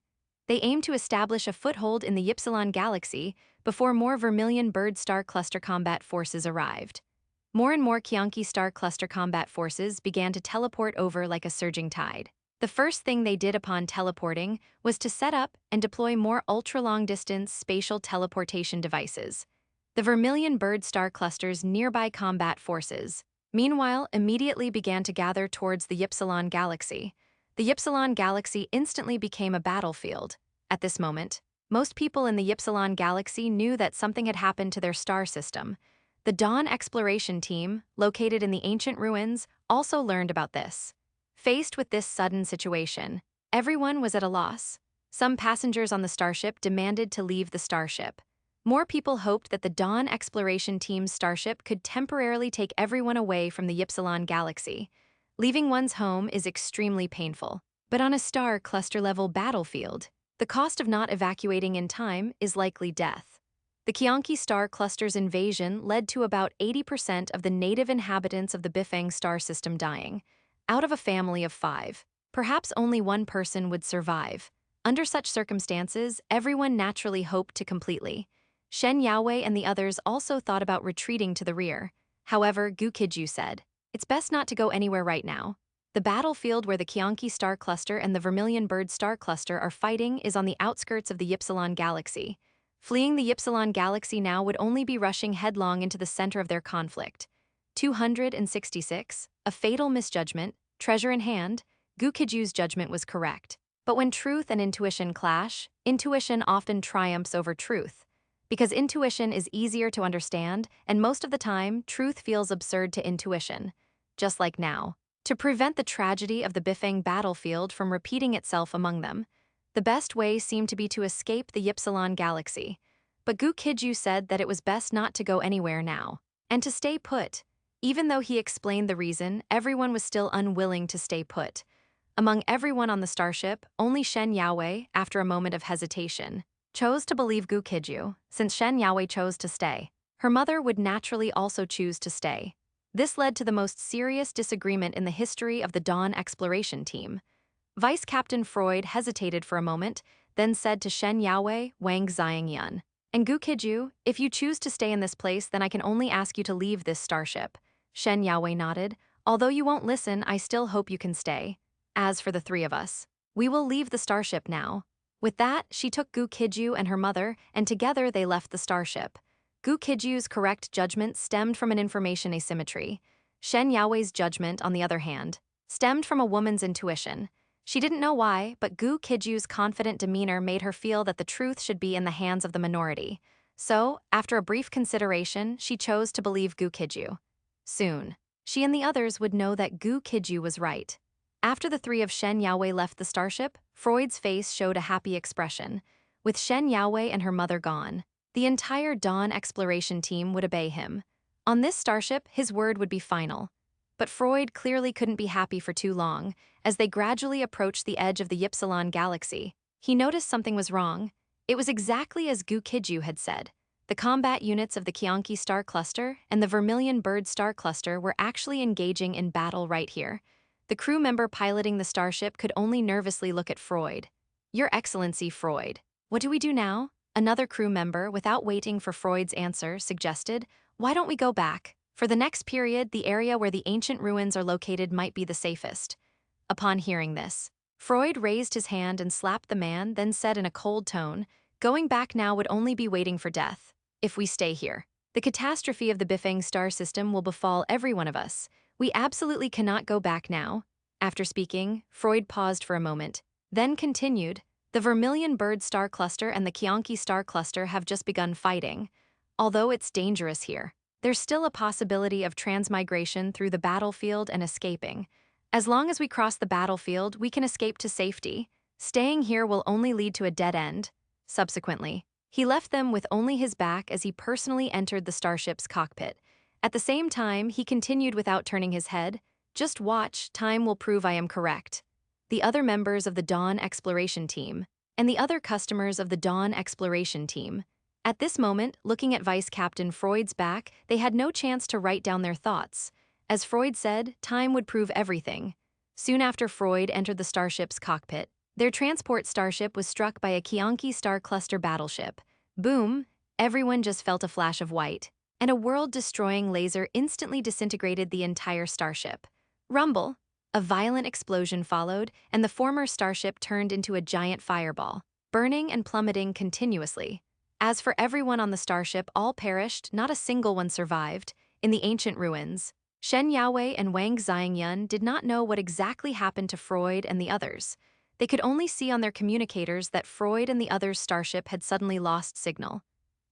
They aimed to establish a foothold in the Ypsilon Galaxy before more Vermilion Bird Star Cluster combat forces arrived. More and more Qianqi Star Cluster combat forces began to teleport over like a surging tide. The first thing they did upon teleporting was to set up and deploy more ultra-long-distance spatial teleportation devices. The Vermilion Bird Star Cluster's nearby combat forces, meanwhile, immediately began to gather towards the Ypsilon Galaxy. The Ypsilon Galaxy instantly became a battlefield. At this moment, most people in the Ypsilon Galaxy knew that something had happened to their star system. The Dawn Exploration Team, located in the ancient ruins, also learned about this. Faced with this sudden situation, everyone was at a loss. Some passengers on the starship demanded to leave the starship. More people hoped that the Dawn Exploration Team's starship could temporarily take everyone away from the Ypsilon Galaxy. Leaving one's home is extremely painful, but on a star cluster-level battlefield, the cost of not evacuating in time is likely death. The Qianqi Star Cluster's invasion led to about 80% of the native inhabitants of the Bifeng star system dying. Out of a family of 5, perhaps only one person would survive. Under such circumstances, everyone naturally hoped to completely. Shen Yaowei and the others also thought about retreating to the rear. However, Gu Qijue said, "It's best not to go anywhere right now. The battlefield where the Qianqi Star Cluster and the Vermilion Bird Star Cluster are fighting is on the outskirts of the Ypsilon Galaxy. Fleeing the Ypsilon Galaxy now would only be rushing headlong into the center of their conflict." 266, a fatal misjudgment, treasure in hand. Gu Qijue's judgment was correct. But when truth and intuition clash, intuition often triumphs over truth. Because intuition is easier to understand, and most of the time, truth feels absurd to intuition. Just like now. To prevent the tragedy of the Bifeng battlefield from repeating itself among them, the best way seemed to be to escape the Ypsilon Galaxy. But Gu Qijue said that it was best not to go anywhere now, and to stay put. Even though he explained the reason, everyone was still unwilling to stay put. Among everyone on the starship, only Shen Yaowei, after a moment of hesitation, chose to believe Gu Qijue. Since Shen Yaowei chose to stay, her mother would naturally also choose to stay. This led to the most serious disagreement in the history of the Dawn Exploration Team. Vice Captain Freud hesitated for a moment, then said to Shen Yaowei, Wang Xiangyun, "And Gu Qijue, if you choose to stay in this place, then I can only ask you to leave this starship." Shen Yaowei nodded. "Although you won't listen, I still hope you can stay. As for the 3 of us, we will leave the starship now." With that, she took Gu Qijue and her mother, and together they left the starship. Gu Qijue's correct judgment stemmed from an information asymmetry. Shen Yaowei's judgment, on the other hand, stemmed from a woman's intuition. She didn't know why, but Gu Qijue's confident demeanor made her feel that the truth should be in the hands of the minority. So, after a brief consideration, she chose to believe Gu Qijue. Soon, she and the others would know that Gu Qijue was right. After the 3 of Shen Yaowei left the starship, Freud's face showed a happy expression. With Shen Yaowei and her mother gone, the entire Dawn Exploration Team would obey him. On this starship, his word would be final. But Freud clearly couldn't be happy for too long. As they gradually approached the edge of the Ypsilon galaxy, he noticed something was wrong. It was exactly as Gu Qijue had said. The combat units of the Qianqi star cluster and the Vermilion bird star cluster were actually engaging in battle right here. The crew member piloting the starship could only nervously look at Freud. "Your Excellency, Freud. What do we do now?" Another crew member, without waiting for Freud's answer, suggested, "Why don't we go back? For the next period, the area where the ancient ruins are located might be the safest." Upon hearing this, Freud raised his hand and slapped the man, then said in a cold tone, "Going back now would only be waiting for death. If we stay here, the catastrophe of the Bifeng star system will befall every one of us. We absolutely cannot go back now." After speaking, Freud paused for a moment, then continued, "The Vermilion bird star cluster and the Qianqi star cluster have just begun fighting. Although it's dangerous here, there's still a possibility of transmigration through the battlefield and escaping. As long as we cross the battlefield, we can escape to safety. Staying here will only lead to a dead end." Subsequently, he left them with only his back as he personally entered the starship's cockpit. At the same time, he continued without turning his head, "Just watch, time will prove I am correct." The other members of the Dawn Exploration Team and the other customers of the Dawn Exploration Team. At this moment, looking at Vice Captain Freud's back, they had no chance to write down their thoughts. As Freud said, time would prove everything. Soon after Freud entered the starship's cockpit, their transport starship was struck by a Qianqi star cluster battleship. Boom! Everyone just felt a flash of white, and a world-destroying laser instantly disintegrated the entire starship. Rumble! A violent explosion followed, and the former starship turned into a giant fireball, burning and plummeting continuously. As for everyone on the starship, all perished, not a single one survived. In the ancient ruins, Shen Yaowei and Wang Xiangyun did not know what exactly happened to Freud and the others. They could only see on their communicators that Freud and the others' starship had suddenly lost signal.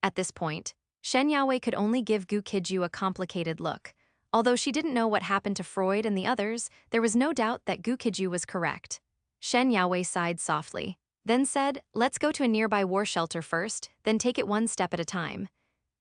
At this point, Shen Yaowei could only give Gu Qijue a complicated look. Although she didn't know what happened to Freud and the others, there was no doubt that Gu Qijue was correct. Shen Yaowei sighed softly, then said, "Let's go to a nearby war shelter first, then take it one step at a time."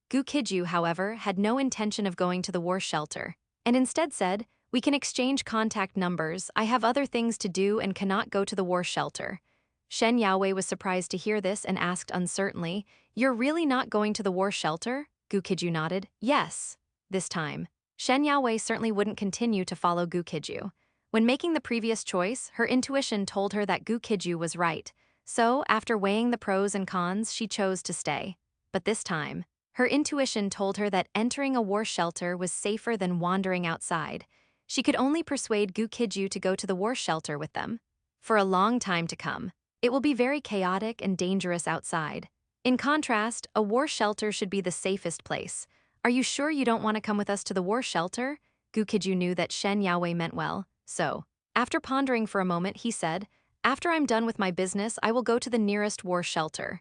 Gu Qijue, however, had no intention of going to the war shelter, and instead said, "We can exchange contact numbers. I have other things to do and cannot go to the war shelter." Shen Yaowei was surprised to hear this and asked uncertainly, "You're really not going to the war shelter?" Gu Qijue nodded, "Yes." This time, Shen Yaowei certainly wouldn't continue to follow Gu Qijue. When making the previous choice, her intuition told her that Gu Qijue was right. So, after weighing the pros and cons, she chose to stay. But this time, her intuition told her that entering a war shelter was safer than wandering outside. She could only persuade Gu Qijue to go to the war shelter with them. For a long time to come, it will be very chaotic and dangerous outside. In contrast, a war shelter should be the safest place. "Are you sure you don't want to come with us to the war shelter?" Gu Qijue knew that Shen Yaowei meant well, so, after pondering for a moment, he said, "After I'm done with my business, I will go to the nearest war shelter."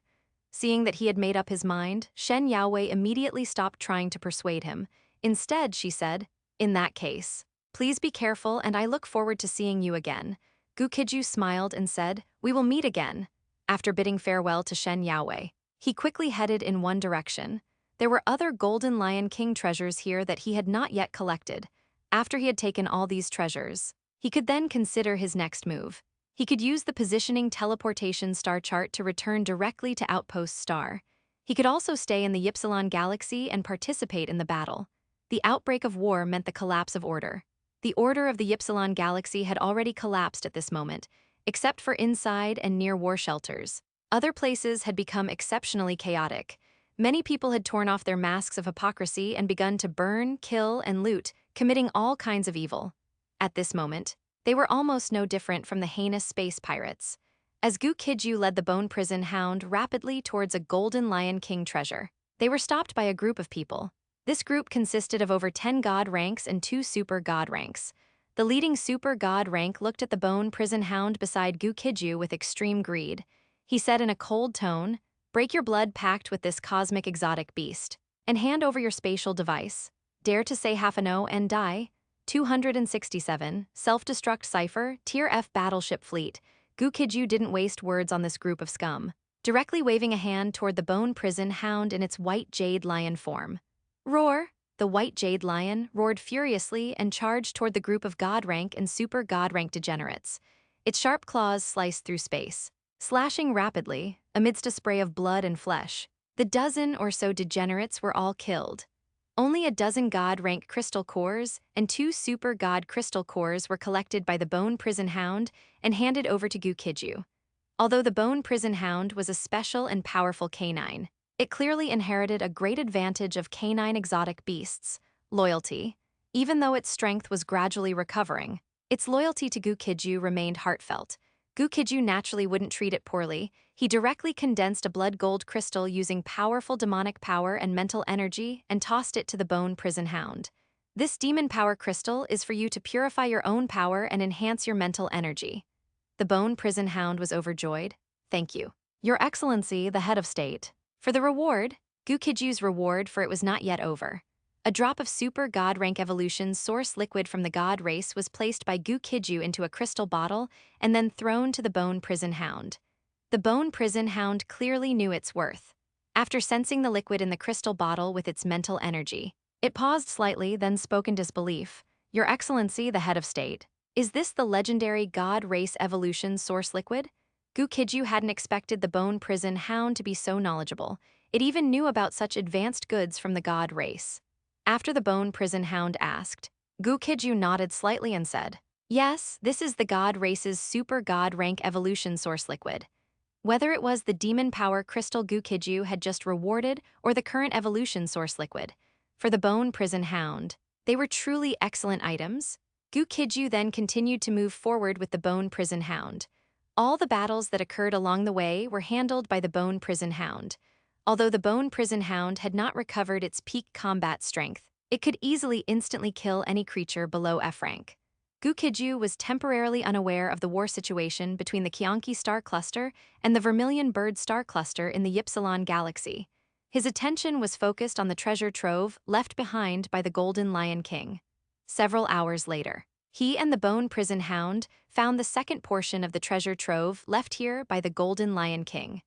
Seeing that he had made up his mind, Shen Yaowei immediately stopped trying to persuade him. Instead, she said, "In that case, please be careful and I look forward to seeing you again." Gu Qijue smiled and said, "We will meet again." After bidding farewell to Shen Yaowei, he quickly headed in one direction. There were other Golden Lion King treasures here that he had not yet collected. After he had taken all these treasures, he could then consider his next move. He could use the positioning teleportation star chart to return directly to Outpost Star. He could also stay in the Ypsilon galaxy and participate in the battle. The outbreak of war meant the collapse of order. The order of the Ypsilon galaxy had already collapsed at this moment, except for inside and near war shelters. Other places had become exceptionally chaotic. Many people had torn off their masks of hypocrisy and begun to burn, kill, and loot, committing all kinds of evil. At this moment, they were almost no different from the heinous space pirates. As Gu Qijue led the Bone Prison Hound rapidly towards a Golden Lion King treasure, they were stopped by a group of people. This group consisted of over 10 god ranks and 2 super god ranks. The leading super god rank looked at the Bone Prison Hound beside Gu Qijue with extreme greed. He said in a cold tone, "Break your blood pact with this cosmic exotic beast, and hand over your spatial device. Dare to say half a no and die." 267, Self-Destruct Cipher, Tier F Battleship Fleet. Gu Qijue didn't waste words on this group of scum, directly waving a hand toward the Bone Prison Hound in its white jade lion form. "Roar!" the white jade lion roared furiously and charged toward the group of god rank and super god rank degenerates. Its sharp claws sliced through space, slashing rapidly amidst a spray of blood and flesh. The dozen or so degenerates were all killed. Only a dozen god rank crystal cores and 2 super god crystal cores were collected by the Bone Prison Hound and handed over to Gu Qijue. Although the Bone Prison Hound was a special and powerful canine, it clearly inherited a great advantage of canine exotic beasts: loyalty. Even though its strength was gradually recovering, its loyalty to Gu Qijue remained heartfelt. Gu Qijue naturally wouldn't treat it poorly. He directly condensed a blood gold crystal using powerful demonic power and mental energy and tossed it to the Bone Prison Hound. This demon power crystal is for you to purify your own power and enhance your mental energy. The Bone Prison Hound was overjoyed. "Thank you, Your Excellency, the head of state." For the reward, Gu Qijue's reward for it was not yet over. A drop of super god rank evolution source liquid from the god race was placed by Gu Qijue into a crystal bottle and then thrown to the Bone Prison Hound. The Bone Prison Hound clearly knew its worth. After sensing the liquid in the crystal bottle with its mental energy, it paused slightly, then spoke in disbelief. "Your Excellency, the head of state, is this the legendary god race evolution source liquid?" Gu Qijue hadn't expected the Bone Prison Hound to be so knowledgeable. It even knew about such advanced goods from the god race. After the Bone Prison Hound asked, Gu Qijue nodded slightly and said, "Yes, this is the god race's super god rank evolution source liquid." Whether it was the demon power crystal Gu Qijue had just rewarded or the current evolution source liquid, for the Bone Prison Hound, they were truly excellent items. Gu Qijue then continued to move forward with the Bone Prison Hound. All the battles that occurred along the way were handled by the Bone Prison Hound. Although the Bone Prison Hound had not recovered its peak combat strength, it could easily instantly kill any creature below F rank. Gu Qijue was temporarily unaware of the war situation between the Qianqi star cluster and the Vermilion Bird star cluster in the Ypsilon galaxy. His attention was focused on the treasure trove left behind by the Golden Lion King. Several hours later, he and the Bone Prison Hound found the second portion of the treasure trove left here by the Golden Lion King.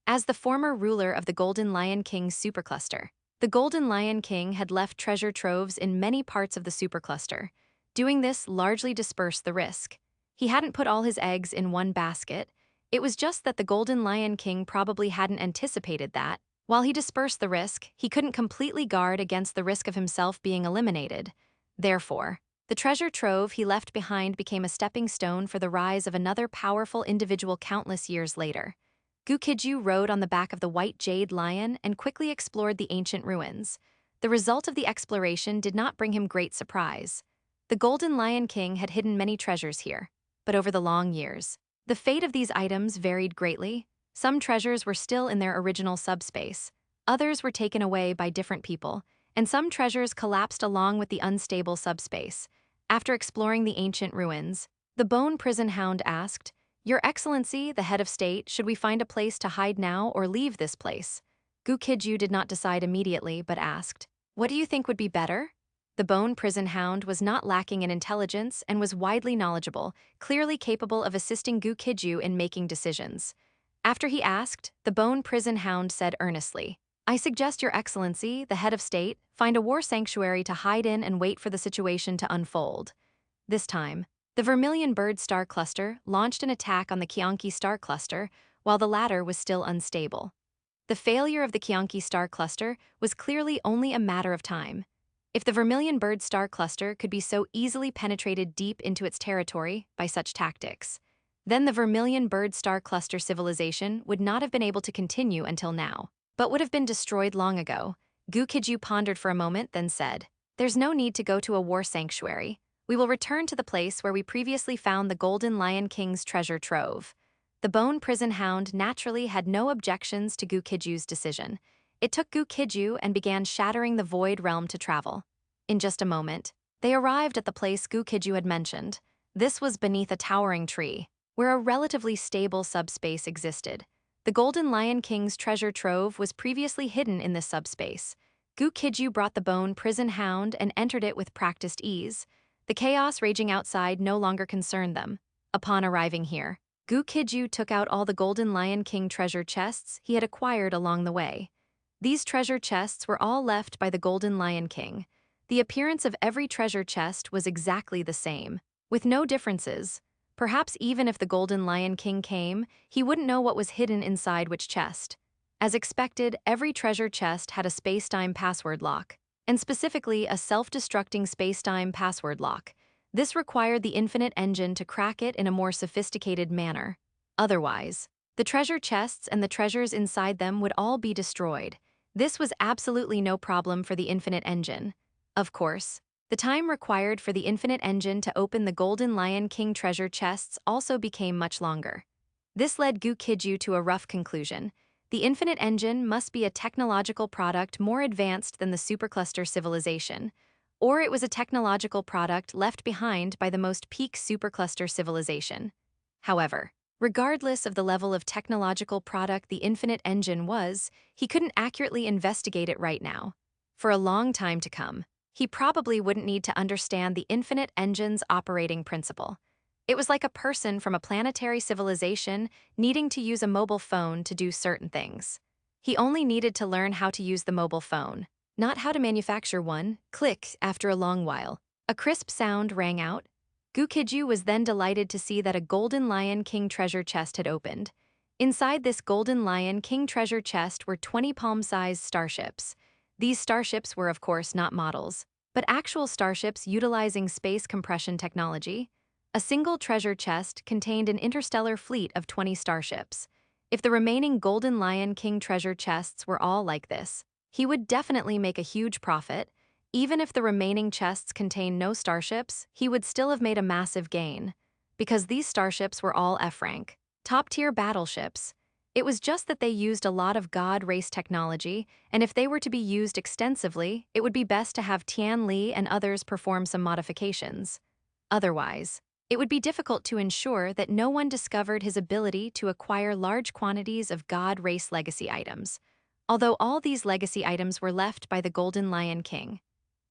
As the former ruler of the Golden Lion King's supercluster, the Golden Lion King had left treasure troves in many parts of the supercluster. Doing this largely dispersed the risk. He hadn't put all his eggs in one basket. It was just that the Golden Lion King probably hadn't anticipated that. While he dispersed the risk, he couldn't completely guard against the risk of himself being eliminated. Therefore, the treasure trove he left behind became a stepping stone for the rise of another powerful individual countless years later. Gu Qijue rode on the back of the white jade lion and quickly explored the ancient ruins. The result of the exploration did not bring him great surprise. The Golden Lion King had hidden many treasures here, but over the long years, the fate of these items varied greatly. Some treasures were still in their original subspace, others were taken away by different people, and some treasures collapsed along with the unstable subspace. After exploring the ancient ruins, the Bone Prison Hound asked, "Your Excellency, the head of state, should we find a place to hide now or leave this place?" Gu Qijue did not decide immediately but asked, "What do you think would be better?" The Bone Prison Hound was not lacking in intelligence and was widely knowledgeable, clearly capable of assisting Gu Qijue in making decisions. After he asked, the Bone Prison Hound said earnestly, "I suggest Your Excellency, the head of state, find a war sanctuary to hide in and wait for the situation to unfold." This time, the Vermilion Bird star cluster launched an attack on the Qianqi star cluster while the latter was still unstable. The failure of the Qianqi star cluster was clearly only a matter of time. If the Vermilion Bird star cluster could be so easily penetrated deep into its territory by such tactics, then the Vermilion Bird star cluster civilization would not have been able to continue until now, but would have been destroyed long ago. Gu Qijue pondered for a moment, then said, "There's no need to go to a war sanctuary. We will return to the place where we previously found the Golden Lion King's treasure trove." The Bone Prison Hound naturally had no objections to Gu Qijue's decision. It took Gu Qijue and began shattering the Void Realm to travel. In just a moment, they arrived at the place Gu Qijue had mentioned. This was beneath a towering tree, where a relatively stable subspace existed. The Golden Lion King's treasure trove was previously hidden in this subspace. Gu Qijue brought the Bone Prison Hound and entered it with practiced ease. The chaos raging outside no longer concerned them. Upon arriving here, Gu Qijue took out all the Golden Lion King treasure chests he had acquired along the way. These treasure chests were all left by the Golden Lion King. The appearance of every treasure chest was exactly the same, with no differences. Perhaps even if the Golden Lion King came, he wouldn't know what was hidden inside which chest. As expected, every treasure chest had a space-time password lock, and specifically a self-destructing space-time password lock. This required the Infinite Engine to crack it in a more sophisticated manner. Otherwise, the treasure chests and the treasures inside them would all be destroyed. This was absolutely no problem for the Infinite Engine. Of course, the time required for the Infinite Engine to open the Golden Lion King treasure chests also became much longer. This led Gu Qijue to a rough conclusion. The Infinite Engine must be a technological product more advanced than the supercluster civilization, or it was a technological product left behind by the most peak supercluster civilization. However, regardless of the level of technological product the Infinite Engine was, he couldn't accurately investigate it right now. For a long time to come, he probably wouldn't need to understand the Infinite Engine's operating principle. It was like a person from a planetary civilization needing to use a mobile phone to do certain things. He only needed to learn how to use the mobile phone, not how to manufacture one. Click, after a long while. A crisp sound rang out. Gu Qijue was then delighted to see that a Golden Lion King treasure chest had opened. Inside this Golden Lion King treasure chest were 20 palm-sized starships. These starships were, of course, not models, but actual starships utilizing space compression technology. A single treasure chest contained an interstellar fleet of 20 starships. If the remaining Golden Lion King treasure chests were all like this, he would definitely make a huge profit. Even if the remaining chests contained no starships, he would still have made a massive gain. Because these starships were all F-rank, top-tier battleships. It was just that they used a lot of God race technology, and if they were to be used extensively, it would be best to have Tian Li and others perform some modifications. Otherwise, it would be difficult to ensure that no one discovered his ability to acquire large quantities of God race legacy items, although all these legacy items were left by the Golden Lion King.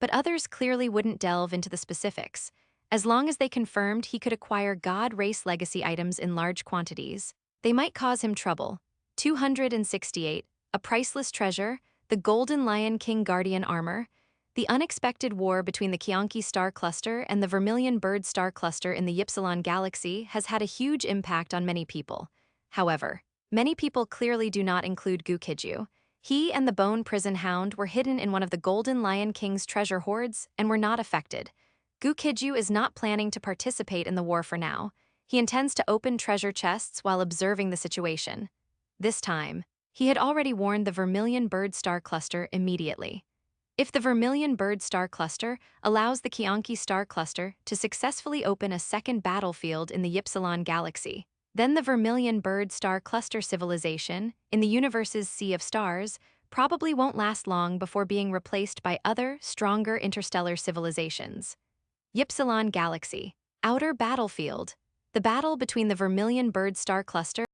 But others clearly wouldn't delve into the specifics, as long as they confirmed he could acquire God race legacy items in large quantities. They might cause him trouble. 268, a priceless treasure, the Golden Lion King Guardian Armor. The unexpected war between the Qianqi star cluster and the Vermilion Bird star cluster in the Ypsilon galaxy has had a huge impact on many people. However, many people clearly do not include Gu Qijue. He and the Bone Prison Hound were hidden in one of the Golden Lion King's treasure hoards and were not affected. Gu Qijue is not planning to participate in the war for now. He intends to open treasure chests while observing the situation. This time, he had already warned the Vermilion Bird star cluster immediately. If the Vermilion Bird star cluster allows the Qianqi star cluster to successfully open a second battlefield in the Ypsilon galaxy, then the Vermilion Bird star cluster civilization, in the universe's sea of stars, probably won't last long before being replaced by other, stronger interstellar civilizations. Ypsilon galaxy, outer battlefield. The battle between the Vermilion Bird star cluster